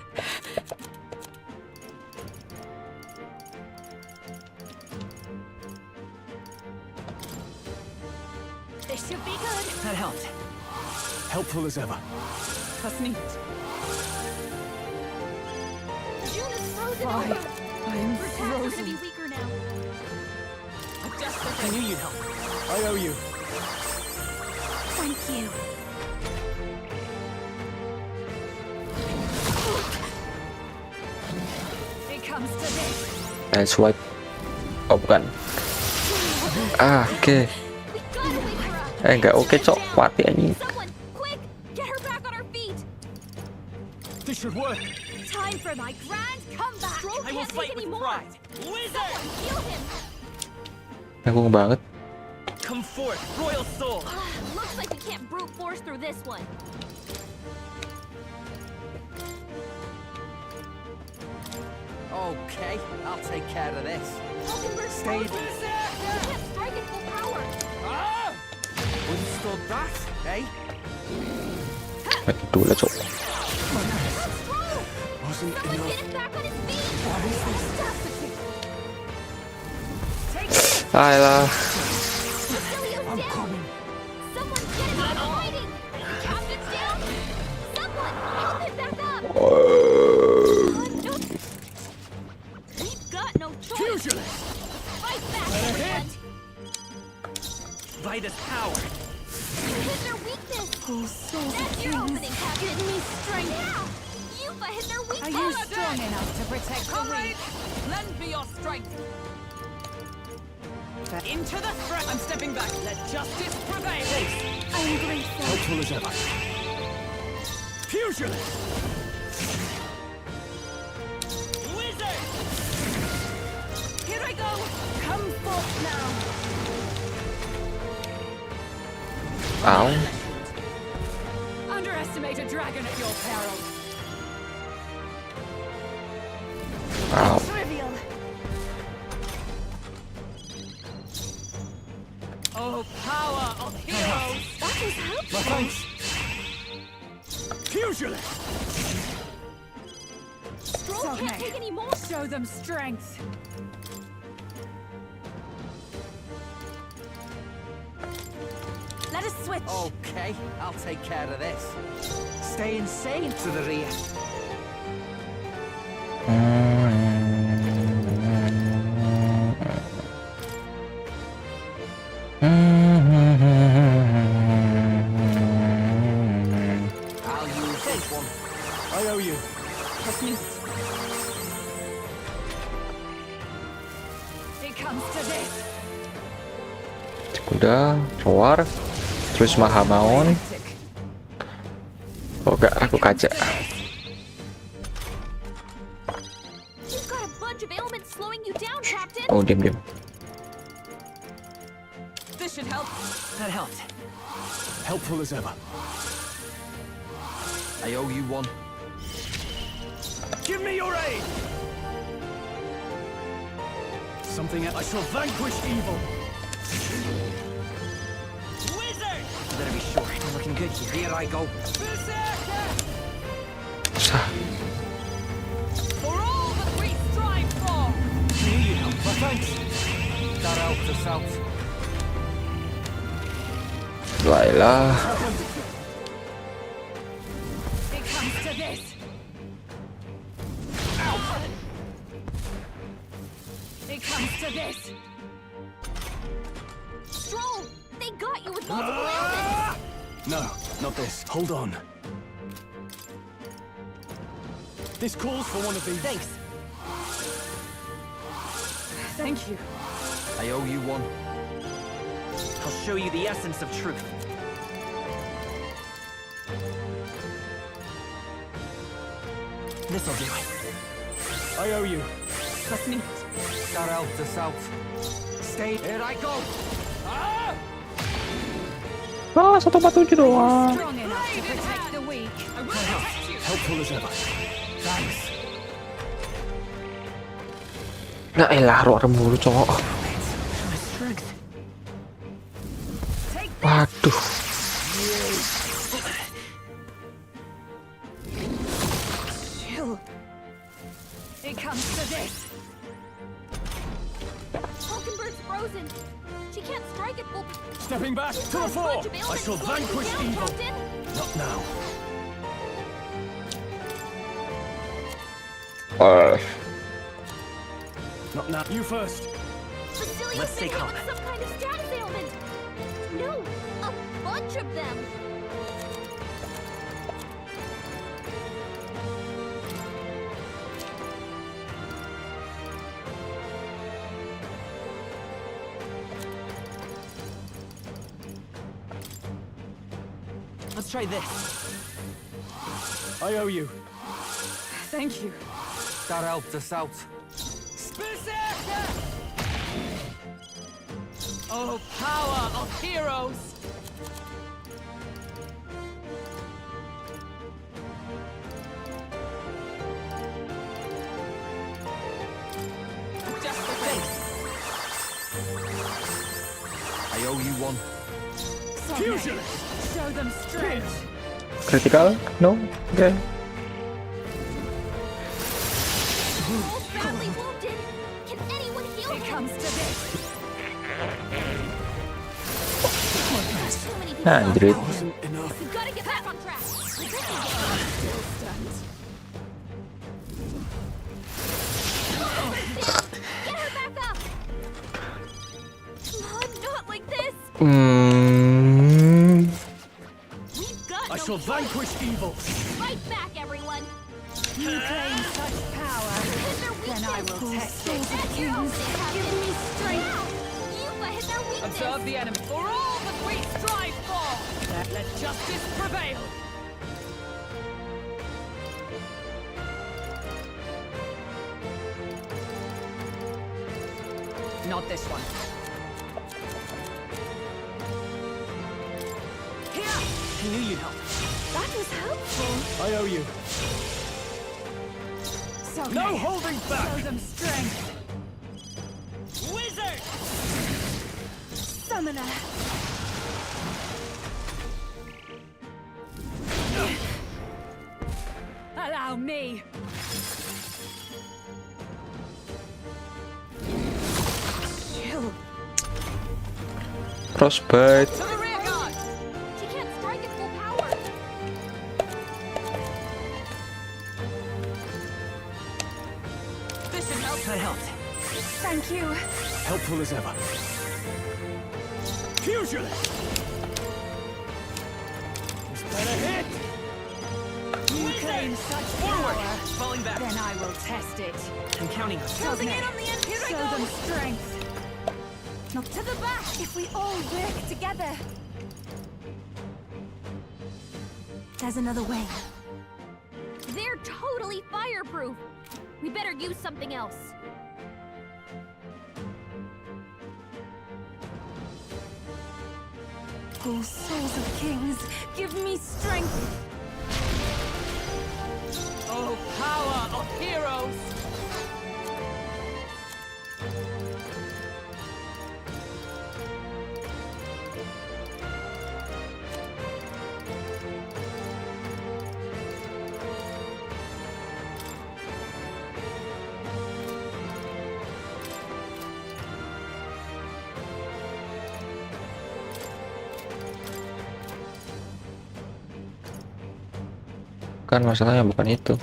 This should be good. That helped. Helpful as ever. That's neat. June is frozen Why? over. I am Her tats are gonna frozen. be weaker now. I knew you'd help. I owe you. Thank you. It comes to this. Swipe. Oh bukan. Oke. Nggak oke cok. Mati anjing. Someone, quick! Get her back on her feet! This should work. Time for my grand comeback! Stroll I will can't fight take any with more! pride. Someone, heal him! Aku banget. Come forth, royal soul. Looks like we can't brute force through this one. Okay, I'll take care of this. Stay there! You can't strike at full power! Ah! Withstood that, eh? Itu lah cok. Wasn't Someone enough. get him back on his feet! Ayolah. I'm coming! Someone get him out of hiding! Captain's down! Someone, help him back up! We've got no choice! Fight back, everyone! Vitus power. You hit their weakness! That's your opening, Captain! Give me strength! Yeah! Yufa hit their weakness! Are you strong enough to protect the weak? Lend me your strength. Into the threat. I'm stepping back. Let justice prevail. I'm grateful. Helpful as ever. Pugilist! Wizard! Here I go. Come forth now. Ow. Underestimate a dragon at your peril. Ow. Trivial. Oh, power of heroes! That was helpful. My thanks. Pugilist! Stroll can't take any more. Show them strength. Let us switch. Okay, I'll take care of this. Stay insane to the rear. I'll use this one. I owe you. That's me. It comes to this. Udah keluar. Terus Mahamaon. Oh gak, aku kaca. You've got a bunch of ailments slowing you down, Captain. Oh diam. This should help. That helped. Helpful as ever. I owe you one. Give me your aid! Something I shall vanquish evil. Wizard! You better be sure. I'm looking good here. Here I go. For all that we strive for! Knew you'd help. My thanks. That helped us out. Baiklah. It comes to this. It comes to this. Stroll, they got you with multiple ailments. No, not this. Hold on. This calls for one of these. Thanks. Thank you. I owe you one. I'll show you the essence of truth. This'll do it. I owe you. Trust me. Start out the south. Stay. Here I go. Ah! Ah, 1 batu doang. Strong enough to protect the weak. Helpful as ever. Thanks. Nah elah, roar mulu cowok. Waduh. Chill. It comes to this. Falkenberg's frozen. She can't strike at full. Stepping back to the fore. I shall vanquish evil. Not now. Not now. You first. Let's stay calm. Some kind of status ailment. No, a bunch of them. Let's try this. I owe you. Thank you. Start out the south. Oh, power of heroes! Just the face. I owe you one. Fusion! Show them strength. Critical? No? Okay. Badly wounded. Can anyone heal him? It comes to this. Too many people. Anjrit. We've got to get back on track. Get her back up. Not like this. We've got I shall vanquish evil. Fight back, everyone. You claim such power. Then I will test it. Give me strength. Yuba hit their weakness. Observe the enemy. For all that we strive for! Let justice prevail! Not this one. Here! I knew you'd help. That was helpful. I owe you. So No holding back! show them strength. Wizard! Summoner. Allow me. Chill. Frostbite. To the rear guard! She can't strike at full power. This should help. I helped. Thank you. Helpful as ever. Fusion! This better hit! You claim such Forward! power. Falling back. Then I will test it. I'm counting on you. Closing in on the end. Show them strength. Not to the back if we all work together. There's another way. They're totally fireproof. We better use something else. Oh, souls of kings, give me strength. Oh, power of heroes! Kan masalahnya bukan itu.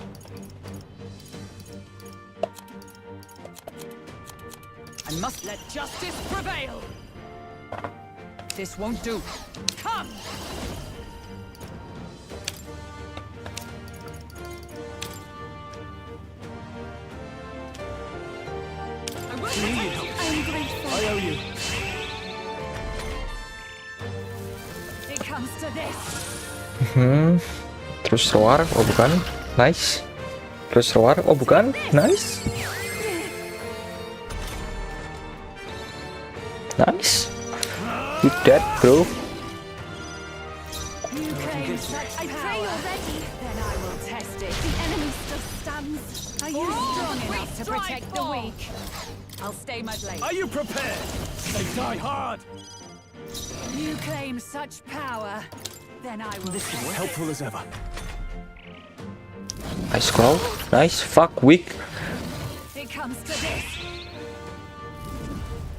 I must let justice prevail! This won't do. Come! show you. It comes to this. Terus roar, oh bukan, nice. Terus roar, oh bukan, nice. Nice. You dead, bro. You claim such I pray you're ready. Then I will test it. The enemy still stands. Are you strong enough to protect the weak? I'll stay my blade. Are you prepared? They die hard. You claim such power. Then I will test it. Helpful as ever. Nice scroll, nice. Fuck, weak. It comes to this.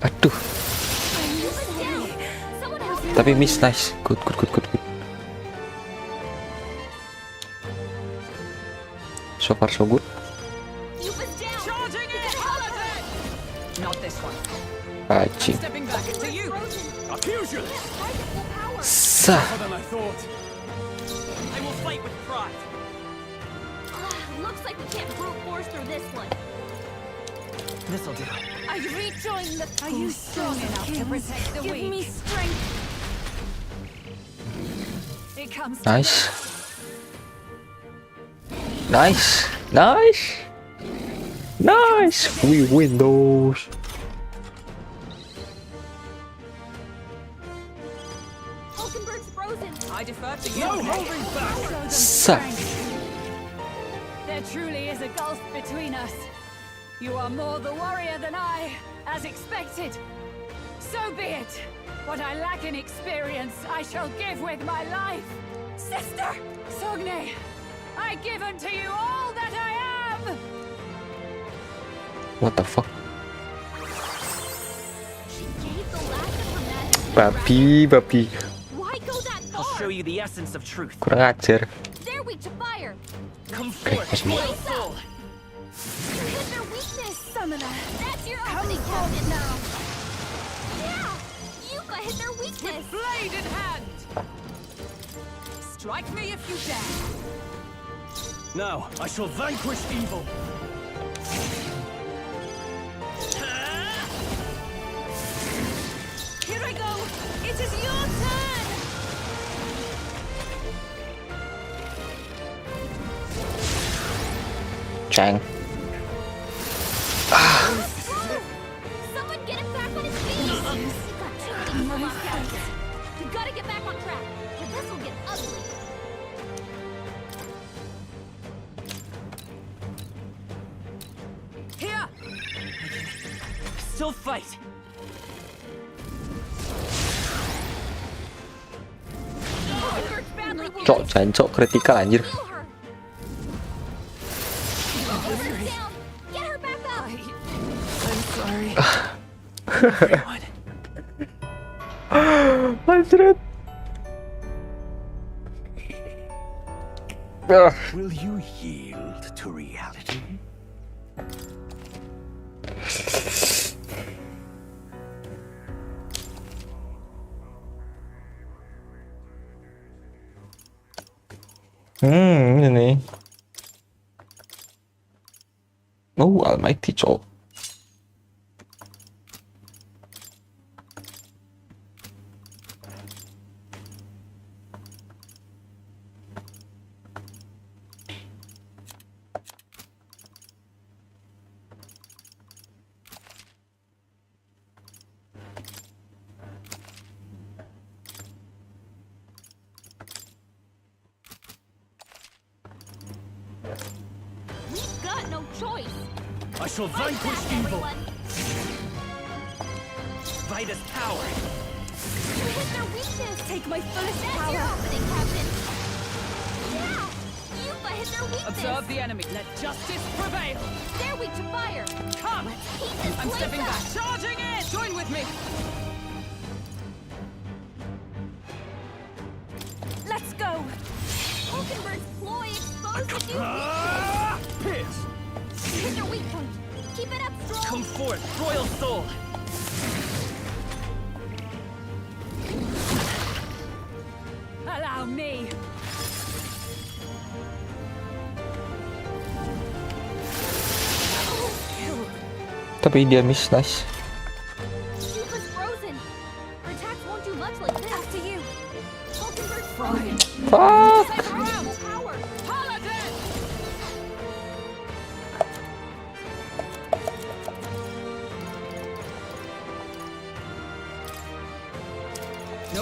Aduh. Tapi miss, nice. Good. So far so good. Not this one. Anjing. Stepping back to you. Sah. Than I thought. I will fight with pride. Looks like we can't brute force through this one. This'll do. I rejoin the. Are you strong enough to protect the weak? Give me strength. It comes to Nice. Nice. We win those. Hulkenberg's frozen. I defer to you. No holding back. Sah. There truly is a gulf between us. You are more the warrior than I, as expected. So be it. What I lack in experience, I shall give with my life. Sister! Sogne, I give unto you all that I am! What the fuck? She gave the last of her magic. Babi. Why go that far? I'll show you the essence of truth. Kurang ajar. They're weak to fire. Come forth, royal soul. You hit their weakness, summoner. That's your opening, Captain. Now. Yeah, Yuka hit their weakness. With blade in hand! Strike me if you dare. Now, I shall vanquish evil. Here I go! It is your turn! Chang. Someone get him back on his feet. You got too many lost counts. You gotta get back on track, or this will get ugly. Here! Still fight. Hulkenberg's badly wounded. Cok, jancok kritikal anjir. Heal her. Hulkenberg's down. Get her back up. I'm sorry. Anjir. Will you yield to reality? Ini nih. Oh, almighty cok. We've got no choice. I shall Fight vanquish back, evil. everyone. Vitus power. You hit their weakness. Take my fullest That's power. your opening, Captain. Yeah, Yuka hit their weakness. Observe the enemy. Let justice prevail. They're weak to fire. Come! Keep this I'm place stepping up. back. Charging in! Join with me! Let's go! Hulkenberg's ploy exposed a new weakness. Pierce! Hit their weak point. Keep it up, strong. Come forth, royal soul. Allow me! Tapi dia miss, nice. Yuka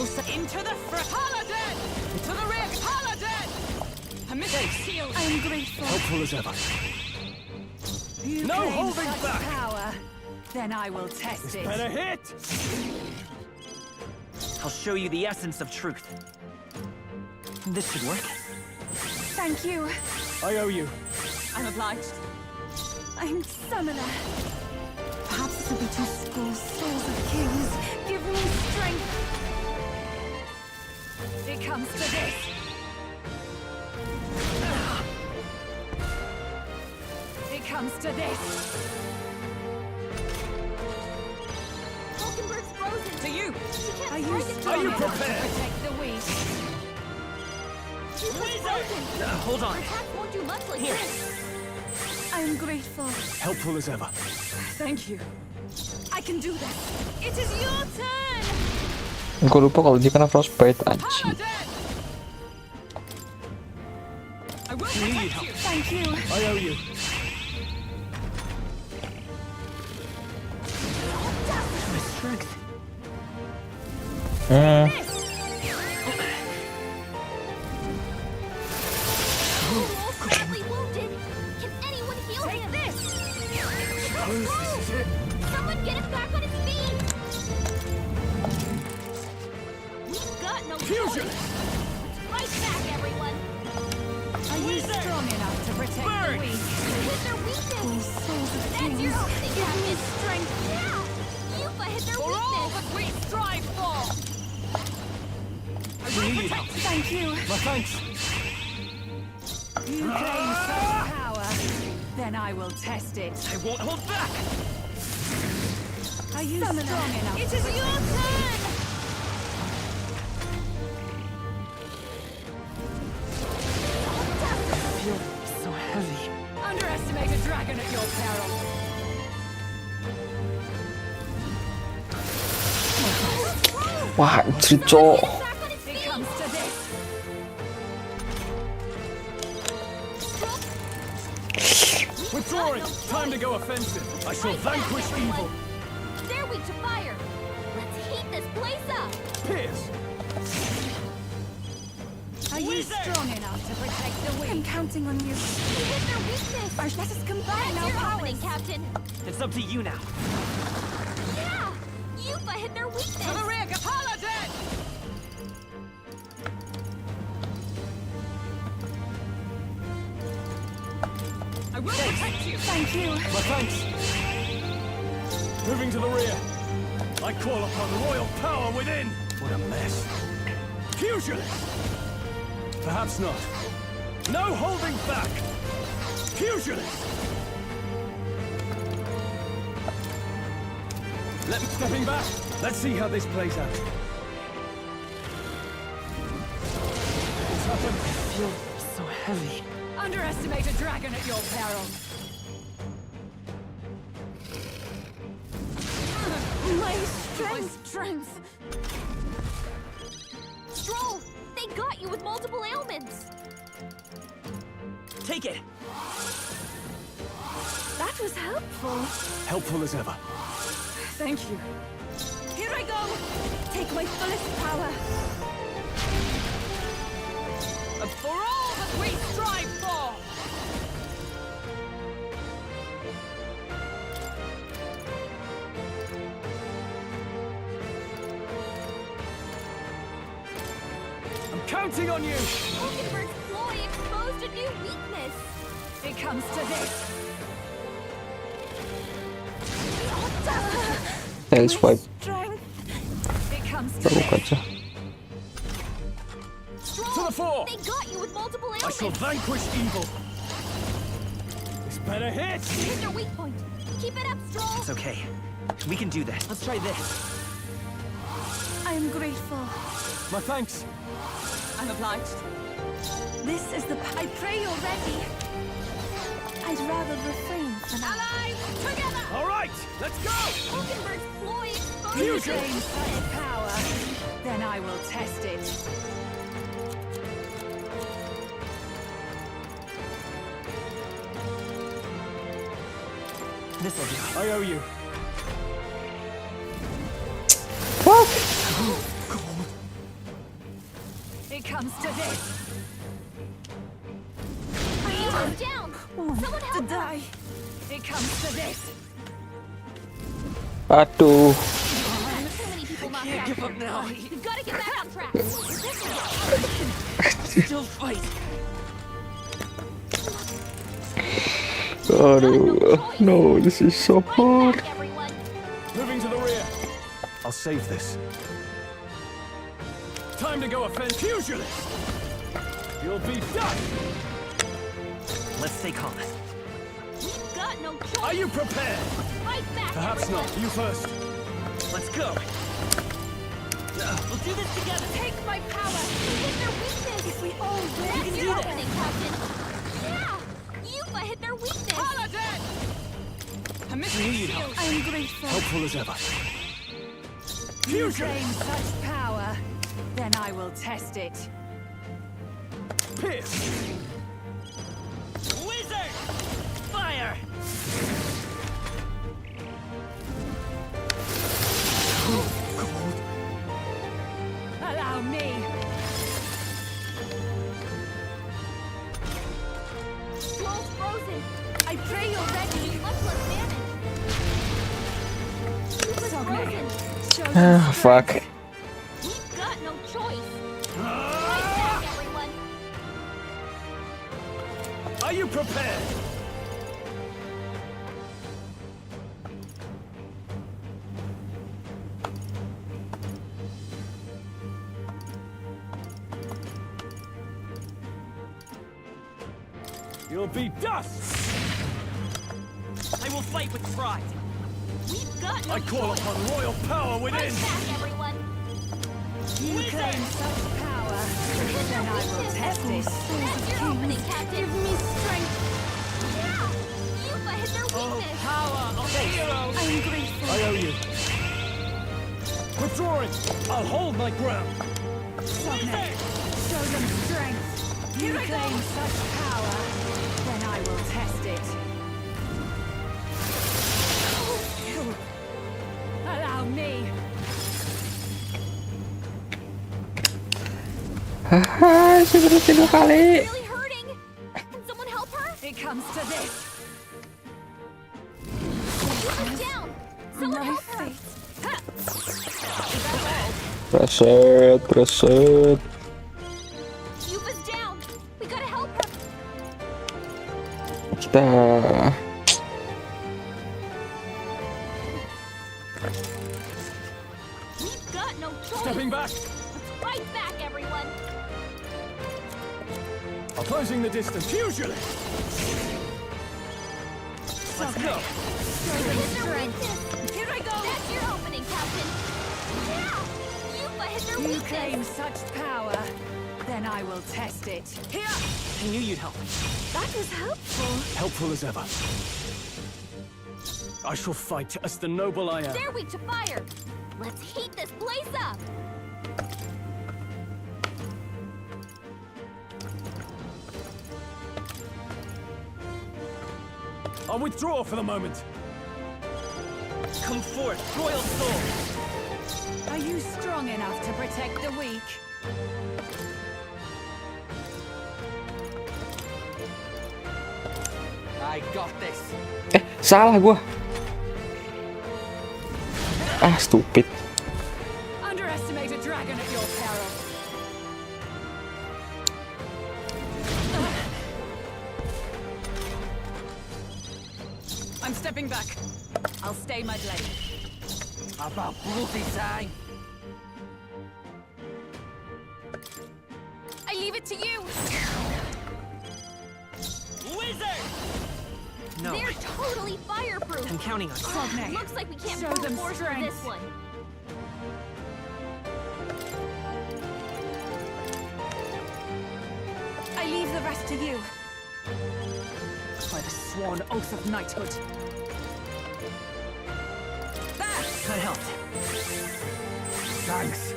Into the front. Paladin! To the rear. Paladin! A missing shield. I am grateful. Helpful as ever. You No claim holding such back. power. Then I will test it. Better hit! I'll show you the essence of truth. This should work. Thank you. I owe you. I'm obliged. I'm summoner. Perhaps this will be too school souls of kings. Give me strength. It comes to this. It comes to this. Hulkenberg's frozen. To you. She can't Are you target strong you enough to prepared? protect the weak? She's frozen. Hold on. Her attacks won't do much like Here. this. I'm grateful. Helpful as ever. Thank you. I can do this. It is your turn. Gue lupa kalau dia kena frostbite anjing. Paladin! I will protect you. Thank you. I owe you. My strength. Almost badly wounded. Can anyone heal him? This. Someone get him back on his feet. We've got no Fusion! choice. Fight back, everyone. Are you strong enough to protect the weak? Hit their weakness. That's your opening, Captain. Strength. Yeah. Yupa hit their For all weakness. that we strive for. I will protect you. Thank you. My thanks. You claim such power. Then I will test it. I won't hold back. Are you strong enough? It is your turn. I feel so heavy. Underestimate a dragon at your peril. Wah, anjir cok. It comes to this. Withdrawing. Time to go offensive. I shall vanquish evil. They're weak to fire. Let's heat this place up. Pierce. Are you strong enough to protect the I'm weak? counting on you. We hit their weakness. Let us combine That's our your opening, powers. Captain. It's up to you now. Yeah. Yupa hit their weakness. To the rear. Paladin! I will protect you. Thank you. My thanks. Moving to the rear. I call upon royal power within. What a mess. Fusion! Perhaps not. No holding back. Fusion! Let me stepping back. Let's see how this plays out. It's happened. I feel so heavy. Underestimate a dragon at your peril. My strength. Stroll, they got you with multiple ailments. Take it. That was helpful. Helpful as ever. Thank you. Here I go. Take my fullest power. And for all that we strive for. I'm counting on you. Hulkenberg's ploy exposed a new weakness. It comes to this. Tail swipe. It comes to Teruk this. aja. Stroll, To the fore. they got you with multiple I ailments. shall vanquish evil. This better hit. You hit their weak point. Keep it up, Stroll. It's okay. We can do this. Let's try this. I am grateful. My thanks. I'm obliged. This is the. I pray you're ready. I'd rather refrain for now. Allies, together! All right, let's go. Hulkenberg's ploy exposed You a new claim such weakness. power. Then I will test it. This'll do. I owe you. What? comes to this. He's down. Someone help her. It comes to this. Aduh. Too many people knocked out. Give up now. We've got to get back on track. Still fight. Aduh. No, this is so hard. Moving to the rear. I'll save this. Time to go offend Pugilist. You'll be done. Let's stay calm. We've got no choice. Are you prepared? Fight back, Perhaps everyone. not. You first. Let's go. We'll do this together. Take my power. Hit their weakness. If we all win, that's your opening, Captain. Yeah. Yuffie hit their weakness. Paladin! I am grateful. Helpful as ever. You claim such power, then I will test it. Pierce. Wizard! Fire! Allow me. Scroll's frozen. I pray you're ready. Much less damage. Yuffie's frozen. Ah, fuck. We've got no choice. Fight back, everyone. Are you prepared? You'll be dust! I will fight with pride. We've got no I call choice. upon royal power within! Fight back, everyone. You claim such power, then I will test it. That's your opening, Captain. Give me strength. Yeah. Yuffie hit their weakness. Power of heroes! I am grateful. I owe you. Withdrawing! I'll hold my ground! Sogne, show them strength. You claim such power, then I will test it. Allow me. Haha, saya berhenti 2 kali. Really hurting. Can someone help her? It comes to this. Yuffie's down. Someone help her. Reset. Yuffie's down. We gotta help her. Kita We've got no choice. Stepping back! Fight back, everyone. Opposing the distance. Usually! Let's go. Hit their weakness. Here I go. That's your opening, Captain. Yeah. Yuffie hit their You weakness. claim such power, then I will test it. Here! I knew you'd help. That was helpful. Helpful as ever. I shall fight as the noble I am. They're weak to fire. Let's heat this place up. I'll withdraw for the moment. Come forth, royal soul! Are you strong enough to protect the weak? I got this. salah gua. Ah, stupid. Underestimate a dragon at your peril. I'm stepping back. I'll stay my blade. About bloody time. I leave it to you. Wizard! No. They're totally fireproof. I'm counting on you. Sogne, Looks like we can't show pull them force for strength. this one. I leave the rest to you. By the sworn oath of knighthood. That helped. Thanks.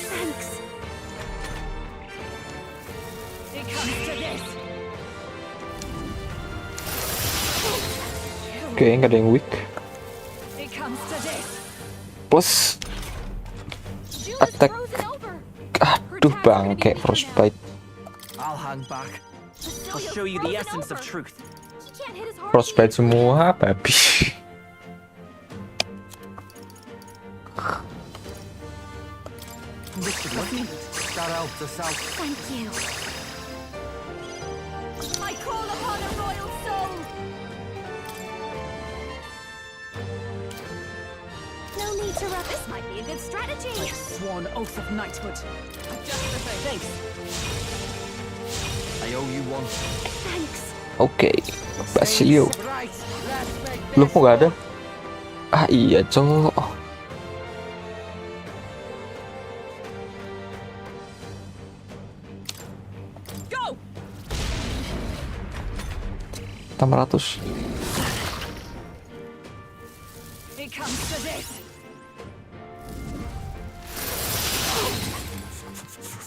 Thanks. It comes to this. Oke, nggak ada yang weak. It comes to this. Plus Julie's attack. frozen over. Ah, Her Aduh bangke frostbite. I'll hang back. I'll show you the essence of truth. Frostbite semua babi. That helped us out. Thank you. I call upon a royal soul. No need to rush. This might be a good strategy. I sworn oath of knighthood. Just the thing. Thanks. I owe you one. Thanks. Oke, Basilio. Lu kok gak ada? Ah iya cowok. Go. 600. It comes to this.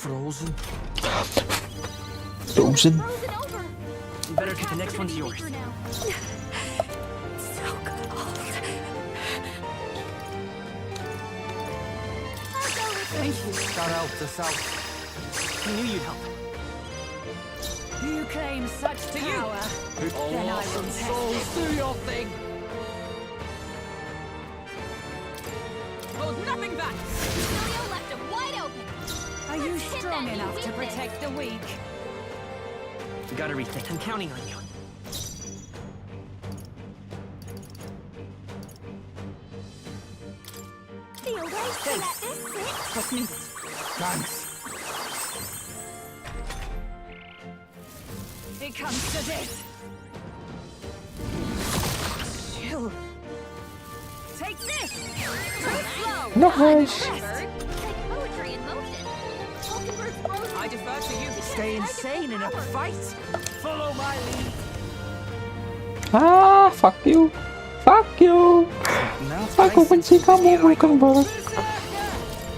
Frozen. Frozen. You better get the next one's yours. So cold. Thank you. That helped us out. I knew you'd help. You claim such power. Then I will test it. Do your thing. Hold nothing back. Julio left him wide open. Are you Let's hit strong that new enough to weakness. protect the weak? You gotta rethink. I'm counting on you. Feel right to let this sit. What's needed? Thanks. It comes to this. Chill. Take this. Too slow. Nice. Like poetry in motion. Falkenberg's frozen. I defer to you. Stay insane in a fight? Follow my lead. Ah, fuck you. Fuck you. Aku benci kamu, Falkenberg.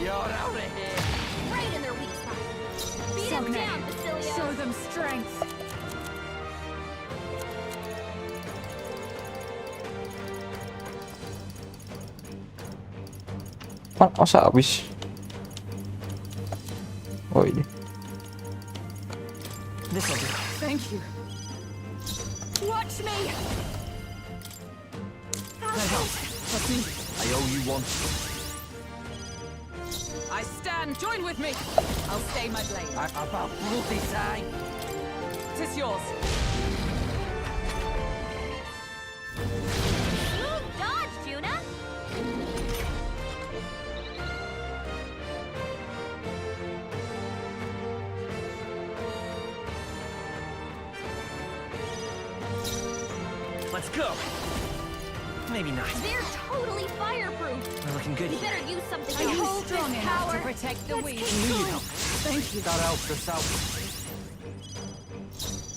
You're out of here. Right in their weak spot. Beat him down, Basilio. Show them strength. Masa habis? Oh ini. This'll do. Thank you. Watch me. That helps. What's needed? I owe you one. I stand. Join with me. I'll stay my blade. About bloody time. Tis yours. Smooth dodge, Juna. Let's go. Maybe not. They're totally fireproof. We're looking good You here. better use something Are to you hold strong this enough power. to protect the Let's weak? keep Need going. help. Thank you. That helped us out.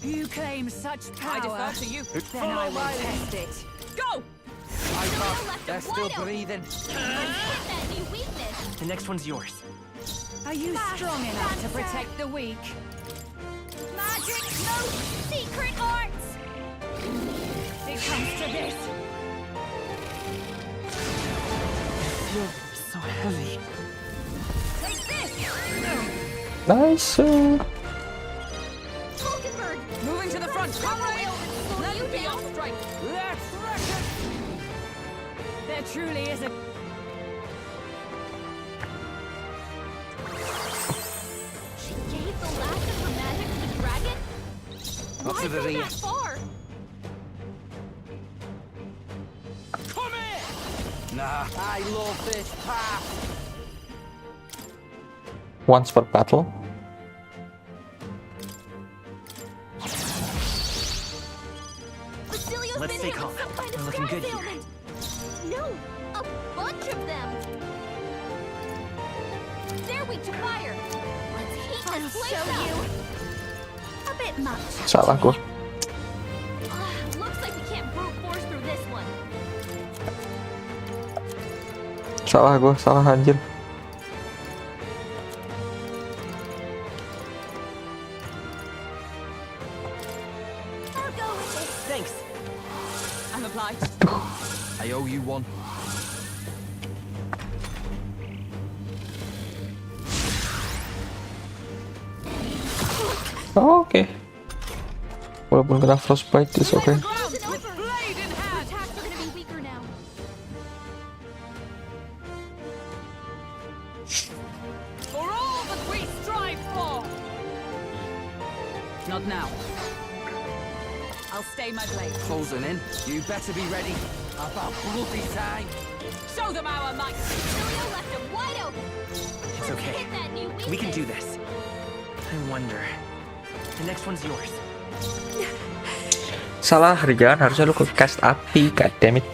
You claim such power. I defer to you. Then Follow I will my test it. Go! Julio left They're him still wide open. breathing. Let's hit that new weakness. The next one's yours. Are you strong enough to protect the weak? Magic, no secret arts. It comes to this. So heavy. Take this! Nice. Falkenberg. Moving to the front. Comrade. Slow Let you me down. strike. Let's wreck it! There truly is a... She gave the last of her magic to the dragon? Up Why to the go rear. that far? Come here! Nah, I love this path. Once per battle. Basilio's Let's been stay hit calm. with some kind We're of looking grass good here. ailment. No, a bunch of them. They're weak to fire. Let's heat this place up. A bit much. Salah gua. Looks like we can't brute force through this one. Salah anjir. I'll go with it. Thanks. I'm obliged. I owe you one. Oh, oke. Walaupun kena frostbite, it's okay. Not now. I'll stay my blade. Closing in. You better be ready. About bloody time. Show them our might. Julio left him wide open. It's okay. Hit that new We can weakness. do this. I wonder. The next one's yours. Salah, jangan, harusnya lu ke cast api, god damn it.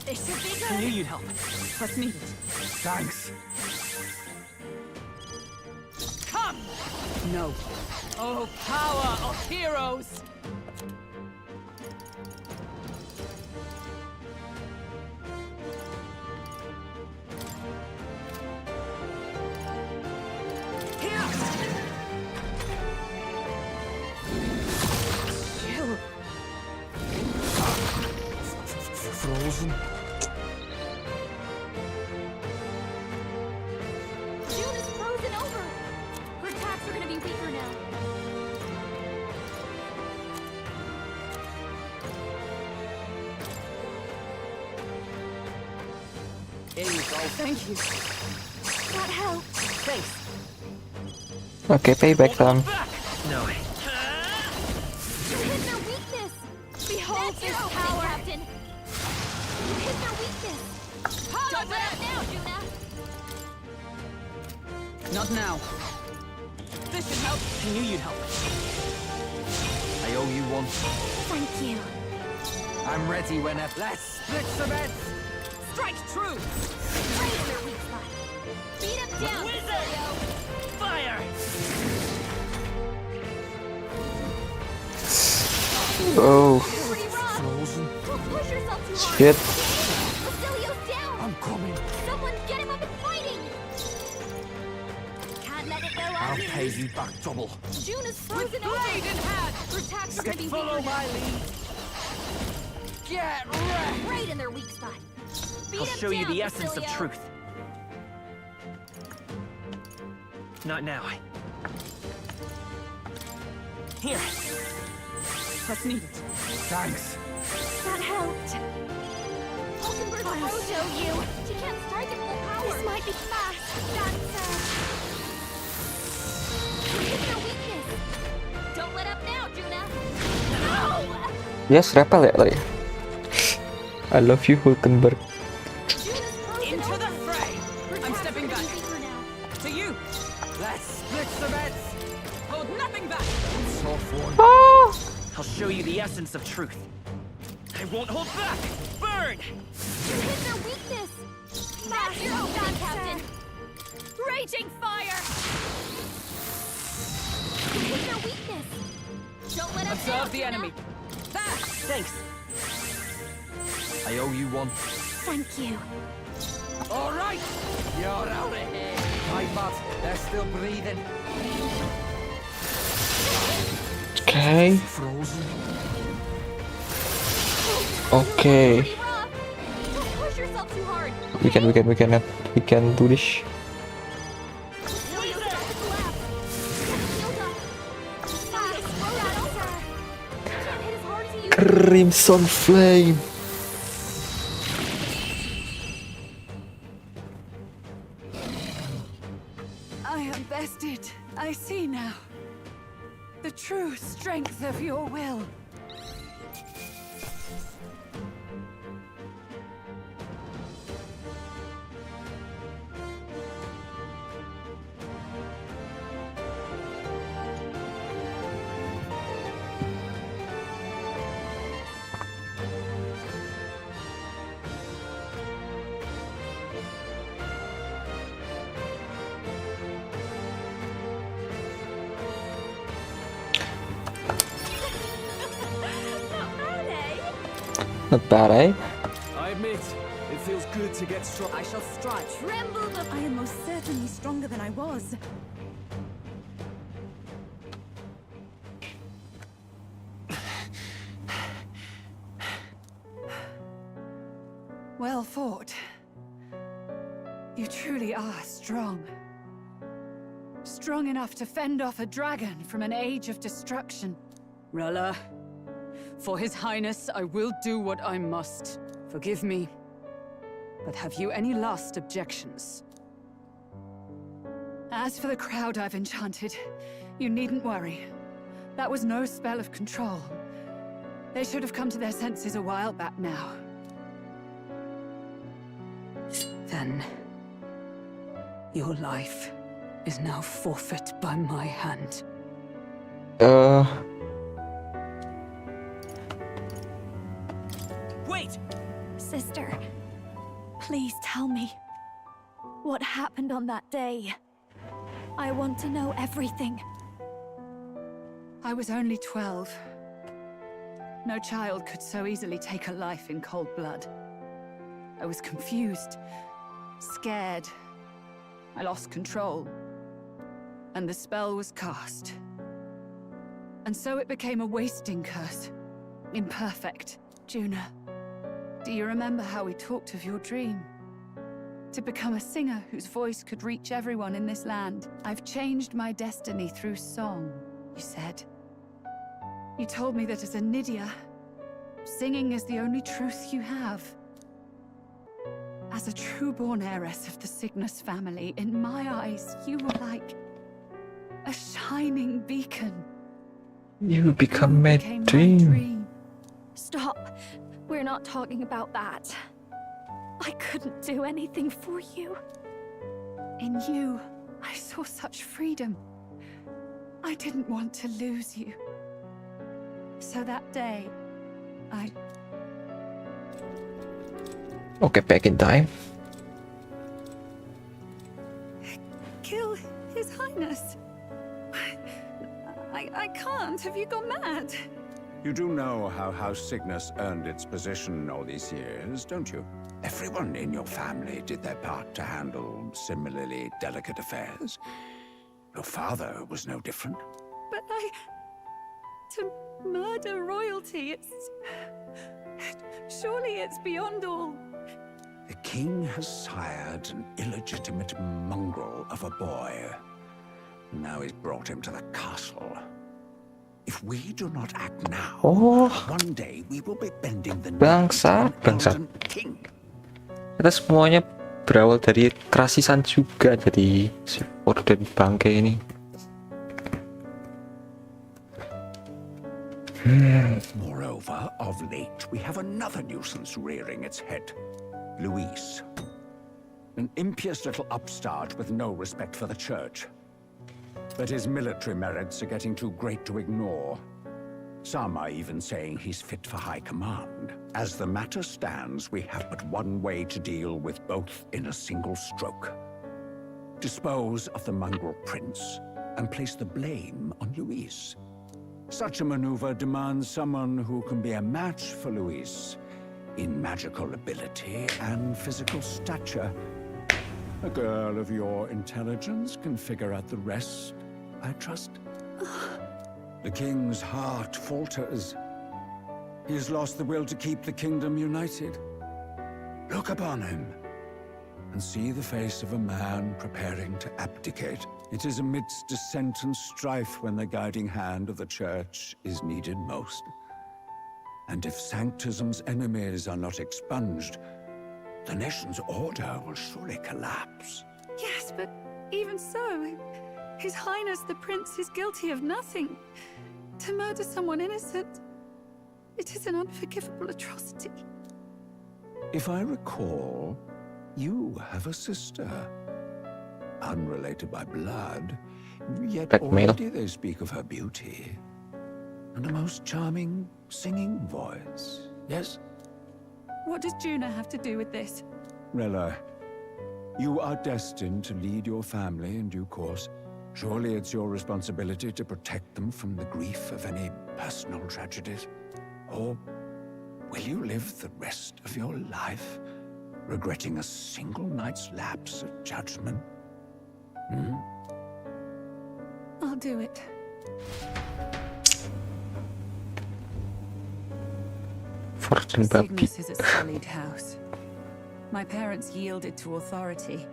It should be good. I knew you'd help. What's needed? Thanks. Come! No. Oh, power of heroes! Frozen. June is frozen over. Her attacks are gonna be weaker now. Here you go. Thank you. That helped. Thanks. Okay, payback time. No. You hit their weakness. Behold this power, Captain. You hit their weakness. Don't let up now, Juna. Not now. This should help. I knew you'd help. I owe you one. Thank you. I'm ready whenever. Let's split some heads. Strike true. Right in their weak spot. Beat him down, Julio. Fire! Oh, Pretty rough. Frozen. Don't push yourself too hard. shit. Basilio's down. I'm coming. Someone get him up and fighting. Can't let it go on I'll me. pay you back double. June is frozen over. Blade in hand. Her attacks are gonna be Follow weaker my now. lead. Get wrecked. Right in their weak spot. Beat I'll him show you down, the essence of Basilio. truth. Not now. Here. What's needed? Thanks. That helped. Hulkenberg will show you. She can't strike at full power. This might be fast. Hit their weakness. Don't let up now, Juna. No! Yes, repel ya tadi. I love you, Hulkenberg. Into the fray. I'm stepping back. To you. Let's split some heads. Hold nothing back. Tough one. I'll show you the essence of truth. I won't hold back. Burn! You hit their weakness. That's your own done, Captain. Raging fire. You hit their weakness. Don't let up now, Observe the Juna. enemy. There. Thanks. I owe you one. Thank you. All right. You're out of here. My bad. They're still breathing. Okay. Frozen. Okay. Pretty rough. Don't push yourself too hard. We can do this. Basilio's about to collapse. Hilda. Fast. Throw that over. Can't hit as hard as he used to. Crimson Flame. I am bested. I see now. The true strength of your will. Not bad, eh? I admit, it feels good to get strong. I shall strike. Tremble the... I am most certainly stronger than I was. Well fought. You truly are strong. Strong enough to fend off a dragon from an age of destruction. Rella, for His Highness, I will do what I must. Forgive me, but have you any last objections? As for the crowd I've enchanted, you needn't worry. That was no spell of control. They should have come to their senses a while back now. Then, your life is now forfeit by my hand. Wait! Sister, please tell me. What happened on that day? I want to know everything. I was only 12. No child could so easily take a life in cold blood. I was confused, scared. I lost control. And the spell was cast. And so it became a wasting curse. Imperfect. Juna, do you remember how we talked of your dream? To become a singer whose voice could reach everyone in this land. I've changed my destiny through song, you said. You told me that as a Nydia, singing is the only truth you have. As a true-born heiress of the Cygnus family, in my eyes, you were like a shining beacon. You become my dream. Stop. We're not talking about that. I couldn't do anything for you. In you, I saw such freedom. I didn't want to lose you. So that day, Okay, back in time. Kill His Highness. I can't. Have you gone mad? You do know how House Cygnus earned its position all these years, don't you? Everyone in your family did their part to handle similarly delicate affairs. Your father was no different. But to murder royalty, surely it's beyond all. The king has sired an illegitimate mongrel of a boy. Now he's brought him to the castle. If we do not act now, one day we will be bending the knee to an elven king. Kita semuanya berawal dari kerasisan juga, jadi si Forden bangke ini. Moreover, of late, we have another nuisance rearing its head. Louise. An impious little upstart with no respect for the church. But his military merits are getting too great to ignore. Some are even saying he's fit for high command. As the matter stands, we have but one way to deal with both in a single stroke. Dispose of the mongrel prince and place the blame on Louise. Such a maneuver demands someone who can be a match for Louise in magical ability and physical stature. A girl of your intelligence can figure out the rest, I trust. The king's heart falters. He has lost the will to keep the kingdom united. Look upon him and see the face of a man preparing to abdicate. It is amidst dissent and strife when the guiding hand of the church is needed most. And if Sanctism's enemies are not expunged, the nation's order will surely collapse. Yes, but even so, His Highness the Prince is guilty of nothing. To murder someone innocent, it is an unforgivable atrocity. If I recall, you have a sister. Unrelated by blood, yet already they speak of her beauty. And a most charming singing voice, yes? What does Juna have to do with this? Rella, you are destined to lead your family in due course. Surely it's your responsibility to protect them from the grief of any personal tragedies. Or will you live the rest of your life regretting a single night's lapse of judgment? I'll do it. Forden babi. Cygnus is a sullied house. My parents yielded to authority,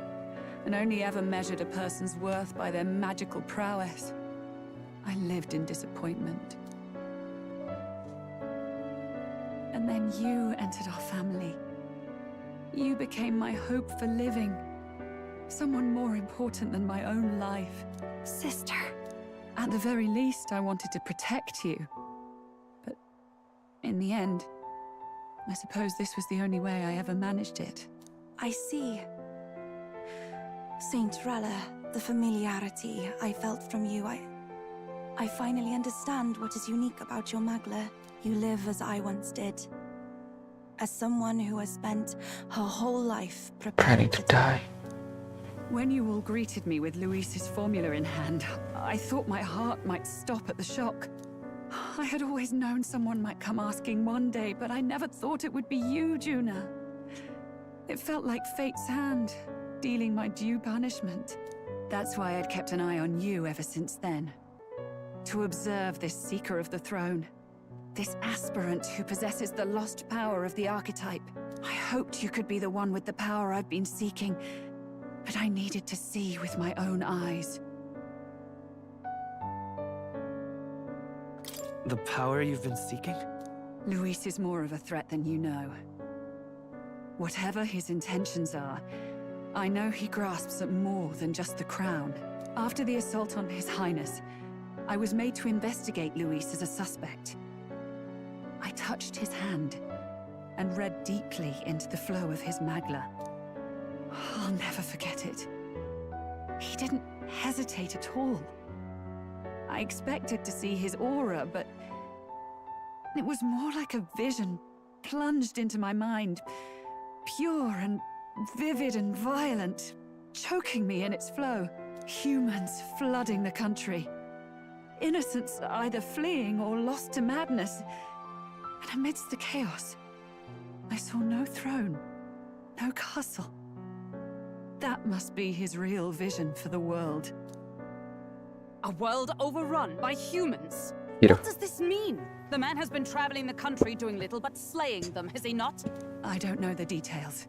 and only ever measured a person's worth by their magical prowess. I lived in disappointment. And then you entered our family. You became my hope for living. Someone more important than my own life. Sister. At the very least, I wanted to protect you. But in the end, I suppose this was the only way I ever managed it. I see. Saint Rella, the familiarity I felt from you, I finally understand what is unique about your Magla. You live as I once did. As someone who has spent her whole life preparing to die. When you all greeted me with Louise's formula in hand, I thought my heart might stop at the shock. I had always known someone might come asking one day, but I never thought it would be you, Juna. It felt like fate's hand, dealing my due punishment. That's why I'd kept an eye on you ever since then. To observe this seeker of the throne. This aspirant who possesses the lost power of the archetype. I hoped you could be the one with the power I've been seeking, but I needed to see with my own eyes. The power you've been seeking? Louise is more of a threat than you know. Whatever his intentions are, I know he grasps at more than just the crown. After the assault on His Highness, I was made to investigate Louise as a suspect. I touched his hand and read deeply into the flow of his Magla. I'll never forget it. He didn't hesitate at all. I expected to see his aura, but it was more like a vision plunged into my mind, pure and vivid and violent, choking me in its flow. Humans flooding the country. Innocents either fleeing or lost to madness. And amidst the chaos, I saw no throne, no castle. That must be his real vision for the world. A world overrun by humans? Peter. What does this mean? The man has been traveling the country doing little but slaying them, has he not? I don't know the details.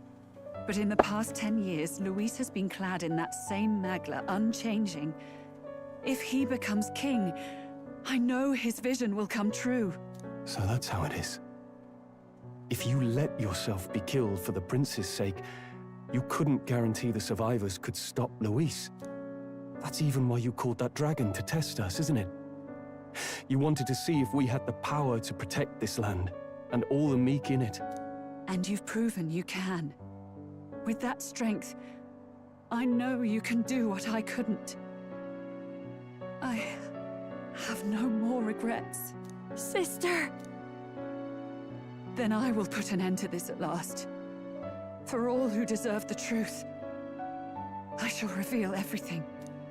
But in the past 10 years, Louise has been clad in that same Magla, unchanging. If he becomes king, I know his vision will come true. So that's how it is. If you let yourself be killed for the prince's sake, you couldn't guarantee the survivors could stop Louise. That's even why you called that dragon to test us, isn't it? You wanted to see if we had the power to protect this land, and all the meek in it. And you've proven you can. With that strength, I know you can do what I couldn't. I have no more regrets. Sister! Then I will put an end to this at last. For all who deserve the truth, I shall reveal everything.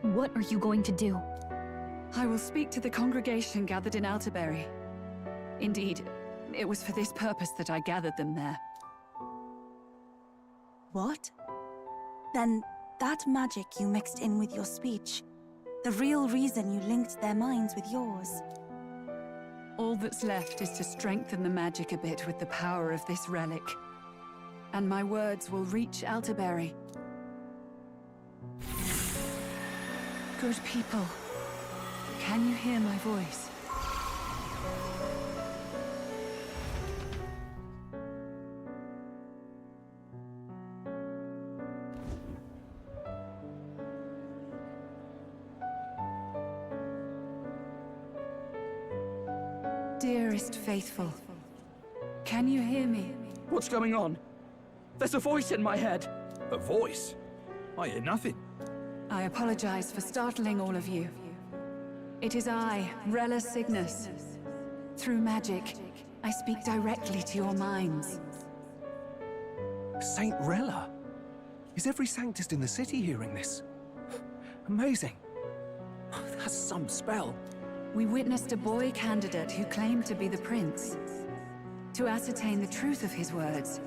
What are you going to do? I will speak to the congregation gathered in Altaberry. Indeed, it was for this purpose that I gathered them there. What? Then that magic you mixed in with your speech, the real reason you linked their minds with yours. All that's left is to strengthen the magic a bit with the power of this relic. And my words will reach Altaberry. Good people, can you hear my voice? Dearest faithful, can you hear me? What's going on? There's a voice in my head. A voice? I hear nothing. I apologize for startling all of you. It is I, Rella Cygnus. Through magic, I speak directly to your minds. Saint Rella? Is every Sanctist in the city hearing this? Amazing. That's some spell. We witnessed a boy candidate who claimed to be the prince. To ascertain the truth of his words,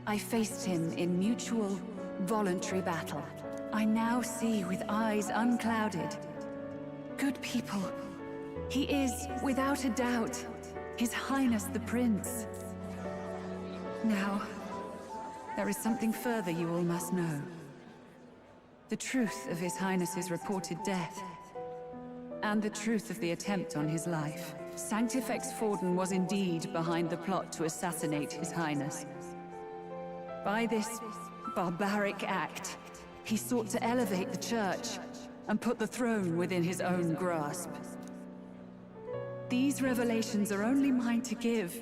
I faced him in mutual, voluntary battle. I now see with eyes unclouded. Good people, he is, without a doubt, His Highness the Prince. Now, there is something further you all must know. The truth of His Highness's reported death, and the truth of the attempt on his life. Sanctifex Forden was indeed behind the plot to assassinate His Highness. By this barbaric act, he sought to elevate the Church and put the throne within his own grasp. These revelations are only mine to give,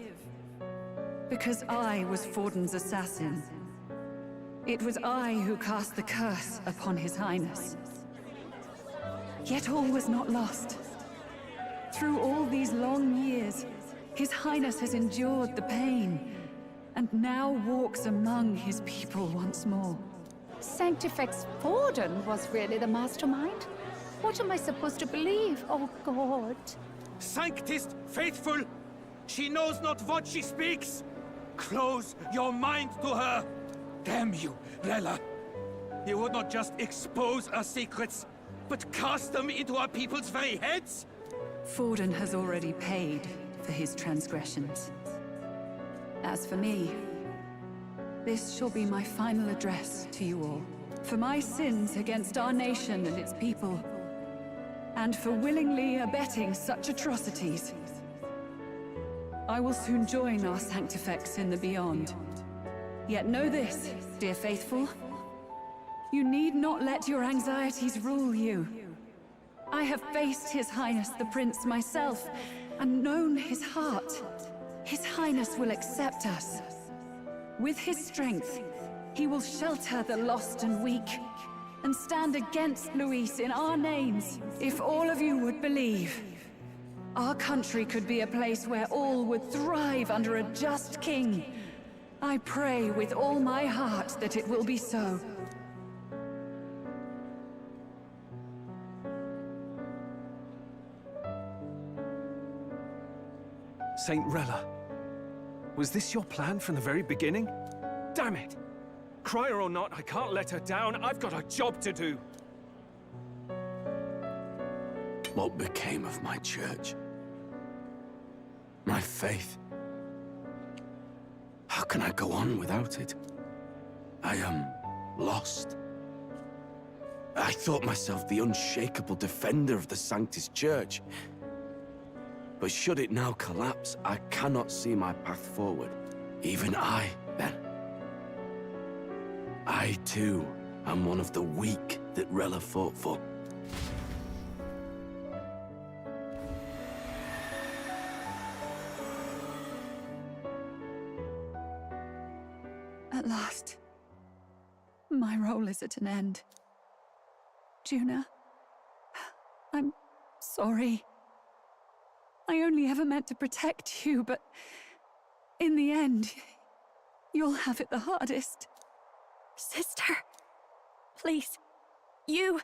because I was Forden's assassin. It was I who cast the curse upon His Highness. Yet all was not lost. Through all these long years, His Highness has endured the pain, and now walks among his people once more. Sanctifex Forden was really the mastermind? What am I supposed to believe? Oh God. Sanctist faithful! She knows not what she speaks! Close your mind to her! Damn you, Rella! You would not just expose our secrets, but cast them into our people's very heads? Forden has already paid for his transgressions. As for me, this shall be my final address to you all. For my sins against our nation and its people, and for willingly abetting such atrocities, I will soon join our Sanctifex in the beyond. Yet know this, dear faithful, you need not let your anxieties rule you. I have faced His Highness the Prince myself, and known his heart. His Highness will accept us. With his strength, he will shelter the lost and weak, and stand against Louise in our names. If all of you would believe, our country could be a place where all would thrive under a just king. I pray with all my heart that it will be so. Saint Rella, was this your plan from the very beginning? Damn it! Crier or not, I can't let her down. I've got a job to do. What became of my church? My faith? How can I go on without it? I am lost. I thought myself the unshakable defender of the Sanctus Church. But should it now collapse, I cannot see my path forward. Even I, then. I, too, am one of the weak that Rella fought for. At last, my role is at an end. Juna, I'm sorry. I only ever meant to protect you, but in the end, you'll have it the hardest. Sister, please, you...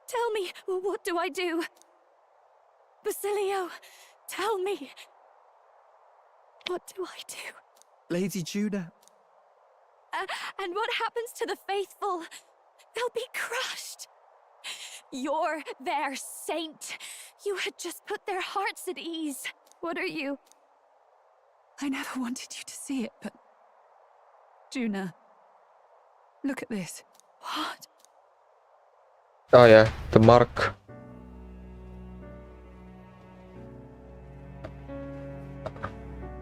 Tell me, what do I do? Basilio, tell me. What do I do? Lady Juna. And what happens to the faithful? They'll be crushed. You're their saint. You had just put their hearts at ease. What are you? I never wanted you to see it, but... Juna, look at this. What? Oh yeah, the mark.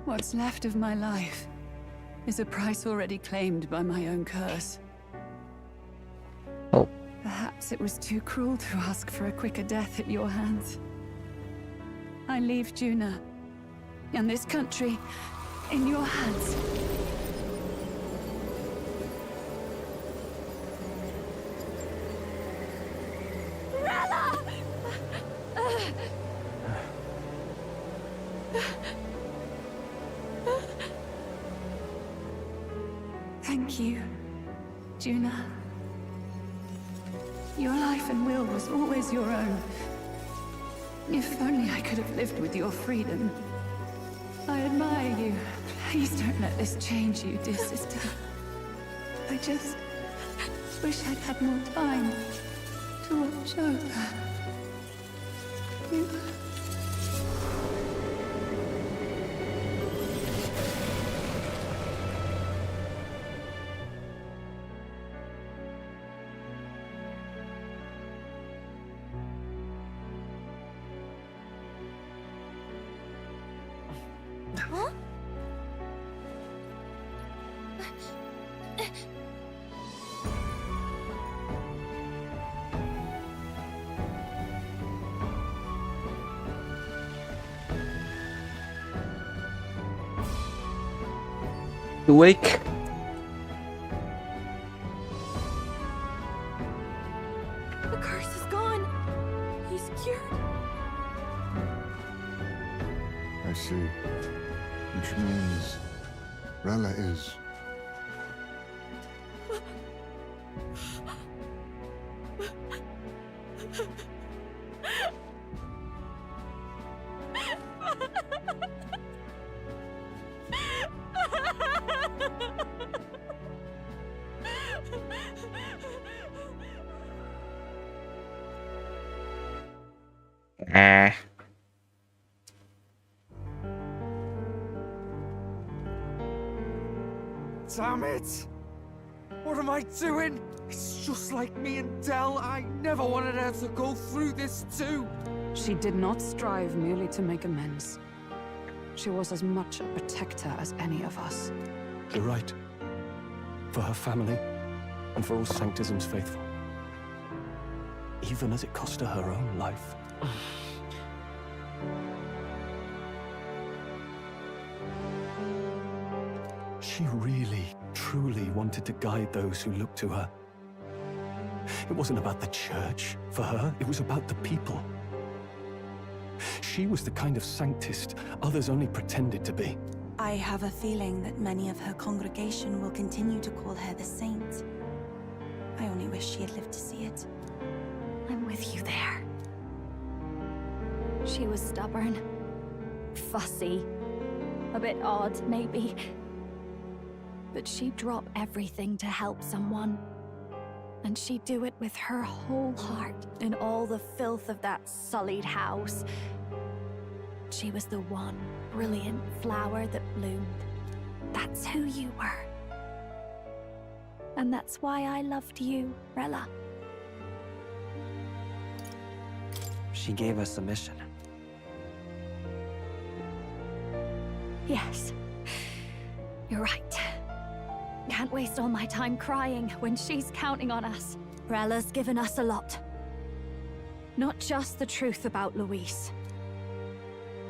What's left of my life is a price already claimed by my own curse. Oh. Perhaps it was too cruel to ask for a quicker death at your hands. I leave Juna and this country in your hands. Rella! Thank you, Juna. Your life and will was always your own. If only I could have lived with your freedom. I admire you. Please don't let this change you, dear sister. I just wish I'd had more time to watch over you. Huh? Awake. The curse is gone. He's cured. I see. Which means Rella is... Damn it! What am I doing? It's just like me and Del. I never wanted her to go through this too. She did not strive merely to make amends. She was as much a protector as any of us. You're right. For her family, and for all Sanctism's faithful. Even as it cost her her own life. She really, truly wanted to guide those who looked to her. It wasn't about the church, for her, it was about the people. She was the kind of Sanctist others only pretended to be. I have a feeling that many of her congregation will continue to call her the Saint. I only wish she had lived to see it. I'm with you there. She was stubborn, fussy, a bit odd, maybe. But she'd drop everything to help someone. And she'd do it with her whole heart in all the filth of that sullied house. She was the one brilliant flower that bloomed. That's who you were. And that's why I loved you, Rella. She gave us a mission. Yes. You're right. Can't waste all my time crying when she's counting on us. Rella's given us a lot. Not just the truth about Louise.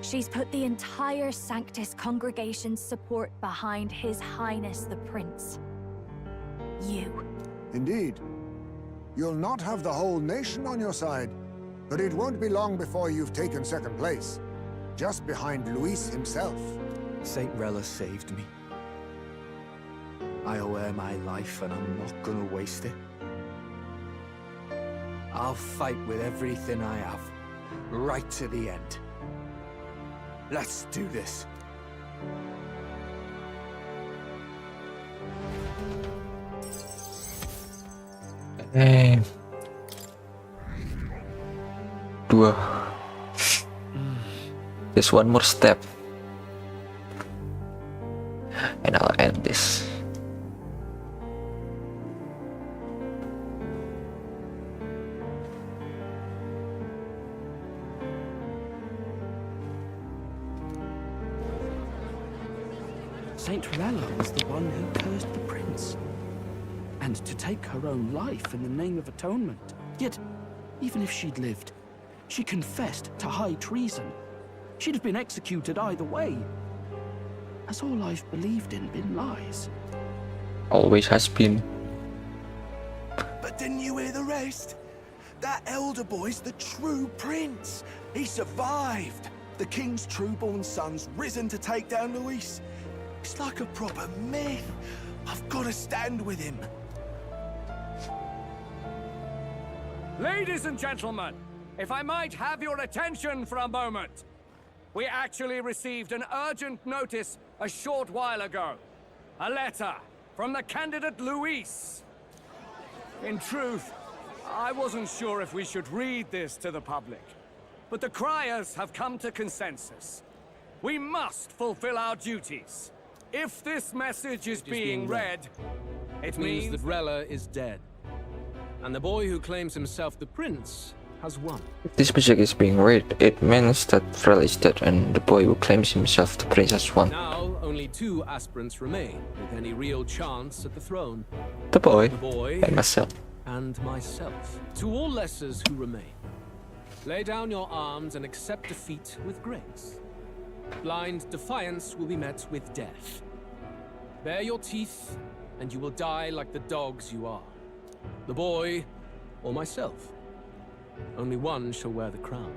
She's put the entire Sanctus congregation's support behind His Highness the Prince. You. Indeed. You'll not have the whole nation on your side, but it won't be long before you've taken second place. Just behind Louise himself. Saint Rella saved me. I owe her my life and I'm not gonna waste it. I'll fight with everything I have, right to the end. Let's do this. Dua. Just one more step. And I'll end this. Saint Rella was the one who cursed the prince. And to take her own life in the name of atonement. Yet, even if she'd lived, she confessed to high treason. She'd have been executed either way. Has all I've believed in been lies? Always has been. But didn't you hear the rest? That elder boy's the true prince. He survived. The king's true-born son's risen to take down Louise. It's like a proper myth. I've got to stand with him. Ladies and gentlemen, if I might have your attention for a moment. We actually received an urgent notice a short while ago. A letter from the candidate Louise. In truth, I wasn't sure if we should read this to the public. But the criers have come to consensus. We must fulfill our duties. If this message is being read, it means that Rella is dead. And the boy who claims himself the prince has won. If this magic is being read, it means that Frel is dead and the boy who claims himself the prince has won. Now, only 2 aspirants remain with any real chance at the throne. The boy and myself. And myself. To all lessers who remain, lay down your arms and accept defeat with grace. Blind defiance will be met with death. Bare your teeth, and you will die like the dogs you are. The boy, or myself. Only one shall wear the crown.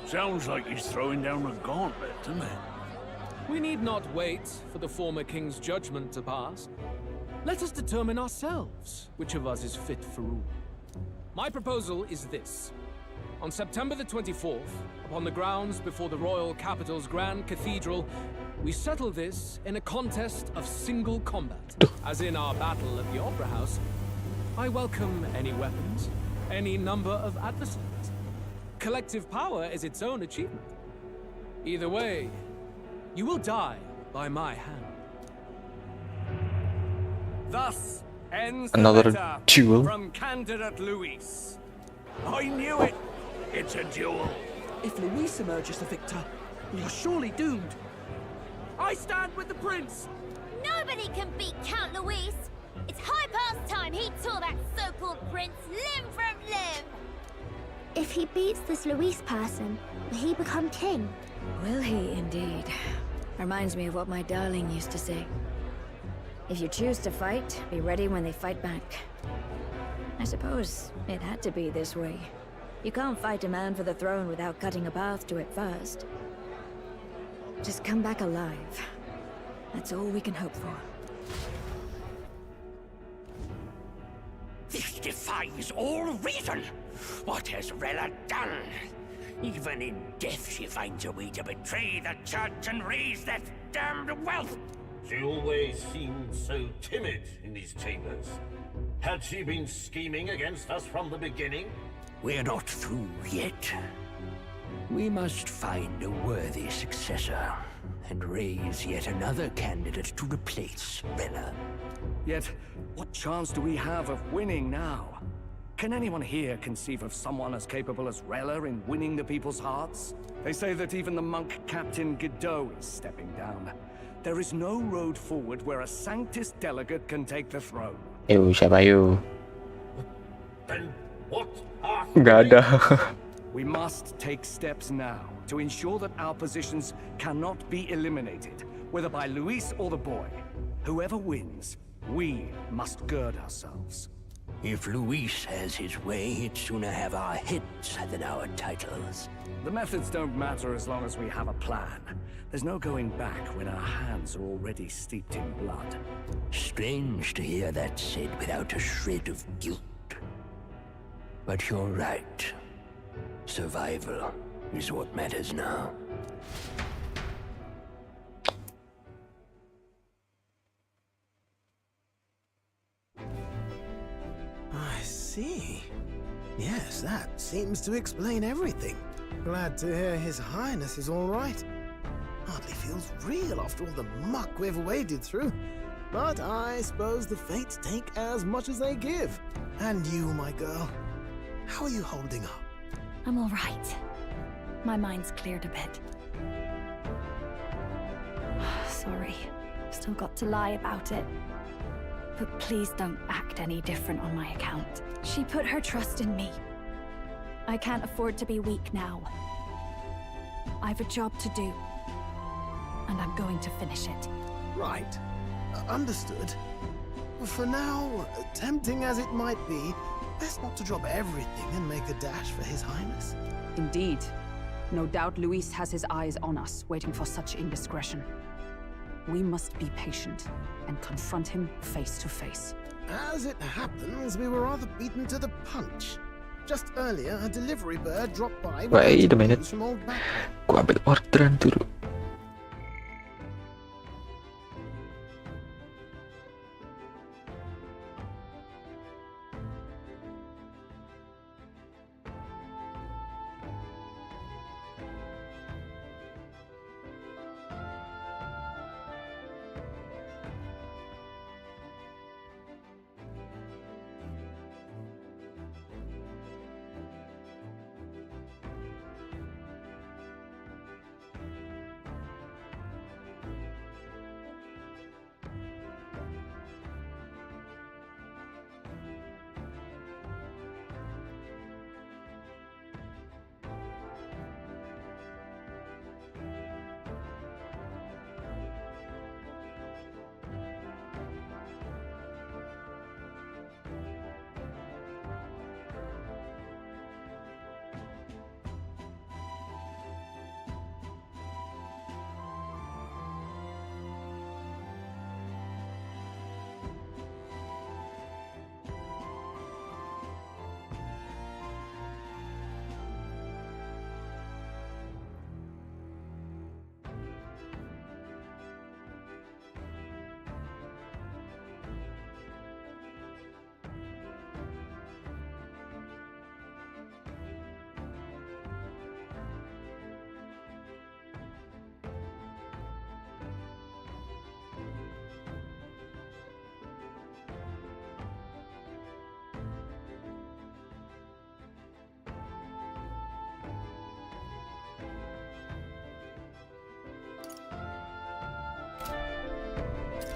Sounds like he's throwing down a gauntlet, doesn't it? We need not wait for the former king's judgment to pass. Let us determine ourselves which of us is fit for rule. My proposal is this. On September the 24th, upon the grounds before the royal capital's grand cathedral, we settle this in a contest of single combat. As in our battle at the Opera House, I welcome any weapons, any number of adversaries. Collective power is its own achievement. Either way, you will die by my hand. Thus ends Another the letter duel. from candidate Louise. I knew it. It's a duel. If Louise emerges the victor, we are surely doomed. I stand with the prince. Nobody can beat Count Louise. It's high past time he tore that so-called prince limb from limb. If he beats this Louise person, will he become king? Will he indeed? Reminds me of what my darling used to say. If you choose to fight, be ready when they fight back. I suppose it had to be this way. You can't fight a man for the throne without cutting a path to it first. Just come back alive. That's all we can hope for. This defies all reason. What has Rella done? Even in death she finds a way to betray the church and raise that damned wealth. She always seemed so timid in these chambers. Had she been scheming against us from the beginning? We're not through yet. We must find a worthy successor and raise yet another candidate to replace Rella. Yet, what chance do we have of winning now? Can anyone here conceive of someone as capable as Rella in winning the people's hearts? They say that even the monk Captain Godot is stepping down. There is no road forward where a Sanctus delegate can take the throne. Siapa yuk? Then what are Gak ada. We must take steps now to ensure that our positions cannot be eliminated, whether by Louise or the boy. Whoever wins, we must gird ourselves. If Louise has his way, he'd sooner have our heads than our titles. The methods don't matter as long as we have a plan. There's no going back when our hands are already steeped in blood. Strange to hear that said without a shred of guilt. But you're right. Survival is what matters now. I see. Yes, that seems to explain everything. Glad to hear His Highness is all right. Hardly feels real after all the muck we've waded through. But I suppose the fates take as much as they give. And you, my girl, how are you holding up? I'm all right. My mind's cleared a bit. Sorry. Still got to lie about it. But please don't act any different on my account. She put her trust in me. I can't afford to be weak now. I've a job to do. And I'm going to finish it. Right. Understood. For now, tempting as it might be, best not to drop everything and make a dash for His Highness. Indeed. No doubt Louise has his eyes on us, waiting for such indiscretion. We must be patient and confront him face to face. As it happens, we were rather beaten to the punch. Just earlier, a delivery bird dropped by. Wait a minute. From old back. Gua ambil orderan dulu.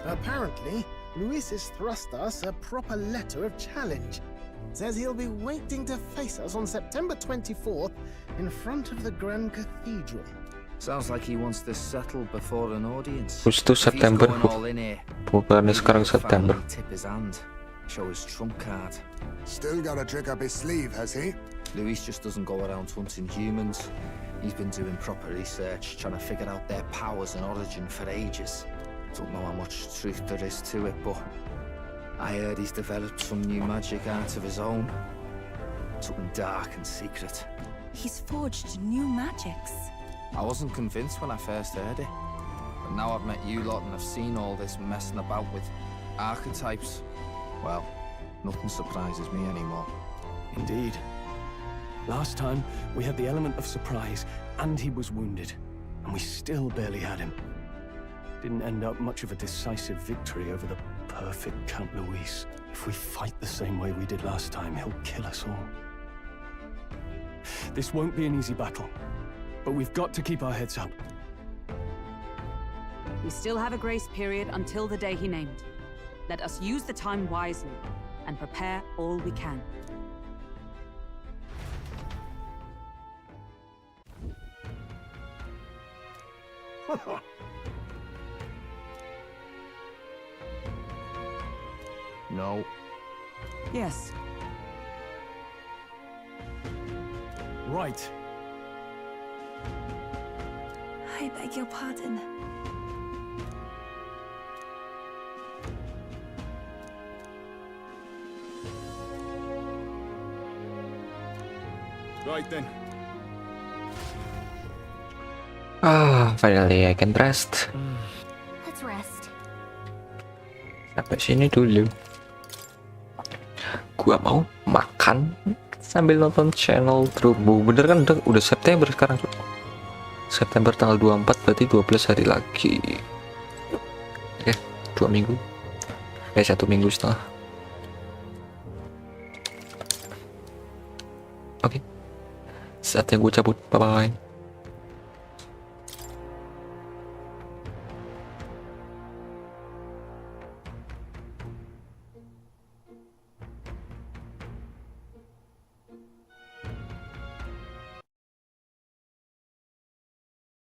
Apparently, Louise has thrust us a proper letter of challenge. Says he'll be waiting to face us on September 24th in front of the Grand Cathedral. Sounds like he wants this settled before an audience. Agustus, September. Bukan sekarang September. Tip his hand. Show his trump card. Still got a trick up his sleeve, has he? Louise just doesn't go around hunting humans. He's been doing proper research, trying to figure out their powers and origin for ages. Don't know how much truth there is to it, but I heard he's developed some new magic art of his own. Something dark and secret. He's forged new magics. I wasn't convinced when I first heard it. But now I've met you lot and I've seen all this messing about with archetypes. Well, nothing surprises me anymore. Indeed. Last time, we had the element of surprise, and he was wounded. And we still barely had him. Didn't end up much of a decisive victory over the perfect Count Louise. If we fight the same way we did last time, he'll kill us all. This won't be an easy battle, but we've got to keep our heads up. We still have a grace period until the day he named. Let us use the time wisely and prepare all we can. No. Yes. Right. I beg your pardon. Right then. Finally I can rest. Let's rest. Sampai sini dulu. Gua mau makan sambil nonton channel Trubu. Bener kan udah September sekarang. September tanggal 24 berarti 12 hari lagi. 2 minggu. 1 minggu setengah. Oke. Saatnya gue cabut. Bye bye.